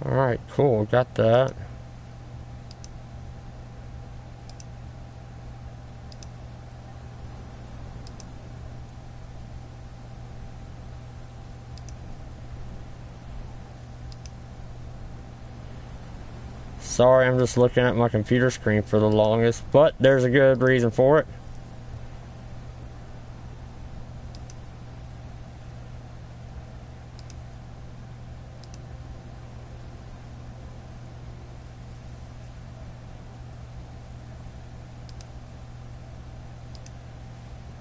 S1: Alright, cool, got that. Sorry, I'm just looking at my computer screen for the longest, but there's a good reason for it.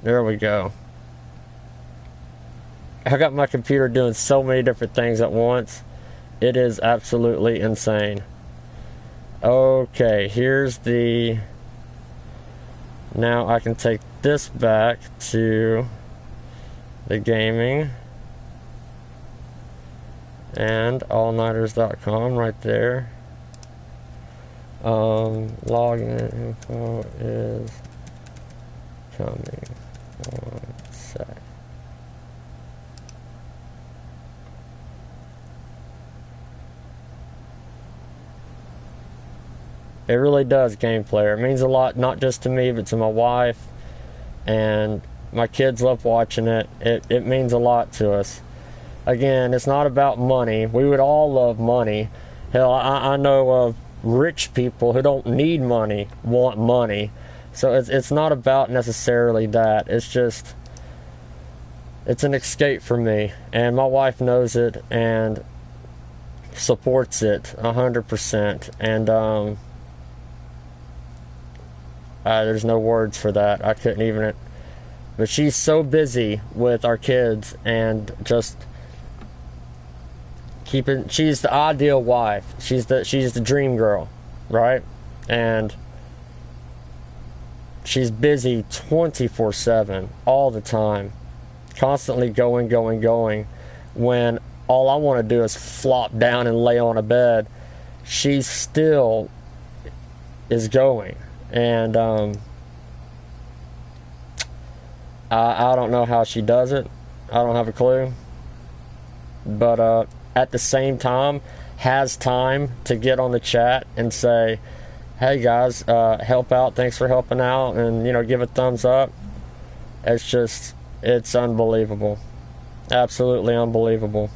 S1: There we go. I got my computer doing so many different things at once. It is absolutely insane. Okay, here's the... Now I can take this back to the gaming. And allnighters.com right there. Login info is coming. 1 sec. It really does, game player. It means a lot, not just to me, but to my wife. And my kids love watching it. It means a lot to us. Again, it's not about money. We would all love money. Hell, I know of rich people who don't need money, want money. So it's not about necessarily that. It's just, it's an escape for me. And my wife knows it and supports it 100%. And there's no words for that. I couldn't even. But she's so busy with our kids and just keeping. She's the ideal wife. She's the dream girl, right? And she's busy 24/7 all the time, constantly going. When all I want to do is flop down and lay on a bed, she still is going. And I don't know how she does it. I don't have a clue. But at the same time, has time to get on the chat and say, hey guys, help out, thanks for helping out, and give a thumbs up. It's unbelievable. Absolutely unbelievable.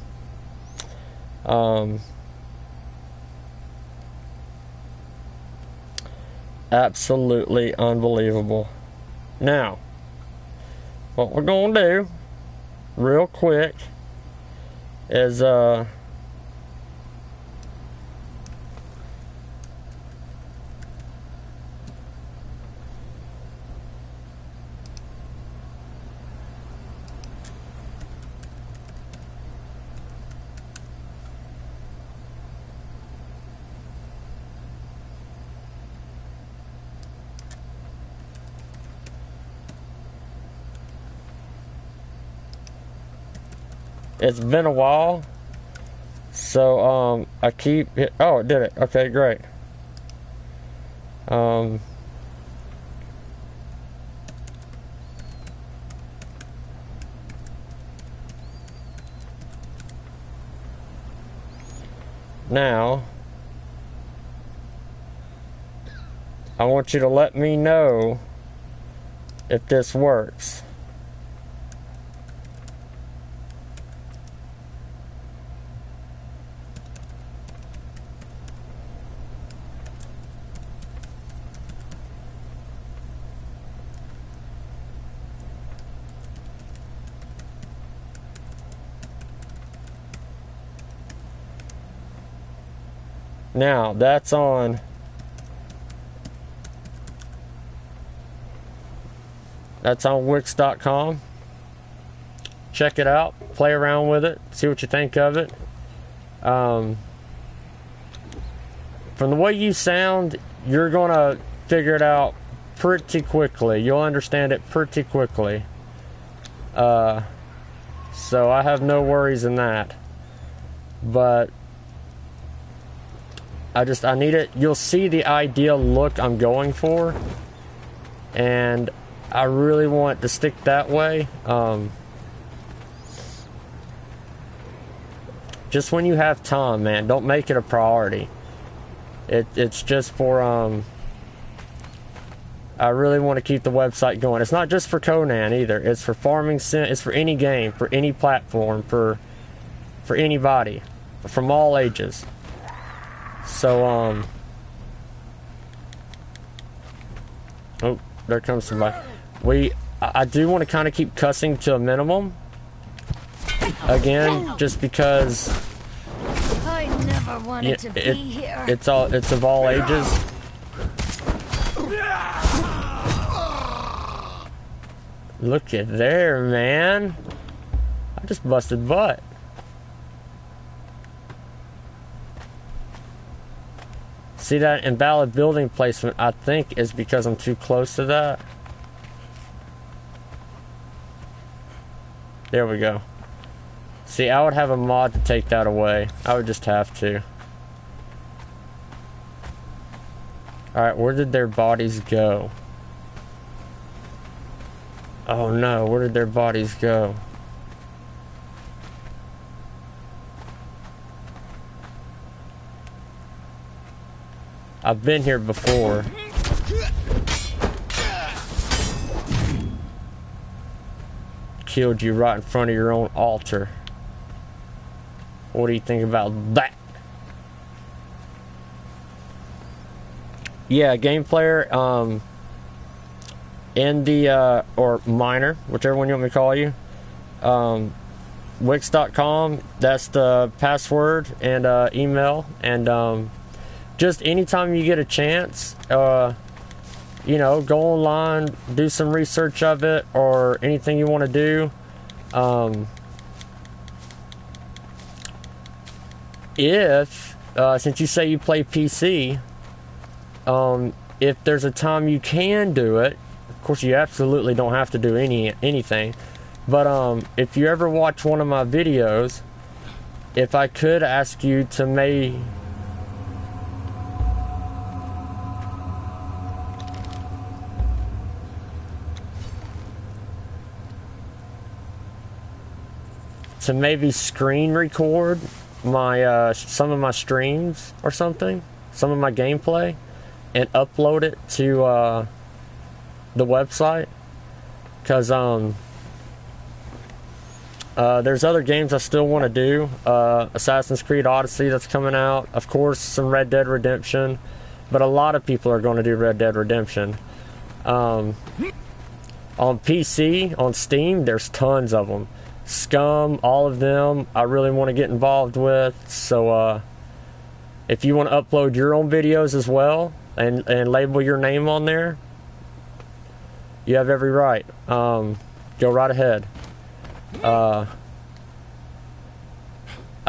S1: Absolutely unbelievable. Now, what we're gonna do real quick is It's been a while. So, I keep... Oh, it did it. Okay, great. Now, I want you to let me know if this works. Now, that's on Wix.com. Check it out, play around with it, see what you think of it. From the way you sound, you're gonna figure it out pretty quickly. You'll understand it pretty quickly. So I have no worries in that. But I need it. You'll see the ideal look I'm going for, and I really want it to stick that way. Just when you have time, man, don't make it a priority. It's just for I really want to keep the website going. It's not just for Conan either. It's for Farming Sim. It's for any game, for any platform, for anybody, from all ages. So, oh, there comes somebody. I do want to kind of keep cussing to a minimum. Again, just because
S3: I never wanted to be here.
S1: It's of all ages. Look at there, man. I just busted butt. See that invalid building placement, I think, is because I'm too close to that. There we go. See, I would have a mod to take that away. I would just have to. Alright, where did their bodies go? Oh no, where did their bodies go? I've been here before. Killed you right in front of your own altar. What do you think about that? Yeah, game player, in the, or miner, whichever one you want me to call you. Wix.com, that's the password and email, and just anytime you get a chance, you know, go online, do some research of it, or anything you want to do. Since you say you play PC, if there's a time you can do it, of course you absolutely don't have to do anything, but if you ever watch one of my videos, if I could ask you to maybe screen record my some of my streams or something, some of my gameplay, and upload it to the website, because there's other games I still want to do. Assassin's Creed Odyssey that's coming out, of course, some Red Dead Redemption, but a lot of people are going to do Red Dead Redemption. On PC, on Steam, there's tons of them. Scum, all of them, I really want to get involved with. So if you want to upload your own videos as well and label your name on there, you have every right. Go right ahead. I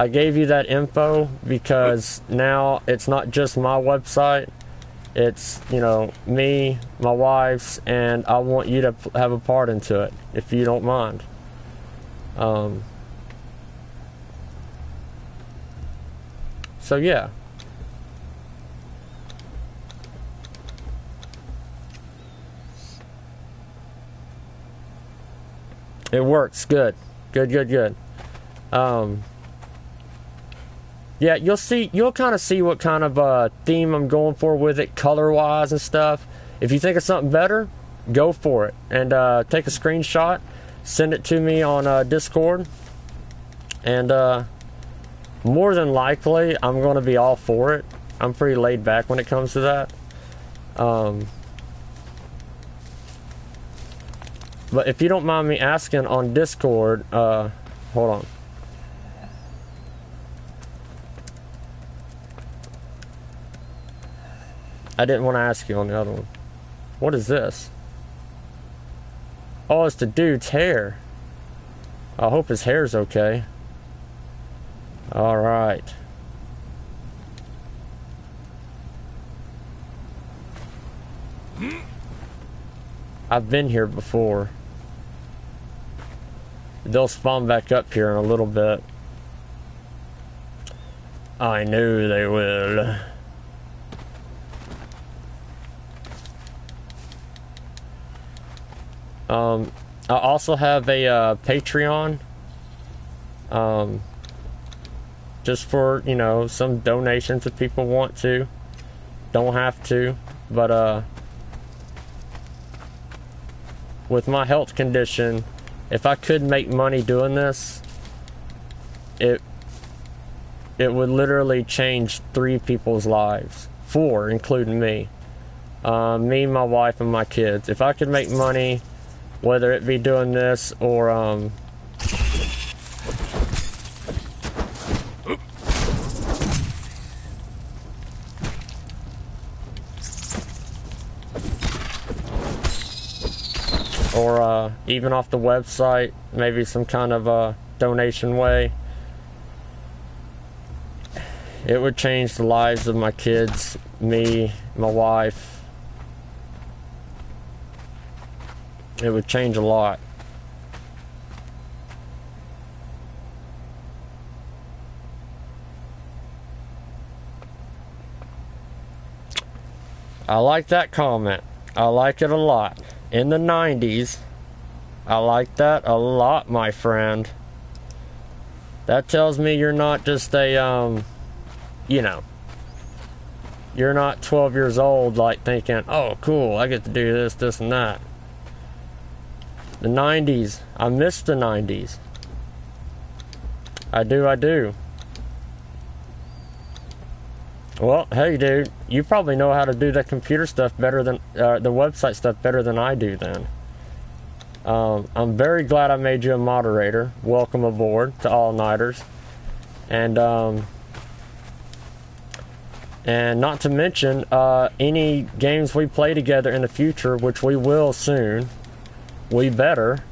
S1: gave you that info because now it's not just my website. It's, you know, me, my wife's, and I want you to have a part into it, if you don't mind. So yeah. It works. Good. Good. Yeah, you'll kind of see what kind of theme I'm going for with it, color-wise and stuff. If you think of something better, go for it. And take a screenshot, send it to me on Discord. And more than likely, I'm going to be all for it. I'm pretty laid back when it comes to that. But if you don't mind me asking on Discord, hold on. I didn't want to ask you on the other one. What is this? Oh, it's the dude's hair. I hope his hair's okay. Alright. I've been here before. They'll spawn back up here in a little bit. I knew they will. I also have a Patreon. Just for, you know, some donations if people want to. Don't have to, but with my health condition, if I could make money doing this, it would literally change 3 people's lives. 4, including me. Me, my wife, and my kids. If I could make money, whether it be doing this or even off the website, maybe some kind of a donation way, it would change the lives of my kids, me, my wife. It would change a lot. I like that comment. I like it a lot. In the 90s, I like that a lot, my friend. That tells me you're not just a, you know, you're not 12 years old, like thinking, oh, cool, I get to do this, this, and that. The 90s. I miss the 90s. I do. Well, hey, dude, you probably know how to do the computer stuff better than, the website stuff better than I do then. I'm very glad I made you a moderator. Welcome aboard to All Nighters. And not to mention, any games we play together in the future, which we will soon, we better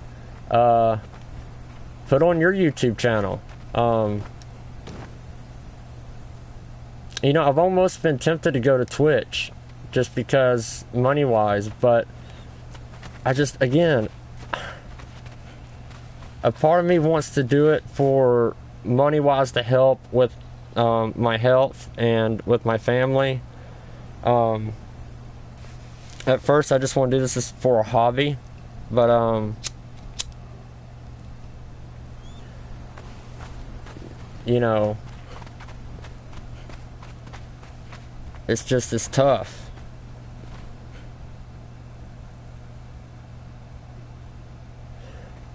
S1: put on your YouTube channel. You know, I've almost been tempted to go to Twitch just because money-wise, but I just, again, a part of me wants to do it for money-wise to help with my health and with my family. At first, I just want to do this for a hobby. But, you know, it's tough.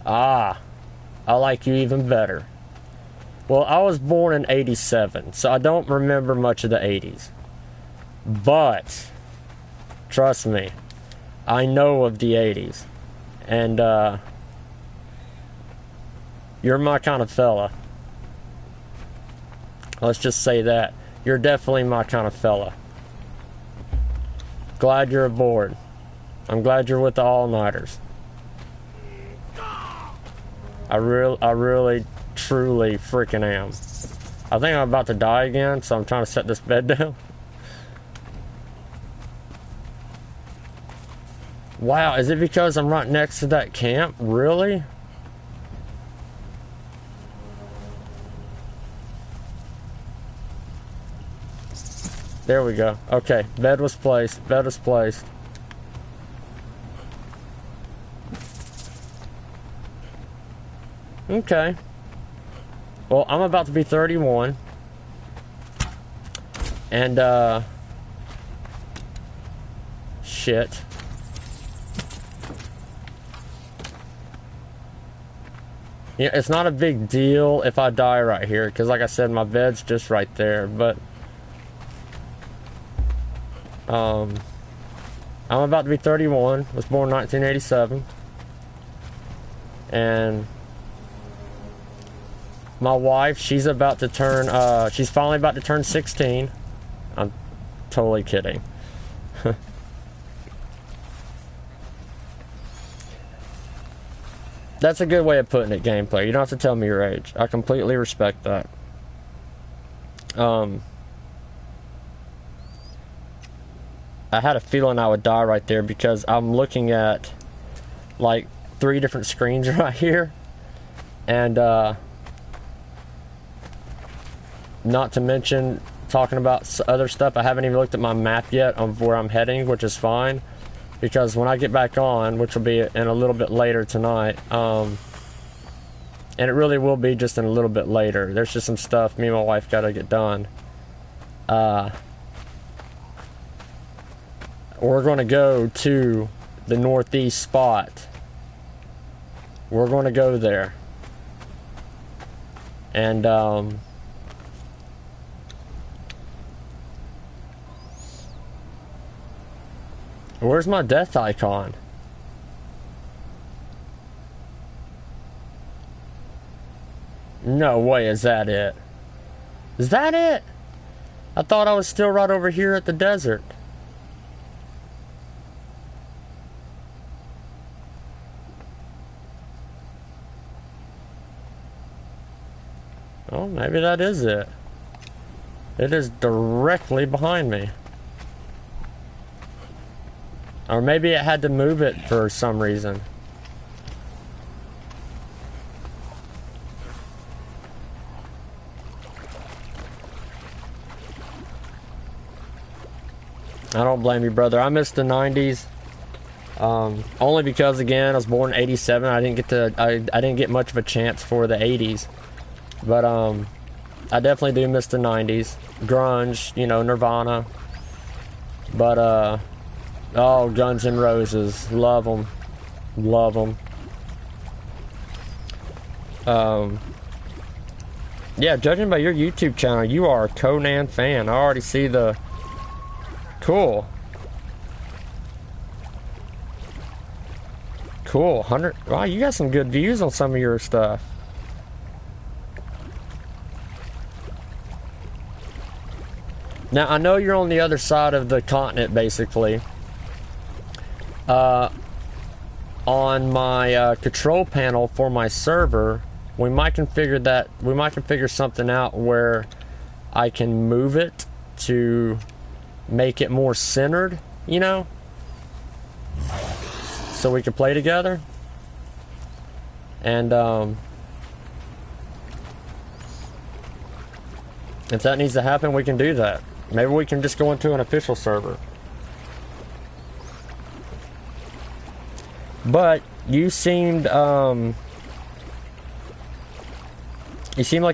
S1: Ah, I like you even better. Well, I was born in 87, so I don't remember much of the 80s. But, trust me, I know of the 80s. And, you're my kind of fella. Let's just say that. You're definitely my kind of fella. Glad you're aboard. I'm glad you're with the All-Nighters. I really, truly freaking am. I think I'm about to die again, so I'm trying to set this bed down. Wow, is it because I'm right next to that camp? Really? There we go. Okay, bed was placed. Bed was placed. Okay. Well, I'm about to be 31. And, shit. Yeah, it's not a big deal if I die right here, because like I said, my bed's just right there, but... I'm about to be 31. Was born in 1987. And... my wife, she's about to turn, she's finally about to turn 16. I'm totally kidding. That's a good way of putting it, gameplay. You don't have to tell me your age. I completely respect that. I had a feeling I would die right there because I'm looking at, like, 3 different screens right here. And, not to mention talking about other stuff. I haven't even looked at my map yet of where I'm heading, which is fine. Because when I get back on, which will be in a little bit later tonight, and it really will be just in a little bit later. There's just some stuff me and my wife gotta get done. We're gonna go to the northeast spot. We're gonna go there. And, where's my death icon? No way, is that it? Is that it? I thought I was still right over here at the desert. Oh, maybe that is it. It is directly behind me. Or maybe it had to move it for some reason. I don't blame you, brother. I missed the 90s. Only because, again, I was born in 87. I didn't get much of a chance for the 80s. But I definitely do miss the 90s. Grunge, you know, Nirvana. But oh, Guns N' Roses. Love them. Love them. Yeah, judging by your YouTube channel, you are a Conan fan. I already see the... Cool. Cool. 100... Wow, you got some good views on some of your stuff. Now, I know you're on the other side of the continent, basically. On my control panel for my server, we might configure something out where I can move it to make it more centered, you know, so we can play together. And if that needs to happen, we can do that. Maybe we can just go into an official server. But you seemed like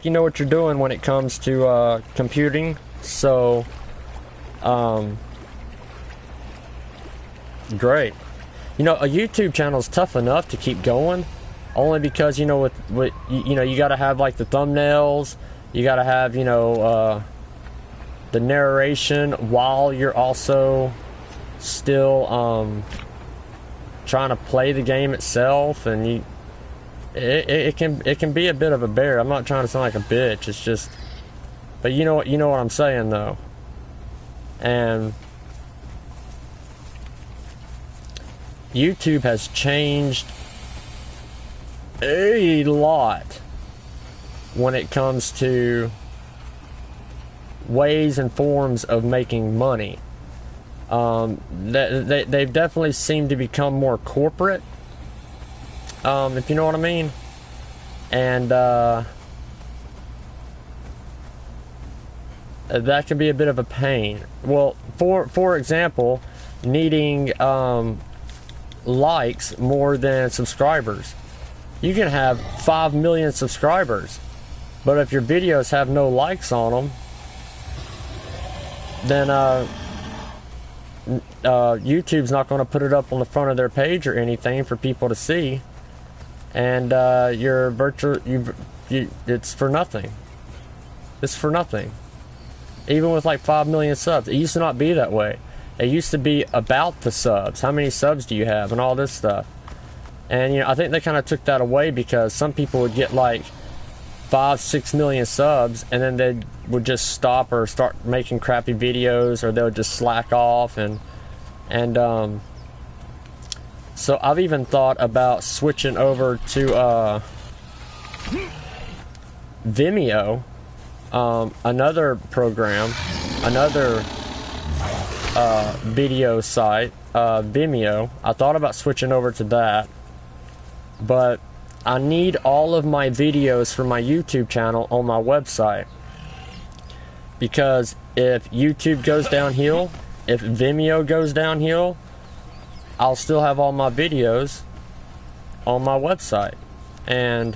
S1: you know what you're doing when it comes to computing, so great. You know, a YouTube channel is tough enough to keep going, only because, you know, with you know, you got to have like the thumbnails, you got to have, you know, the narration while you're also still trying to play the game itself, and it can be a bit of a bear. I'm not trying to sound like a bitch. It's just, but you know what I'm saying though. And YouTube has changed a lot when it comes to ways and forms of making money. They've definitely seemed to become more corporate, if you know what I mean. And that can be a bit of a pain. Well, for example, needing likes more than subscribers. You can have 5 million subscribers, but if your videos have no likes on them, then YouTube's not going to put it up on the front of their page or anything for people to see, and your it's for nothing. It's for nothing. Even with like 5 million subs, it used to not be that way. It used to be about the subs. How many subs do you have, and all this stuff. And you know, I think they kind of took that away because some people would get like 5-6 million subs, and then they would just stop or start making crappy videos, or they would just slack off, and so I've even thought about switching over to Vimeo, another program, another video site, Vimeo. I thought about switching over to that, but I need all of my videos for my YouTube channel on my website, because if YouTube goes downhill, if Vimeo goes downhill, I'll still have all my videos on my website. And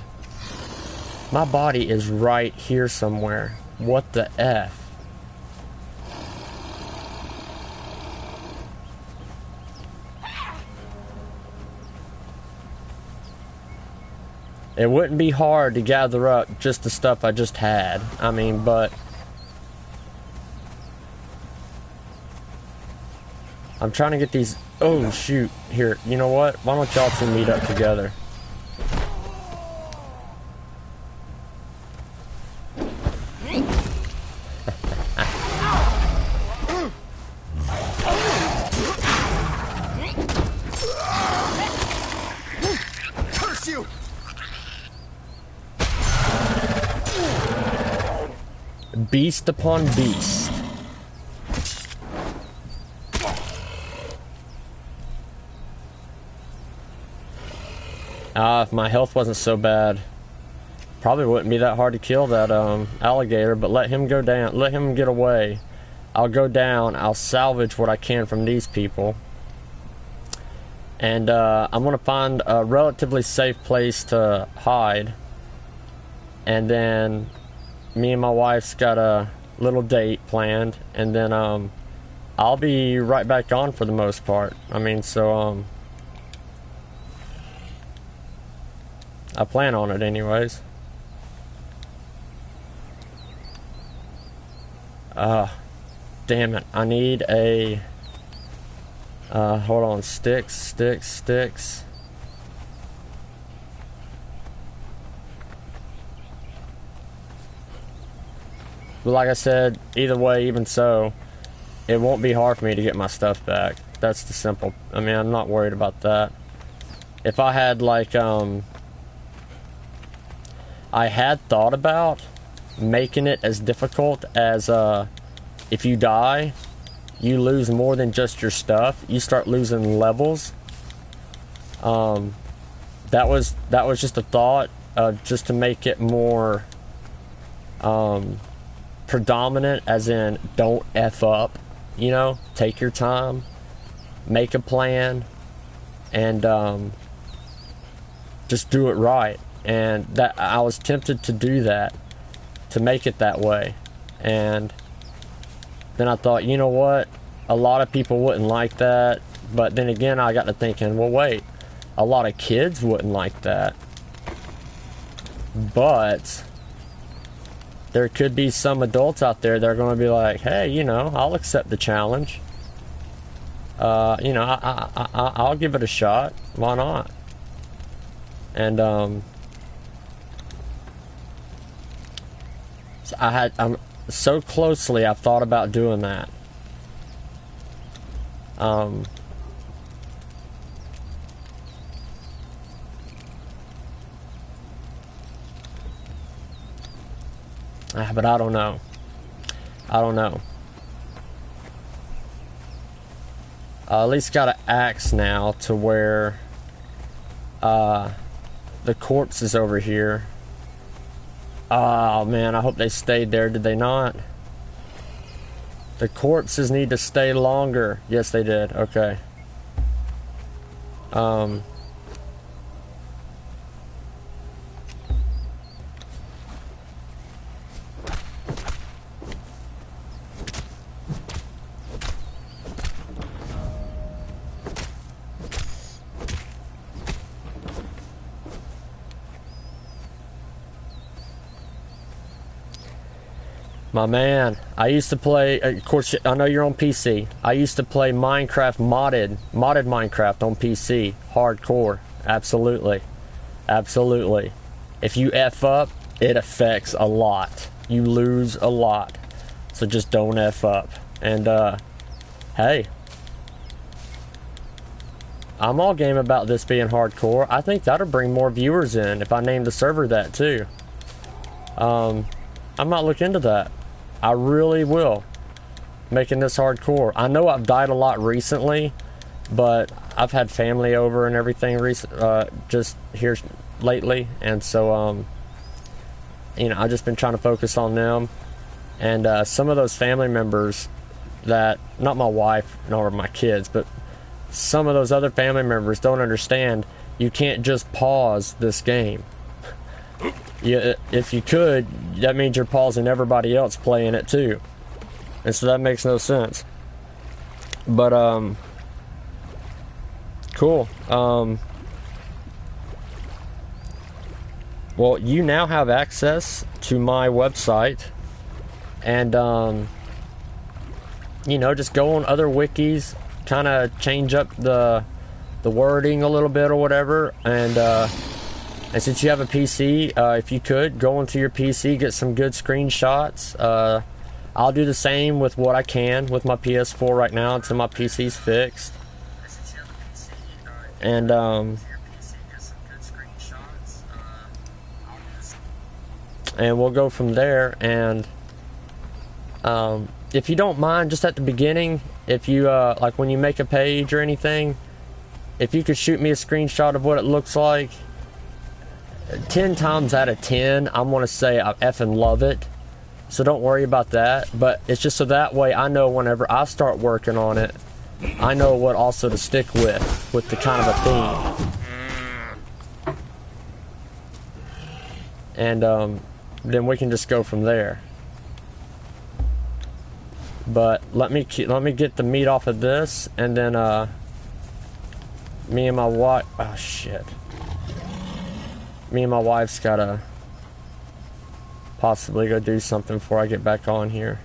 S1: my body is right here somewhere. What the F? It wouldn't be hard to gather up just the stuff I just had. I mean, but I'm trying to get these. Oh shoot, here, you know what, why don't y'all two meet up together?
S4: Curse you!
S1: Beast upon beast. If my health wasn't so bad, probably wouldn't be that hard to kill that alligator, but let him go down, let him get away. I'll go down, I'll salvage what I can from these people, and I'm gonna find a relatively safe place to hide, and then me and my wife's got a little date planned, and then I'll be right back on for the most part. I mean, so I plan on it anyways. Damn it, I need a hold on, sticks. But like I said, either way, even so, it won't be hard for me to get my stuff back. That's the simple, I mean, I'm not worried about that. If I had like I had thought about making it as difficult as if you die, you lose more than just your stuff. You start losing levels. That was just a thought, just to make it more predominant, as in don't F up, you know, take your time, make a plan, and just do it right. And that I was tempted to do that, to make it that way, and then I thought, you know what, a lot of people wouldn't like that. But then again, I got to thinking, well, wait, a lot of kids wouldn't like that, but there could be some adults out there that are going to be like, hey, you know, I'll accept the challenge. You know, I'll give it a shot. Why not? And I'm so closely, I've thought about doing that. But I don't know. At least got an axe now to where the corpse is over here. Oh man, I hope they stayed there. Did they not? The corpses need to stay longer. Yes, they did. Okay. My man, I used to play, of course, I know you're on PC. I used to play Minecraft modded Minecraft on PC, hardcore, absolutely, absolutely. If you F up, it affects a lot. You lose a lot, so just don't F up. And, hey, I'm all game about this being hardcore. I think that'll bring more viewers in if I name the server that too. I might look into that. I really will. Making this hardcore. I know I've died a lot recently, but I've had family over and everything just here lately, and so you know, I've just been trying to focus on them. And some of those family members that, not my wife nor my kids, but some of those other family members don't understand you can't just pause this game. Yeah, if you could, that means you're pausing everybody else playing it too, and so that makes no sense. But cool. Well, you now have access to my website, and you know, just go on other wikis, kind of change up the wording a little bit or whatever, and since you have a PC, if you could, go into your PC, get some good screenshots. I'll do the same with what I can with my PS4 right now until my PC's fixed. And, we'll go from there. And, if you don't mind, just at the beginning, if you, like when you make a page or anything, if you could shoot me a screenshot of what it looks like, 10 times out of 10, I'm going to say I effing love it. So don't worry about that. But it's just so that way I know whenever I start working on it, I know what also to stick with the kind of a theme. And then we can just go from there. But let me get the meat off of this, and then me and my wife, oh shit. Me and my wife's gotta possibly go do something before I get back on here.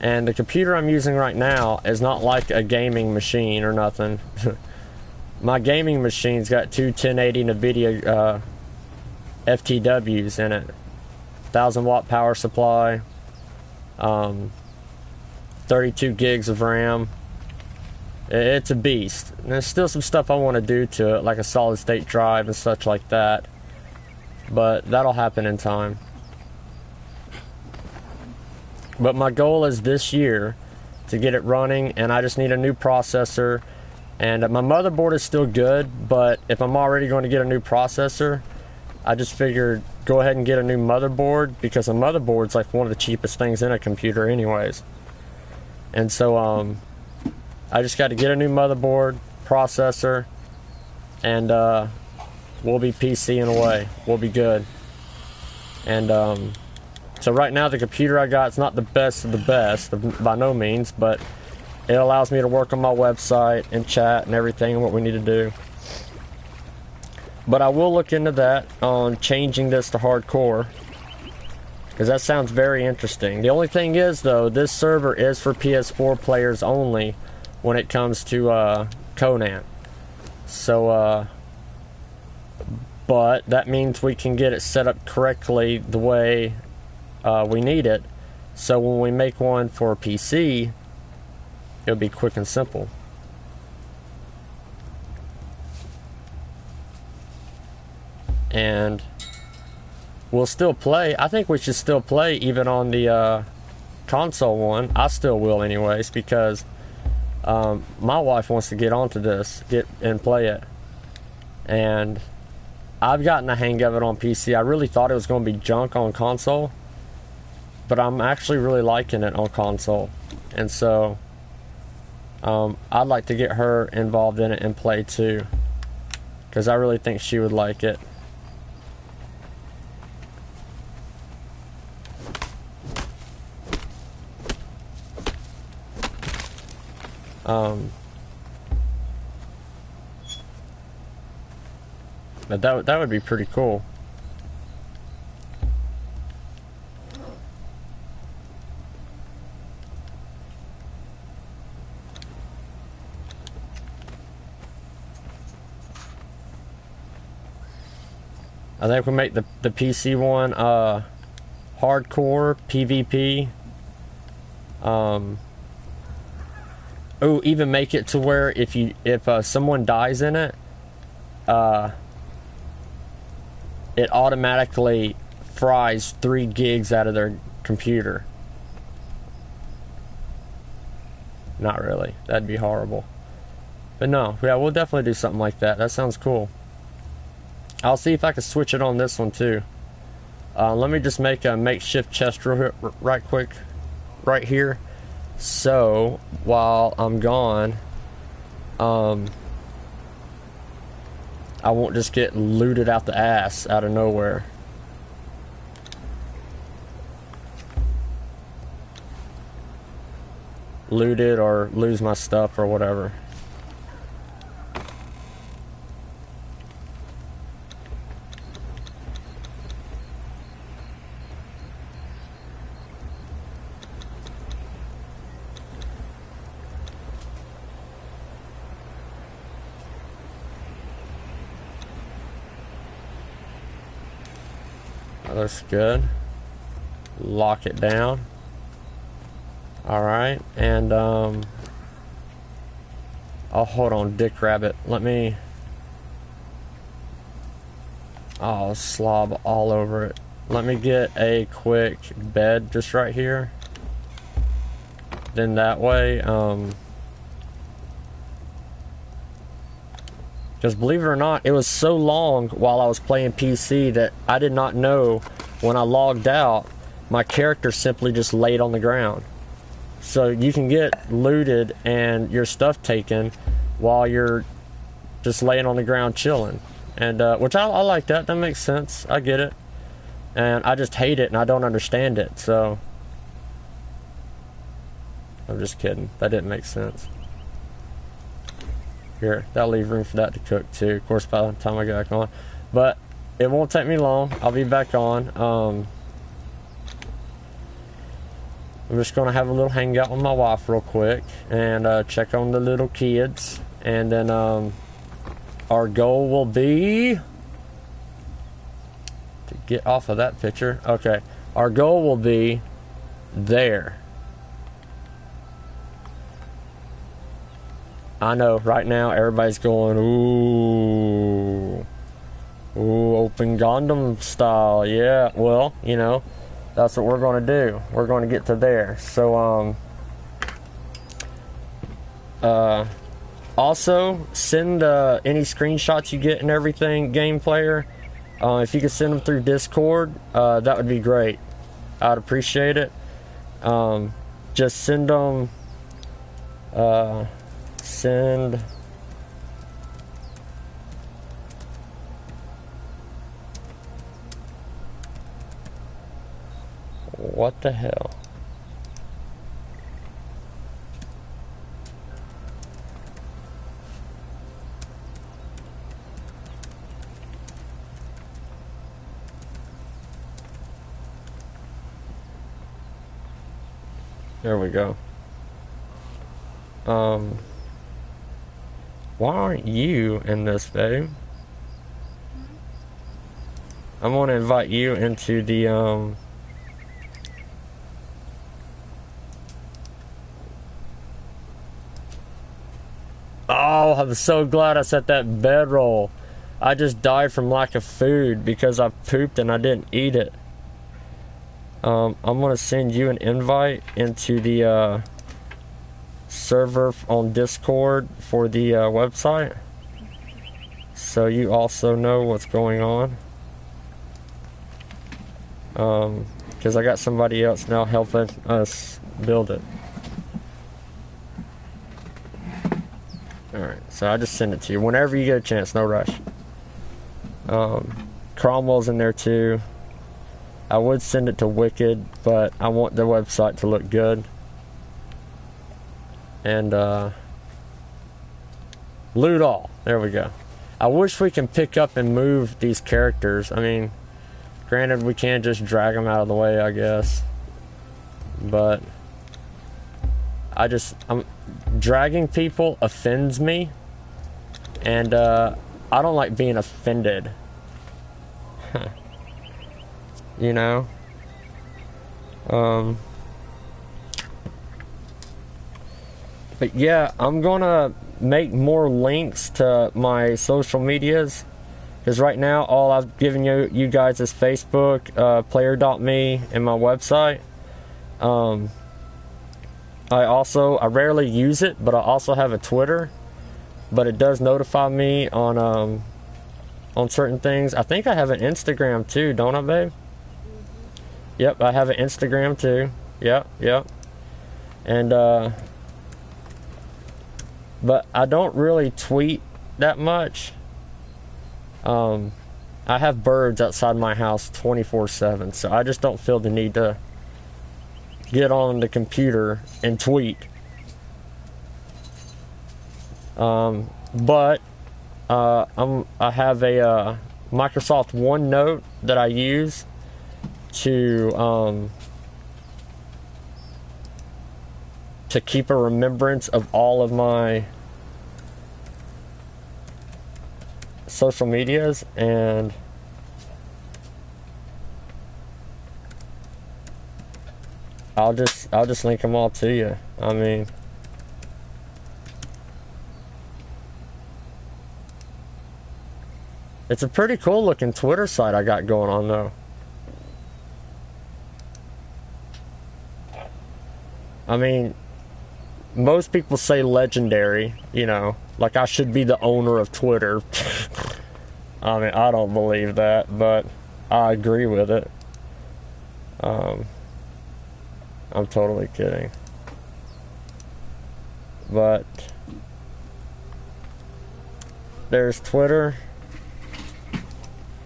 S1: And the computer I'm using right now is not like a gaming machine or nothing. My gaming machine's got two 1080 NVIDIA FTWs in it. 1000 watt power supply, 32 gigs of RAM. It's a beast. And there's still some stuff I want to do to it, like a solid state drive and such like that. But that'll happen in time. But my goal is this year to get it running, and I just need a new processor. And my motherboard is still good, but if I'm already going to get a new processor, I just figured go ahead and get a new motherboard, because a motherboard's like one of the cheapest things in a computer anyways. And so I just got to get a new motherboard, processor, and we'll be PCing away. We'll be good. And so right now the computer I got is not the best of the best, by no means, but it allows me to work on my website and chat and everything and what we need to do. But I will look into that on changing this to hardcore, because that sounds very interesting. The only thing is, though, this server is for PS4 players only when it comes to Conan. So, but that means we can get it set up correctly the way we need it. So when we make one for PC, it'll be quick and simple. And we'll still play. I think we should still play even on the console one. I still will anyways, because my wife wants to get onto this, get and play it. And I've gotten the hang of it on PC. I really thought it was going to be junk on console, but I'm actually really liking it on console. And so I'd like to get her involved in it and play too, because I really think she would like it. But that would be pretty cool. I think we'll make the PC one hardcore PvP. Oh, even make it to where if someone dies in it, it automatically fries 3 gigs out of their computer. Not really. That'd be horrible. But no, yeah, we'll definitely do something like that. That sounds cool. I'll see if I can switch it on this one too. Let me just make a makeshift chest right quick, right here. So while I'm gone, I won't just get looted out the ass out of nowhere. Looted or lose my stuff or whatever. That looks good. Lock it down. Alright, and oh, hold on, Dick Rabbit. Let me... Oh, slob all over it. Let me get a quick bed just right here. Then that way, because believe it or not, it was so long while I was playing PC that I did not know when I logged out, my character simply just laid on the ground. So you can get looted and your stuff taken while you're just laying on the ground chilling. And which I like that. That makes sense. I get it. And I just hate it and I don't understand it. So I'm just kidding. That didn't make sense. Here, that'll leave room for that to cook too. Of course, by the time I get back on. But it won't take me long. I'll be back on. I'm just going to have a little hangout with my wife real quick and check on the little kids. And then our goal will be to get off of that picture. Okay. Our goal will be there. I know right now everybody's going, ooh, open Gundam style. Yeah, well, you know, that's what we're going to do. We're going to get to there. So, also send any screenshots you get and everything, game player. If you could send them through Discord, that would be great. I'd appreciate it. Just send them. Send. What the hell? There we go. Why aren't you in this, babe? I'm gonna invite you into the Oh, I'm so glad I set that bedroll. I just died from lack of food because I pooped and I didn't eat it. I'm gonna send you an invite into the server on Discord for the website. so you also know what's going on. Because I got somebody else now helping us build it. Alright, so I just send it to you whenever you get a chance, no rush. Cromwell's in there too. I would send it to Wicked, but I want the website to look good. And loot all. There we go. I wish we can pick up and move these characters. I mean, granted we can't just drag them out of the way, I guess. But I'm dragging people offends me, and I don't like being offended. You know? But yeah, I'm gonna make more links to my social medias, because right now all I've given you guys is Facebook, player.me, and my website. I rarely use it, but I also have a Twitter, but it does notify me on certain things. I think I have an Instagram too, don't I, babe? Yep, I have an Instagram too. Yep. And but I don't really tweet that much. I have birds outside my house 24/7, so I just don't feel the need to get on the computer and tweet. But I have a Microsoft OneNote that I use to keep a remembrance of all of my social medias, and I'll just link them all to you. I mean, it's a pretty cool looking Twitter site I got going on though. I mean, most people say legendary, you know, like I should be the owner of Twitter. I mean, I don't believe that, but I agree with it. I'm totally kidding. But there's Twitter,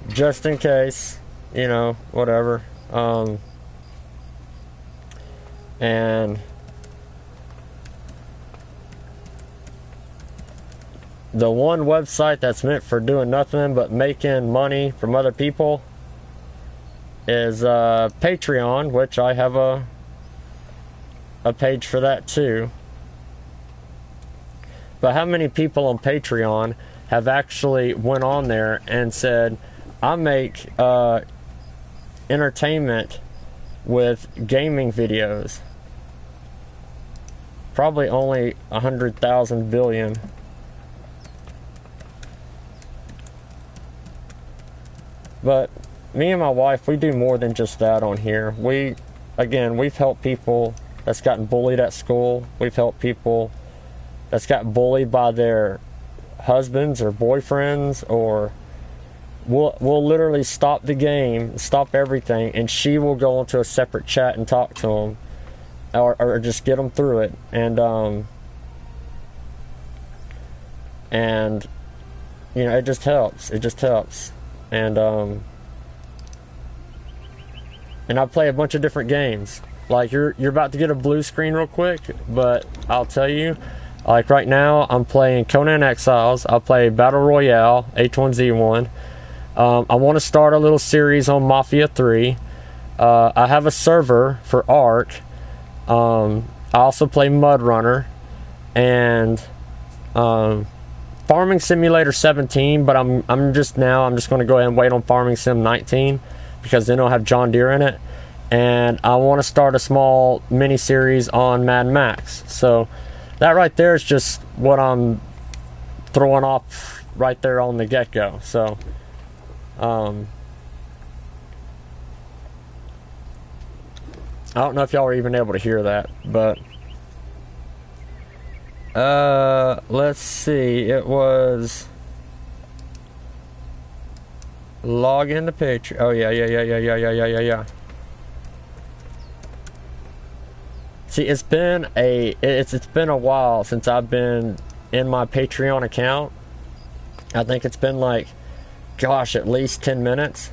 S1: just in case, you know, whatever. And the one website that's meant for doing nothing but making money from other people is Patreon, which I have a page for that too. But how many people on Patreon have actually went on there and said, I make entertainment with gaming videos? Probably only 100,000 billion. But me and my wife, we do more than just that on here. We've helped people that's gotten bullied at school. We've helped people that's got bullied by their husbands or boyfriends, or we'll literally stop the game, stop everything, and she will go into a separate chat and talk to them, or just get them through it. And you know, it just helps. It just helps. And I play a bunch of different games. Like you're about to get a blue screen real quick, but I'll tell you, like right now I'm playing Conan Exiles. I'll play Battle Royale H1Z1. I want to start a little series on Mafia 3. I have a server for Ark. I also play Mud Runner and Farming Simulator 17, but I'm just going to go ahead and wait on Farming Sim 19 because then it'll have John Deere in it. And I want to start a small mini series on Mad Max. So that right there is just what I'm throwing off right there on the get-go. So I don't know if y'all were even able to hear that, but let's see, it was Log in the picture. Oh yeah. See, it's been a while since I've been in my Patreon account. I think it's been like, gosh, at least 10 minutes.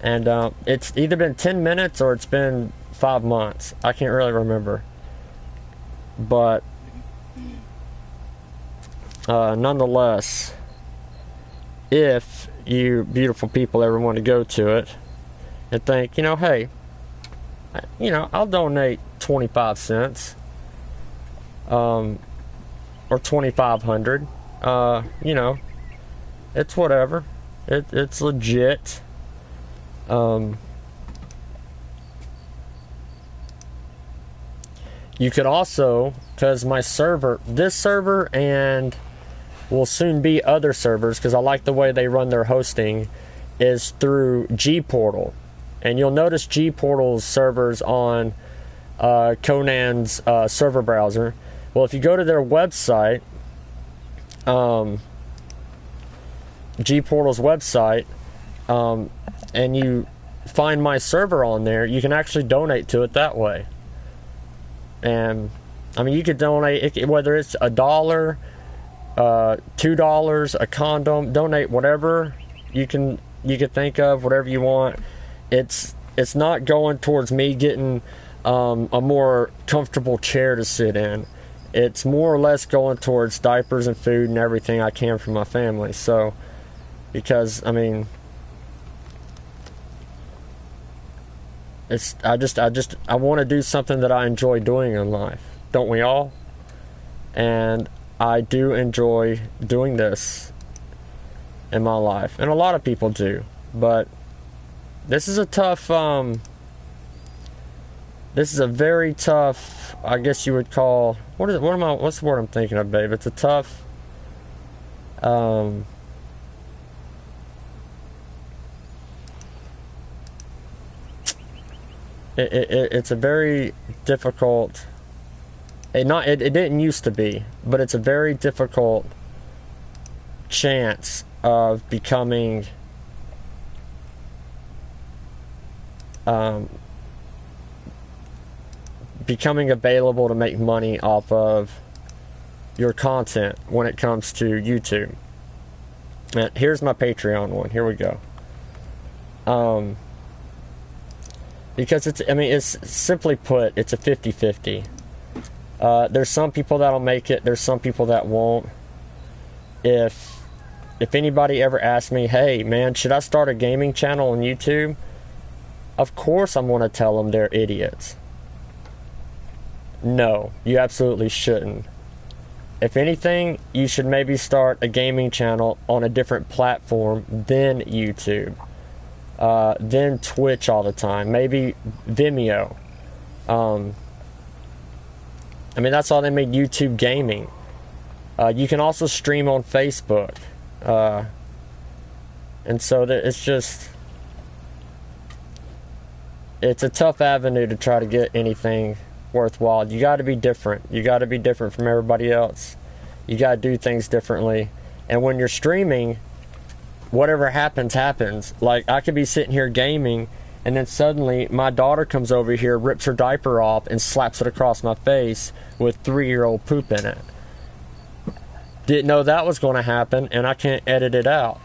S1: And it's either been 10 minutes or it's been 5 months. I can't really remember. But nonetheless, if you beautiful people ever want to go to it and think, hey, I'll donate 25 cents or 2,500. It's whatever. It's legit. You could also, because my server, this server, and will soon be other servers, because I like the way they run their hosting, is through G-Portal. And you'll notice G-Portal's servers on Conan's server browser. Well, if you go to their website, G-Portal's website, and you find my server on there, you can actually donate to it that way. And I mean, you could donate, whether it's $1, $2, a condom, donate whatever you can think of, whatever you want. It's not going towards me getting a more comfortable chair to sit in. It's more or less going towards diapers and food and everything I can for my family. So, because I mean, I want to do something that I enjoy doing in life. Don't we all? And I do enjoy doing this in my life. And a lot of people do. But this is a tough, this is a very tough, I guess you would call, what's the word I'm thinking of, babe? It's a tough, it's a very difficult, it didn't used to be, but it's a very difficult chance of becoming available to make money off of your content when it comes to YouTube. And here's my Patreon one. Here we go. Because it's simply put, it's a 50-50. There's some people that'll make it, there's some people that won't. If anybody ever asks me, hey man, should I start a gaming channel on YouTube? Of course I'm going to tell them they're idiots. No, you absolutely shouldn't. If anything, you should maybe start a gaming channel on a different platform than YouTube. Then Twitch all the time. Maybe Vimeo. I mean, that's all they made YouTube gaming. You can also stream on Facebook. And so it's just, it's a tough avenue to try to get anything worthwhile. You got to be different. You got to be different from everybody else. You got to do things differently. And when you're streaming, whatever happens, happens. Like, I could be sitting here gaming, and then suddenly my daughter comes over here, rips her diaper off, and slaps it across my face with 3-year-old poop in it. Didn't know that was going to happen, and I can't edit it out,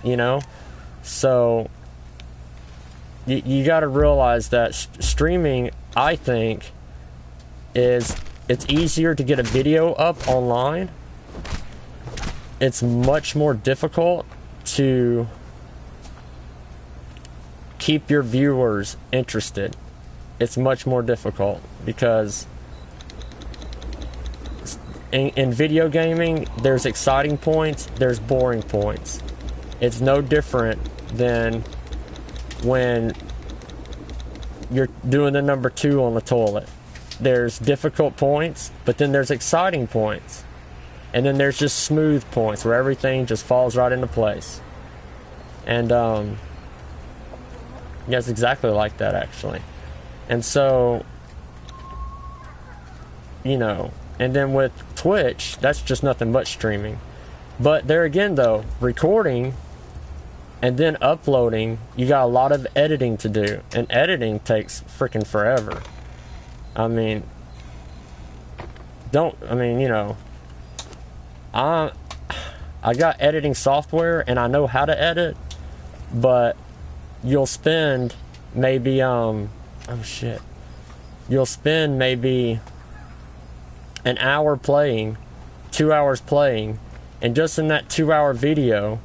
S1: So, you got to realize that streaming, I think, it's easier to get a video up online. It's much more difficult to keep your viewers interested. It's much more difficult because in video gaming, there's exciting points, there's boring points. It's no different than when you're doing the number 2 on the toilet. There's difficult points, but then there's exciting points. And then there's just smooth points where everything just falls right into place. And yeah, it's exactly like that, actually. And so, and then with Twitch, that's just nothing but streaming. But there again, though, recording and then uploading, you got a lot of editing to do, and editing takes freaking forever. I mean, you know, I got editing software and I know how to edit, but you'll spend maybe you'll spend maybe an hour playing, 2 hours playing, and just in that 2-hour video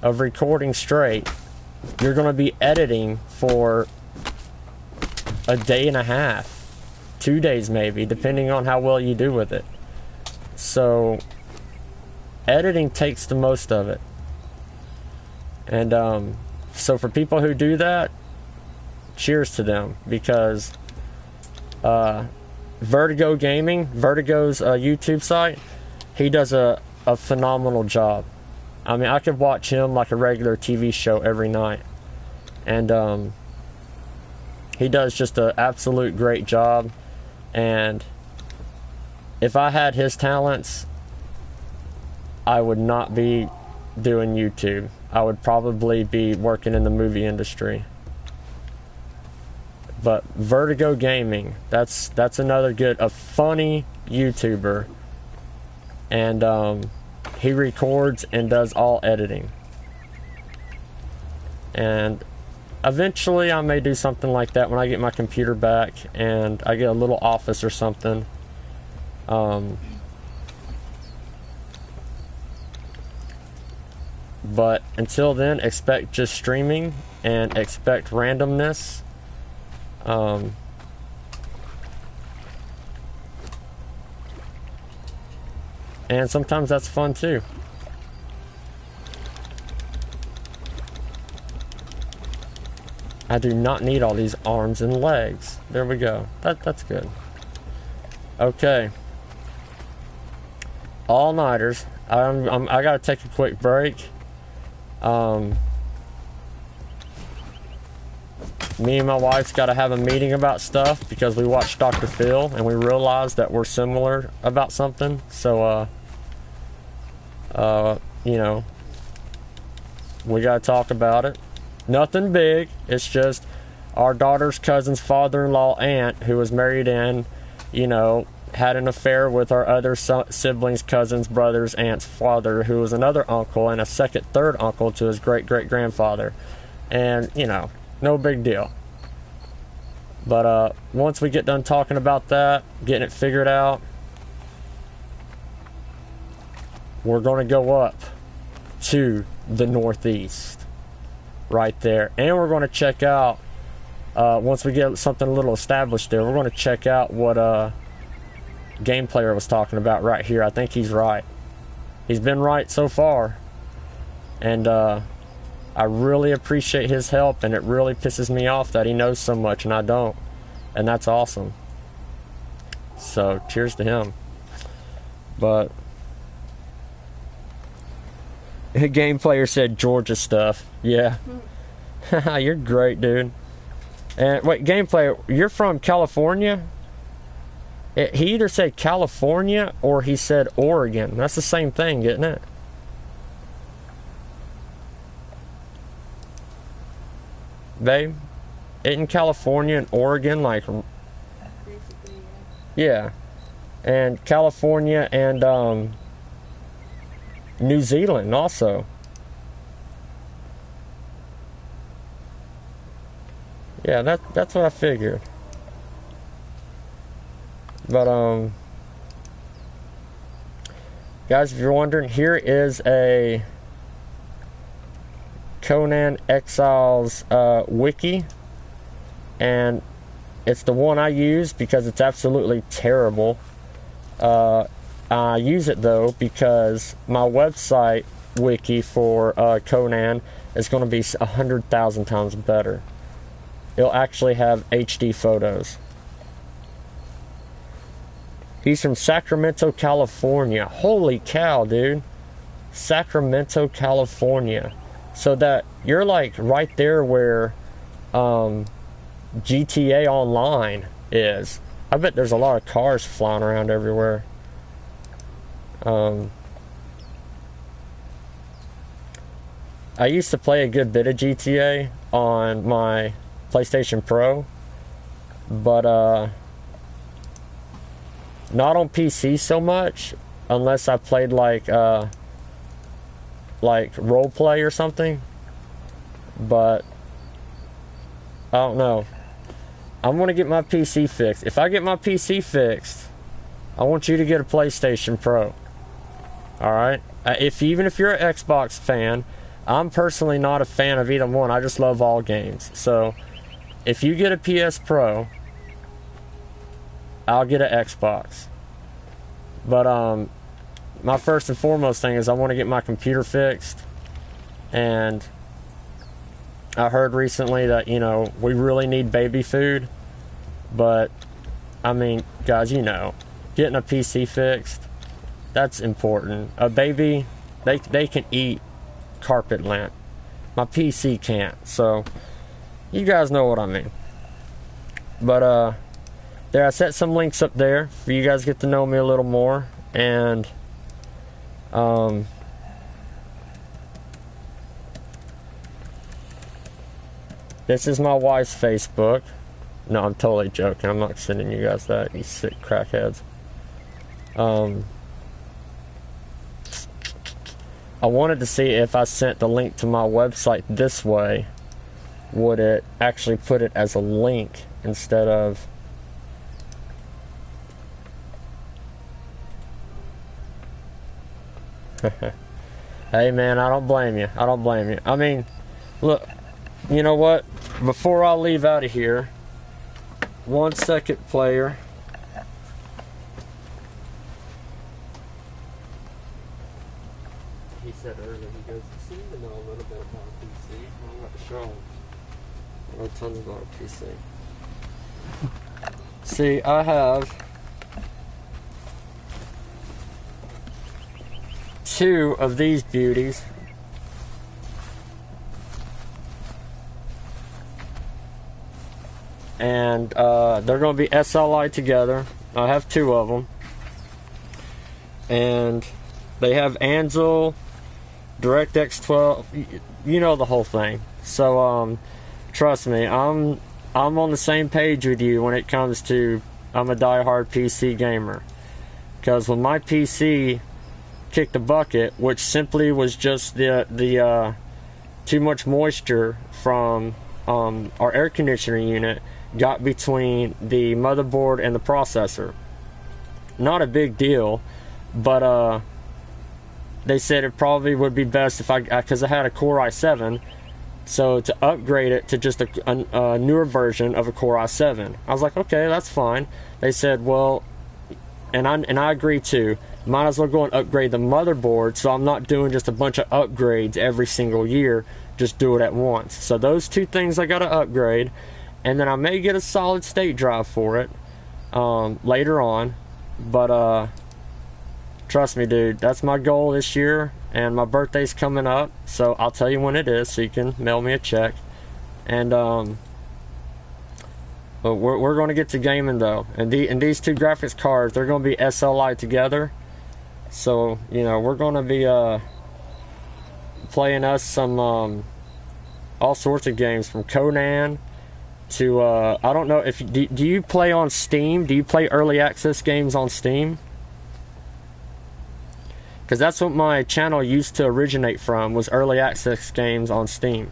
S1: of recording straight, you're going to be editing for a day and a half, 2 days maybe, depending on how well you do with it. So editing takes the most of it. And so for people who do that, cheers to them, because Vertigo Gaming, Vertigo's YouTube site, he does a phenomenal job. I mean, I could watch him like a regular TV show every night. And he does just an absolute great job. And if I had his talents, I would not be doing YouTube. I would probably be working in the movie industry. But Vertigo Gaming, that's another a funny YouTuber. And he records and does all editing. And eventually I may do something like that when I get my computer back and I get a little office or something. But until then, expect just streaming and expect randomness. And sometimes that's fun too. I do not need all these arms and legs. There we go. That's good. Okay. All nighters. I gotta take a quick break. Me and my wife's got to have a meeting about stuff because we watched Dr. Phil and we realized that we're similar about something. So, you know, we got to talk about it. Nothing big. It's just our daughter's cousin's father-in-law aunt, who was married in, you know, had an affair with our other siblings, cousins, brothers, aunt's father, who was another uncle and a third uncle to his great-great-grandfather. And, you know, no big deal. But once we get done talking about that, getting it figured out, we're going to go up to the northeast. Right there. And we're going to check out, once we get something a little established there, we're going to check out what Game Player was talking about right here. I think he's right. He's been right so far. And I really appreciate his help, and it really pisses me off that he knows so much and I don't. And that's awesome. So, cheers to him. But Game Player said Georgia stuff. Yeah. You're great, dude. And wait, Game Player, you're from California? He either said California or he said Oregon. That's the same thing, isn't it? Babe, isn't California and Oregon like...
S2: Basically,
S1: yeah. And California and New Zealand also. Yeah, that's what I figured. But guys, if you're wondering, here is a Conan Exiles wiki, and it's the one I use because it's absolutely terrible. I use it though because my website wiki for Conan is going to be 100,000 times better. It'll actually have HD photos. He's from Sacramento, California. Holy cow, dude. Sacramento, California. So that you're like right there where GTA Online is. I bet there's a lot of cars flying around everywhere. I used to play a good bit of GTA on my PlayStation Pro, but not on PC so much, unless I played like role play or something. But I don't know. I want to get my PC fixed. If I get my PC fixed, I want you to get a PlayStation Pro. Alright? Even if you're an Xbox fan, I'm personally not a fan of either one. I just love all games. So, if you get a PS Pro, I'll get an Xbox. But, my first and foremost thing is I want to get my computer fixed. And I heard recently that, you know, we really need baby food. But, I mean, guys, you know, getting a PC fixed, that's important. A baby, they can eat carpet lint. My PC can't. So, you guys know what I mean. But, there, I set some links up there for you guys to get to know me a little more. And, this is my wife's Facebook. No, I'm totally joking. I'm not sending you guys that, you sick crackheads. I wanted to see if I sent the link to my website this way, would it actually put it as a link instead of... Hey man, I don't blame you. I don't blame you. I mean, look, you know what? Before I leave out of here, 1 second, player. He said earlier, he goes, you seem to know a little bit about PC. I'm not sure. I know tons about PC. See, I have 2 of these beauties. And they're going to be SLI together. I have 2 of them. And they have Ansel, DirectX 12, you know the whole thing. So trust me, I'm on the same page with you when it comes to I'm a diehard PC gamer. Because when my PC kicked the bucket, which simply was just the too much moisture from our air conditioner unit got between the motherboard and the processor. Not a big deal, but they said it probably would be best if because I had a Core i7, so to upgrade it to just a newer version of a Core i7. I was like, okay, that's fine. They said, well, and I agree too, might as well go and upgrade the motherboard, so I'm not doing just a bunch of upgrades every single year, just do it at once. So those 2 things I gotta upgrade, and then I may get a solid state drive for it later on. But trust me, dude, that's my goal this year, and my birthday's coming up, so I'll tell you when it is so you can mail me a check. And but we're going to get to gaming though, and these 2 graphics cards, they're going to be SLI together. So, you know, we're going to be playing us some all sorts of games, from Conan to I don't know if do you play on Steam? Do you play early access games on Steam? Because that's what my channel used to originate from, was early access games on Steam.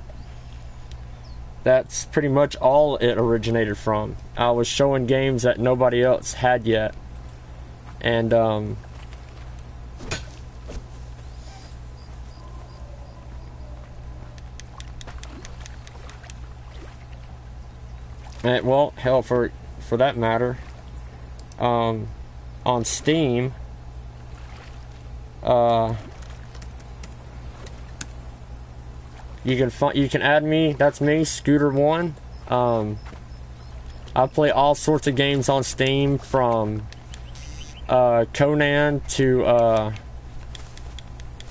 S1: That's pretty much all it originated from. I was showing games that nobody else had yet. And well, hell, for that matter, on Steam, you can add me. That's me, Skootur1. I play all sorts of games on Steam, from Conan to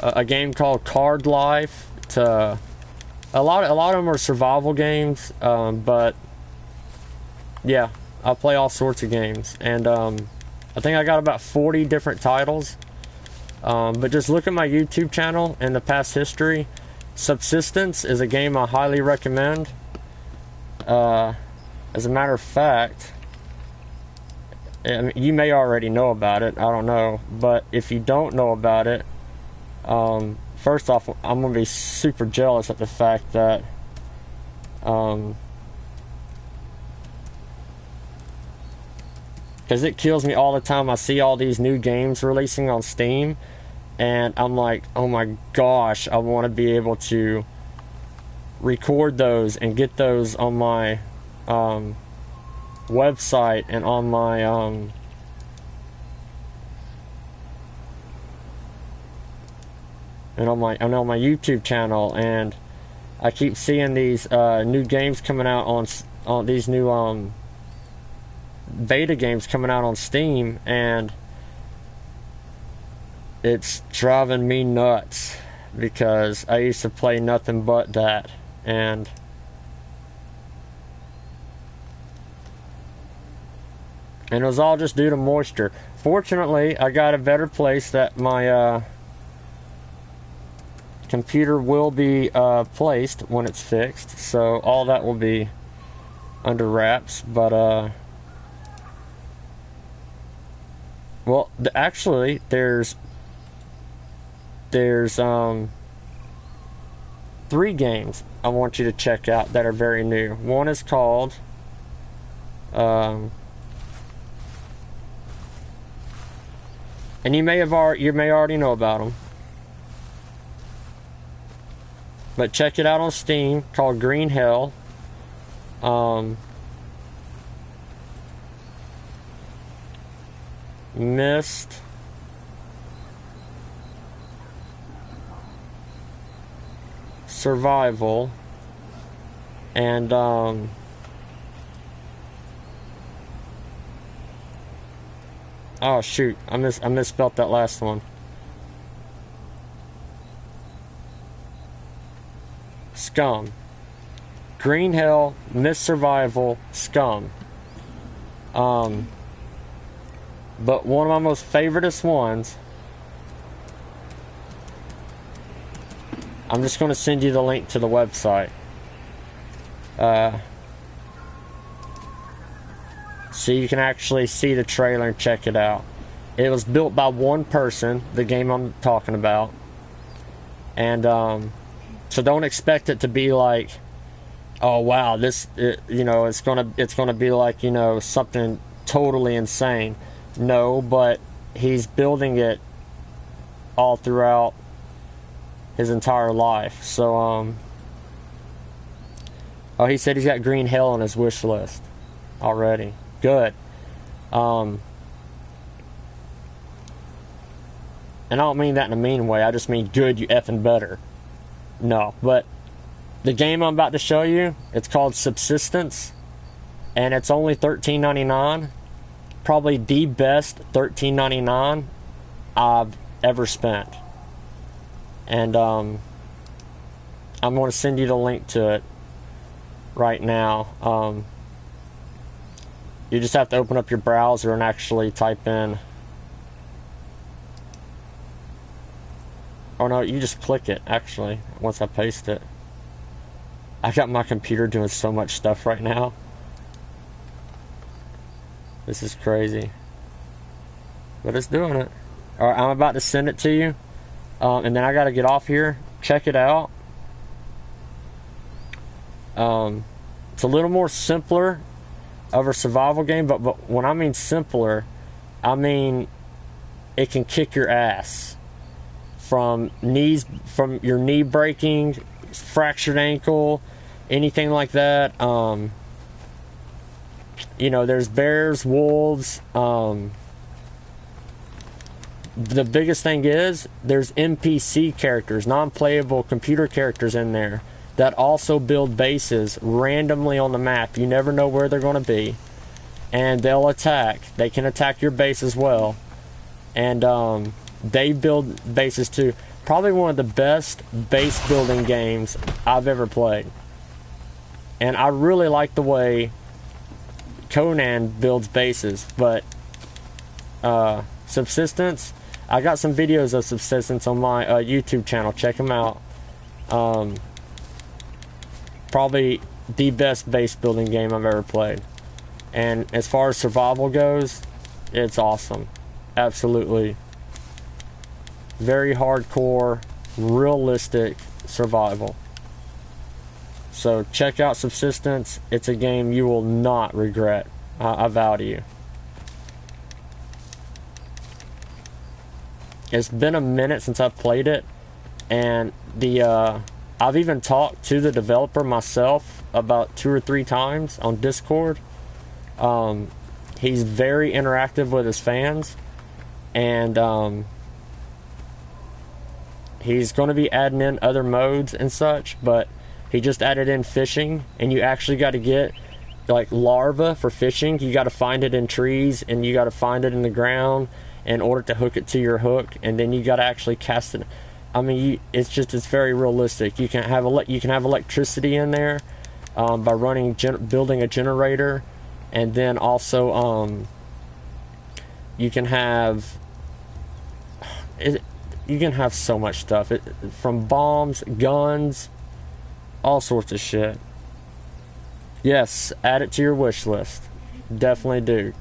S1: a game called Card Life, to a lot of them are survival games, but yeah, I play all sorts of games, and I think I got about 40 different titles. But just look at my YouTube channel and the past history, Subsistence is a game I highly recommend. As a matter of fact, I mean, you may already know about it, I don't know, but if you don't know about it, first off, I'm going to be super jealous at the fact that because it kills me all the time. I see all these new games releasing on Steam, and I'm like, oh my gosh, I want to be able to record those and get those on my website and on my on my YouTube channel. And I keep seeing these new games coming out on these new beta games coming out on Steam, and it's driving me nuts because I used to play nothing but that, and it was all just due to moisture. Fortunately, I got a better place that my computer will be placed when it's fixed, so all that will be under wraps. But well, actually, there's 3 games I want you to check out that are very new. One is called and you may already know about them, but check it out on Steam, called Green Hell. Mist Survival, and oh shoot, I misspelled that last one. Scum. Green Hell, Mist Survival, Scum. But one of my most favoriteest ones, I'm just going to send you the link to the website. So you can actually see the trailer and check it out. It was built by one person, the game I'm talking about. And so don't expect it to be like, oh wow, it's gonna be like, something totally insane. No, but he's building it all throughout his entire life. So oh, he said he's got Green Hell on his wish list already. Good. And I don't mean that in a mean way. I just mean good, you effing better. No, but the game I'm about to show you, it's called Subsistence, and it's only $13.99. Probably the best $13.99 I've ever spent. And I'm going to send you the link to it right now. You just have to open up your browser and actually type in. Oh no, you just click it, actually, once I paste it. I got my computer doing so much stuff right now. This is crazy. But it's doing it. Alright, I'm about to send it to you. And then I gotta get off here. Check it out. It's a little more simpler of a survival game, but when I mean simpler, I mean it can kick your ass. From your knee breaking, fractured ankle, anything like that. There's bears, wolves. The biggest thing is there's NPC characters, non-playable computer characters in there that also build bases randomly on the map. You never know where they're going to be, and they'll attack. They can attack your base as well, and they build bases too. Probably one of the best base building games I've ever played. And I really like the way Conan builds bases, but Subsistence, I got some videos of Subsistence on my YouTube channel. Check them out. Probably the best base building game I've ever played. And as far as survival goes, it's awesome. Absolutely. Very hardcore, realistic survival. So check out Subsistence. It's a game you will not regret. I vow to you. It's been a minute since I've played it, and I've even talked to the developer myself about 2 or 3 times on Discord. He's very interactive with his fans, and he's going to be adding in other modes and such, but he just added in fishing, and you actually got to get like larvae for fishing. You got to find it in trees, and you got to find it in the ground in order to hook it to your hook, and then you got to actually cast it. I mean, it's very realistic. You can have electricity in there by building a generator, and then also you can have so much stuff, from bombs, guns, all sorts of shit. Yes, add it to your wish list. Definitely do.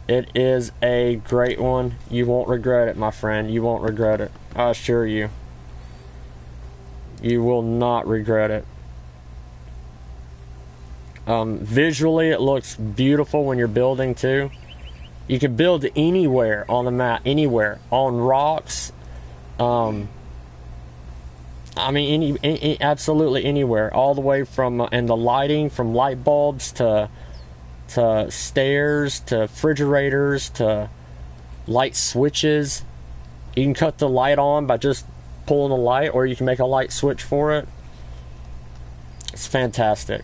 S1: It is a great one. You won't regret it, my friend. You won't regret it. I assure you. You will not regret it. Visually, it looks beautiful when you're building too. You can build anywhere on the map, anywhere, on rocks. I mean, absolutely anywhere, all the way from and the lighting, from light bulbs to stairs to refrigerators to light switches. You can cut the light on by just pulling the light, or you can make a light switch for it. It's fantastic.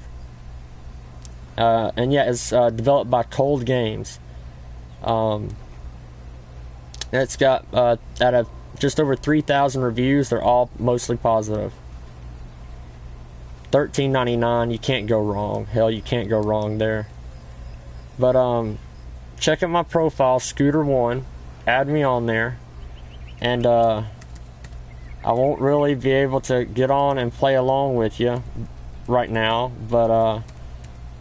S1: And yeah, it's developed by Cold Games. It's got out of just over 3,000 reviews, they're all mostly positive. $13.99, you can't go wrong. Hell, you can't go wrong there. But check out my profile, skootur1. Add me on there, and I won't really be able to get on and play along with you right now, but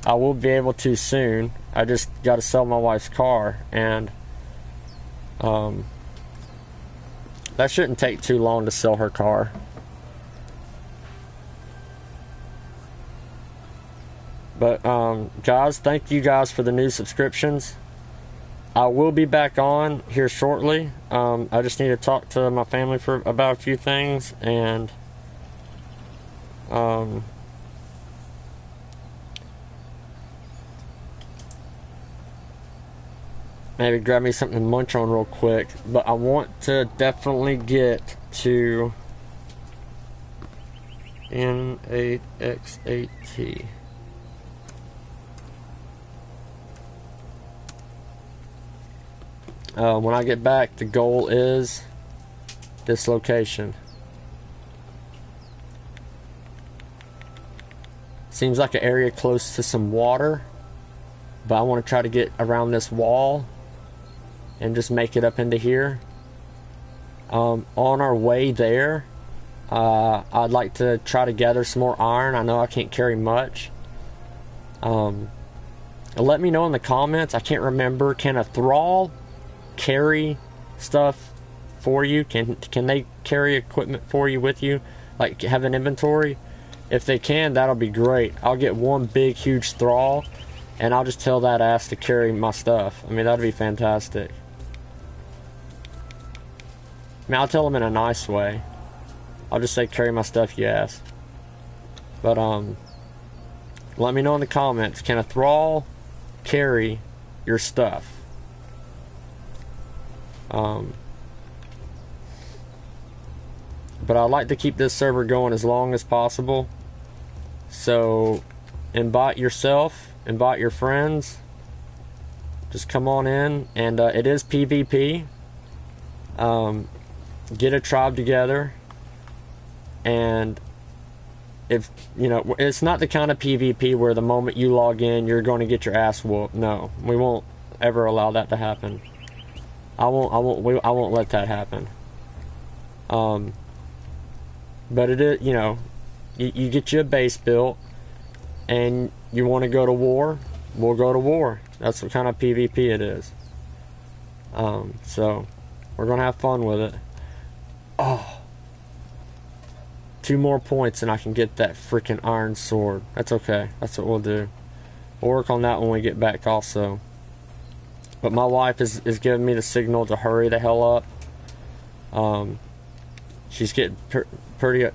S1: I will be able to soon. I just got to sell my wife's car, and that shouldn't take too long to sell her car. But guys, thank you guys for the new subscriptions. I will be back on here shortly. I just need to talk to my family about a few things, and maybe grab me something to munch on real quick. But I want to definitely get to N8X8T. When I get back, the goal is this location. Seems like an area close to some water, but I want to try to get around this wall and just make it up into here. On our way there, I'd like to try to gather some more iron. I know I can't carry much. Let me know in the comments. I can't remember. Can a thrall carry stuff for you? Can they carry equipment for you with you, like have an inventory? If they can, that'll be great. I'll get one big huge thrall, and I'll just tell that ass to carry my stuff. I mean, that'd be fantastic. I mean, I'll tell them in a nice way. I'll just say, carry my stuff, you ass. But let me know in the comments, can a thrall carry your stuff? But I'd like to keep this server going as long as possible. So invite yourself, invite your friends. Just come on in, and it is PvP. Get a tribe together, and if you know, it's not the kind of PvP where the moment you log in you're going to get your ass whooped. No, we won't ever allow that to happen. I won't let that happen. But it is, you know, you get you a base built, and you want to go to war, we'll go to war. That's what kind of PvP it is. So we're gonna have fun with it. Oh, 2 more points and I can get that freaking iron sword. That's okay. That's what we'll do. We'll work on that when we get back also. But my wife is giving me the signal to hurry the hell up. She's getting pretty...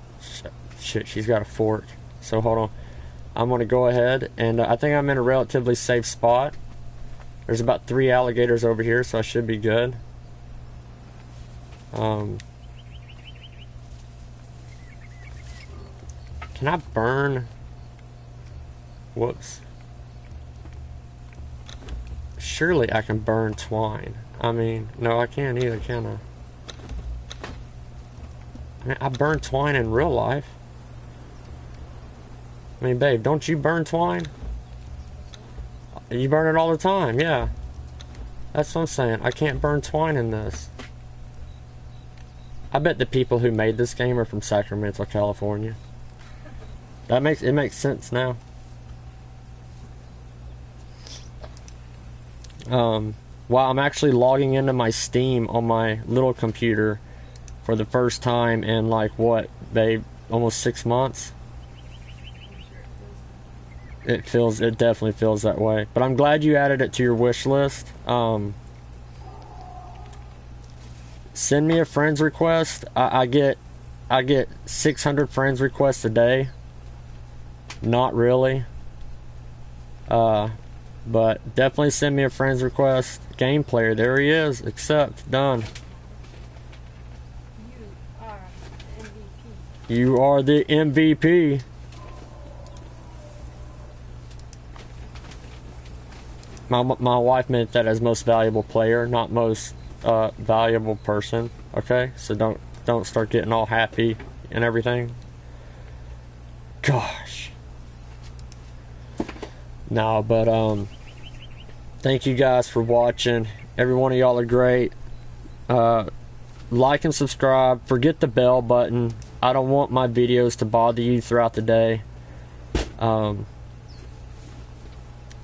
S1: Shit, she's got a fork. So hold on. I'm going to go ahead, and I think I'm in a relatively safe spot. There's about 3 alligators over here, so I should be good. Can I burn? Whoops. Surely I can burn twine. I mean, no, I can't either, can I? I mean, I burn twine in real life. I mean, babe, don't you burn twine? You burn it all the time, yeah. That's what I'm saying. I can't burn twine in this. I bet the people who made this game are from Sacramento, California. It makes sense now. Wow, I'm actually logging into my Steam on my little computer for the first time in, like, what, babe, almost 6 months? It definitely feels that way. But I'm glad you added it to your wish list. Send me a friends request. I get 600 friends requests a day. Not really. But definitely send me a friends request. Game player, there he is. Accept. Done. You are the MVP. My wife meant that as most valuable player, not most valuable person. Okay, so don't start getting all happy and everything. Gosh. No, but thank you guys for watching. Every one of y'all are great. Like and subscribe. Forget the bell button. I don't want my videos to bother you throughout the day.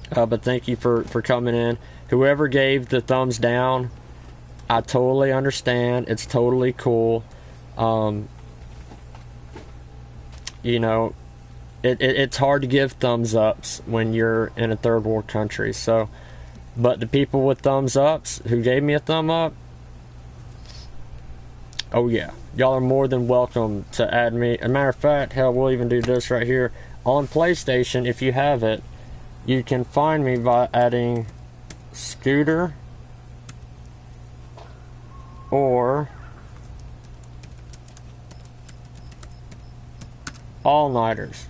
S1: But thank you for coming in. Whoever gave the thumbs down, I totally understand. It's totally cool. You know, it's hard to give thumbs ups when you're in a third world country. So, but the people with thumbs ups who gave me a thumb up, oh yeah, y'all are more than welcome to add me. As a matter of fact, hell, we'll even do this right here on PlayStation. If you have it, you can find me by adding Skootur or All Nighters.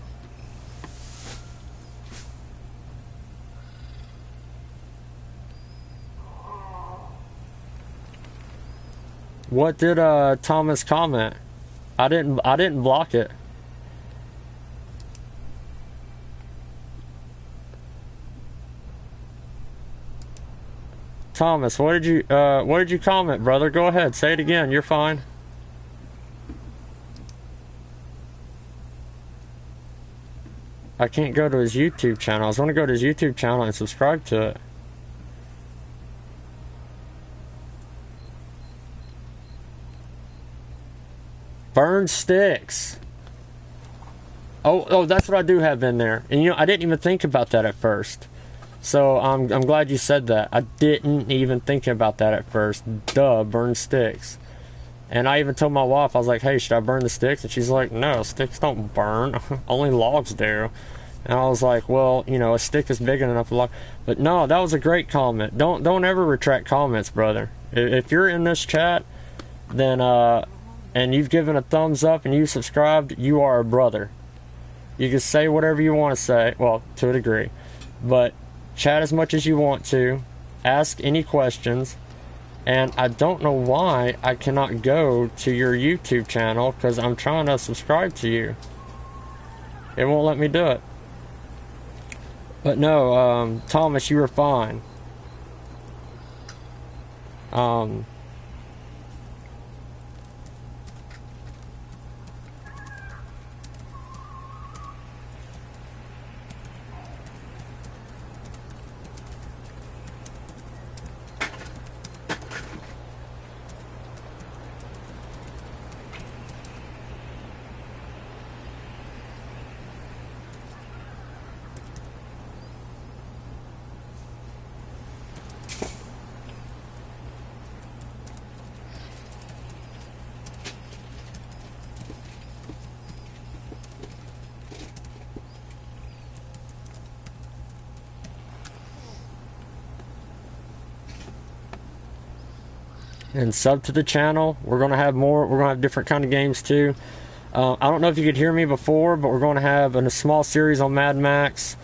S1: What did Thomas comment? I didn't block it. Thomas, what did you comment, brother? Go ahead, say it again. You're fine. I can't go to his YouTube channel. I was going to go to his YouTube channel and subscribe to it. Burn sticks. Oh, that's what I do have in there. And you know, I didn't even think about that at first. So I'm glad you said that. I didn't even think about that at first. Duh, burn sticks. And I even told my wife, I was like, hey, should I burn the sticks? And she's like, no, sticks don't burn. Only logs do. And I was like, well, you know, a stick is big enough to log. But no, that was a great comment. Don't ever retract comments, brother. If you're in this chat, then and you've given a thumbs up and you subscribed, you are a brother. You can say whatever you want to say, well, to a degree. But chat as much as you want to. Ask any questions. And I don't know why I cannot go to your YouTube channel because I'm trying to subscribe to you. It won't let me do it. But no, Thomas, you were fine. and sub to the channel. We're gonna have more. We're gonna have different kind of games too. I don't know if you could hear me before, but we're going to have a small series on Mad Max.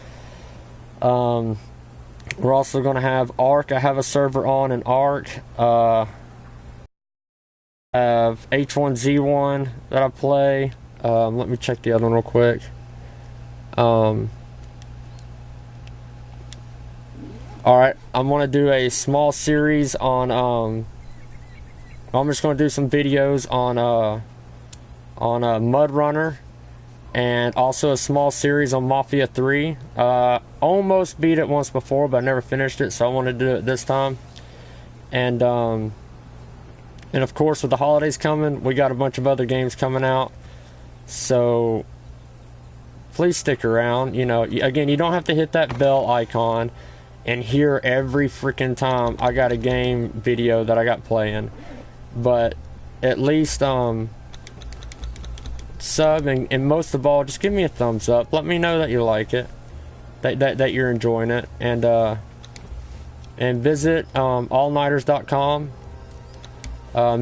S1: We're also going to have Ark. I have a server on in Ark. I have H1Z1 that I play. Let me check the other one real quick. Alright, I'm going to do a small series on... I'm just going to do some videos on Mud Runner, and also a small series on Mafia 3. Almost beat it once before, but I never finished it, so I want to do it this time. And of course, with the holidays coming, we got a bunch of other games coming out, so please stick around. You know, again, you don't have to hit that bell icon and hear every freaking time I got a game video that I got playing, but at least sub, and most of all, just give me a thumbs up. Let me know that you like it, that you're enjoying it, and visit allnighters.com.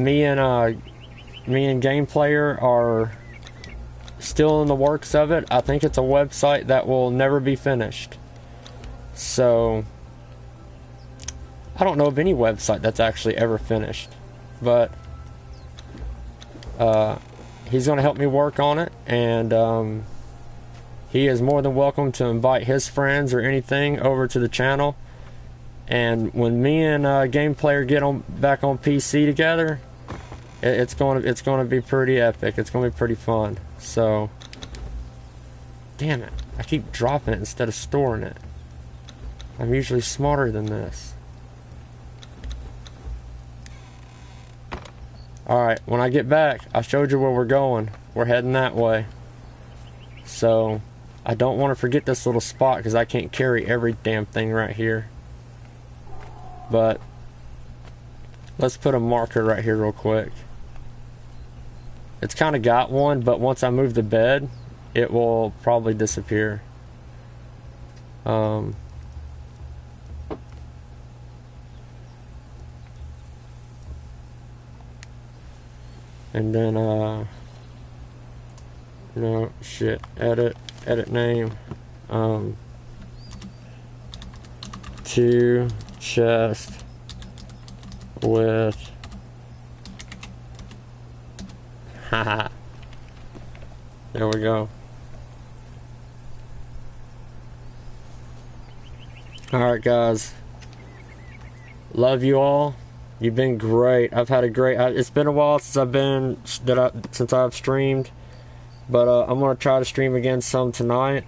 S1: Me and Game Player are still in the works of it. I think it's a website that will never be finished, so I don't know of any website that's actually ever finished, but he's going to help me work on it, and he is more than welcome to invite his friends or anything over to the channel. And when me and Game Player get back on PC together, it's going to be pretty epic. It's going to be pretty fun. So, damn it, I keep dropping it instead of storing it. I'm usually smarter than this. Alright, when I get back, I showed you where we're going. We're heading that way. So, I don't want to forget this little spot because I can't carry every damn thing right here. But, let's put a marker right here real quick. It's kind of got one, but once I move the bed, it will probably disappear. And then, no, shit, edit name, 2 chest with, haha, there we go. Alright guys, love you all. You've been great. I've had a great... it's been a while since I've streamed, but I'm gonna try to stream again some tonight.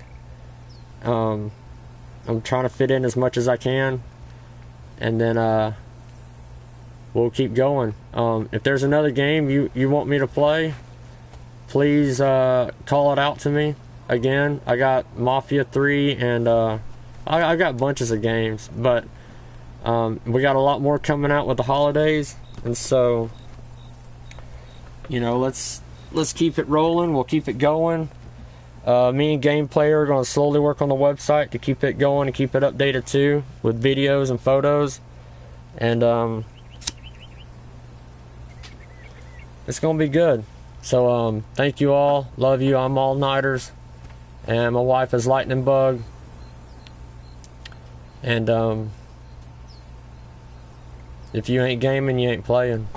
S1: I'm trying to fit in as much as I can, and then we'll keep going. If there's another game you want me to play, please call it out to me. Again, I got Mafia 3, and I got bunches of games, but we got a lot more coming out with the holidays, and so, you know, let's keep it rolling. We'll keep it going. Me and Game Player are going to slowly work on the website to keep it going and keep it updated too, with videos and photos, and it's going to be good. So thank you all. Love you. I'm All Nighters, and my wife is Lightninbug, and if you ain't gaming, you ain't playing.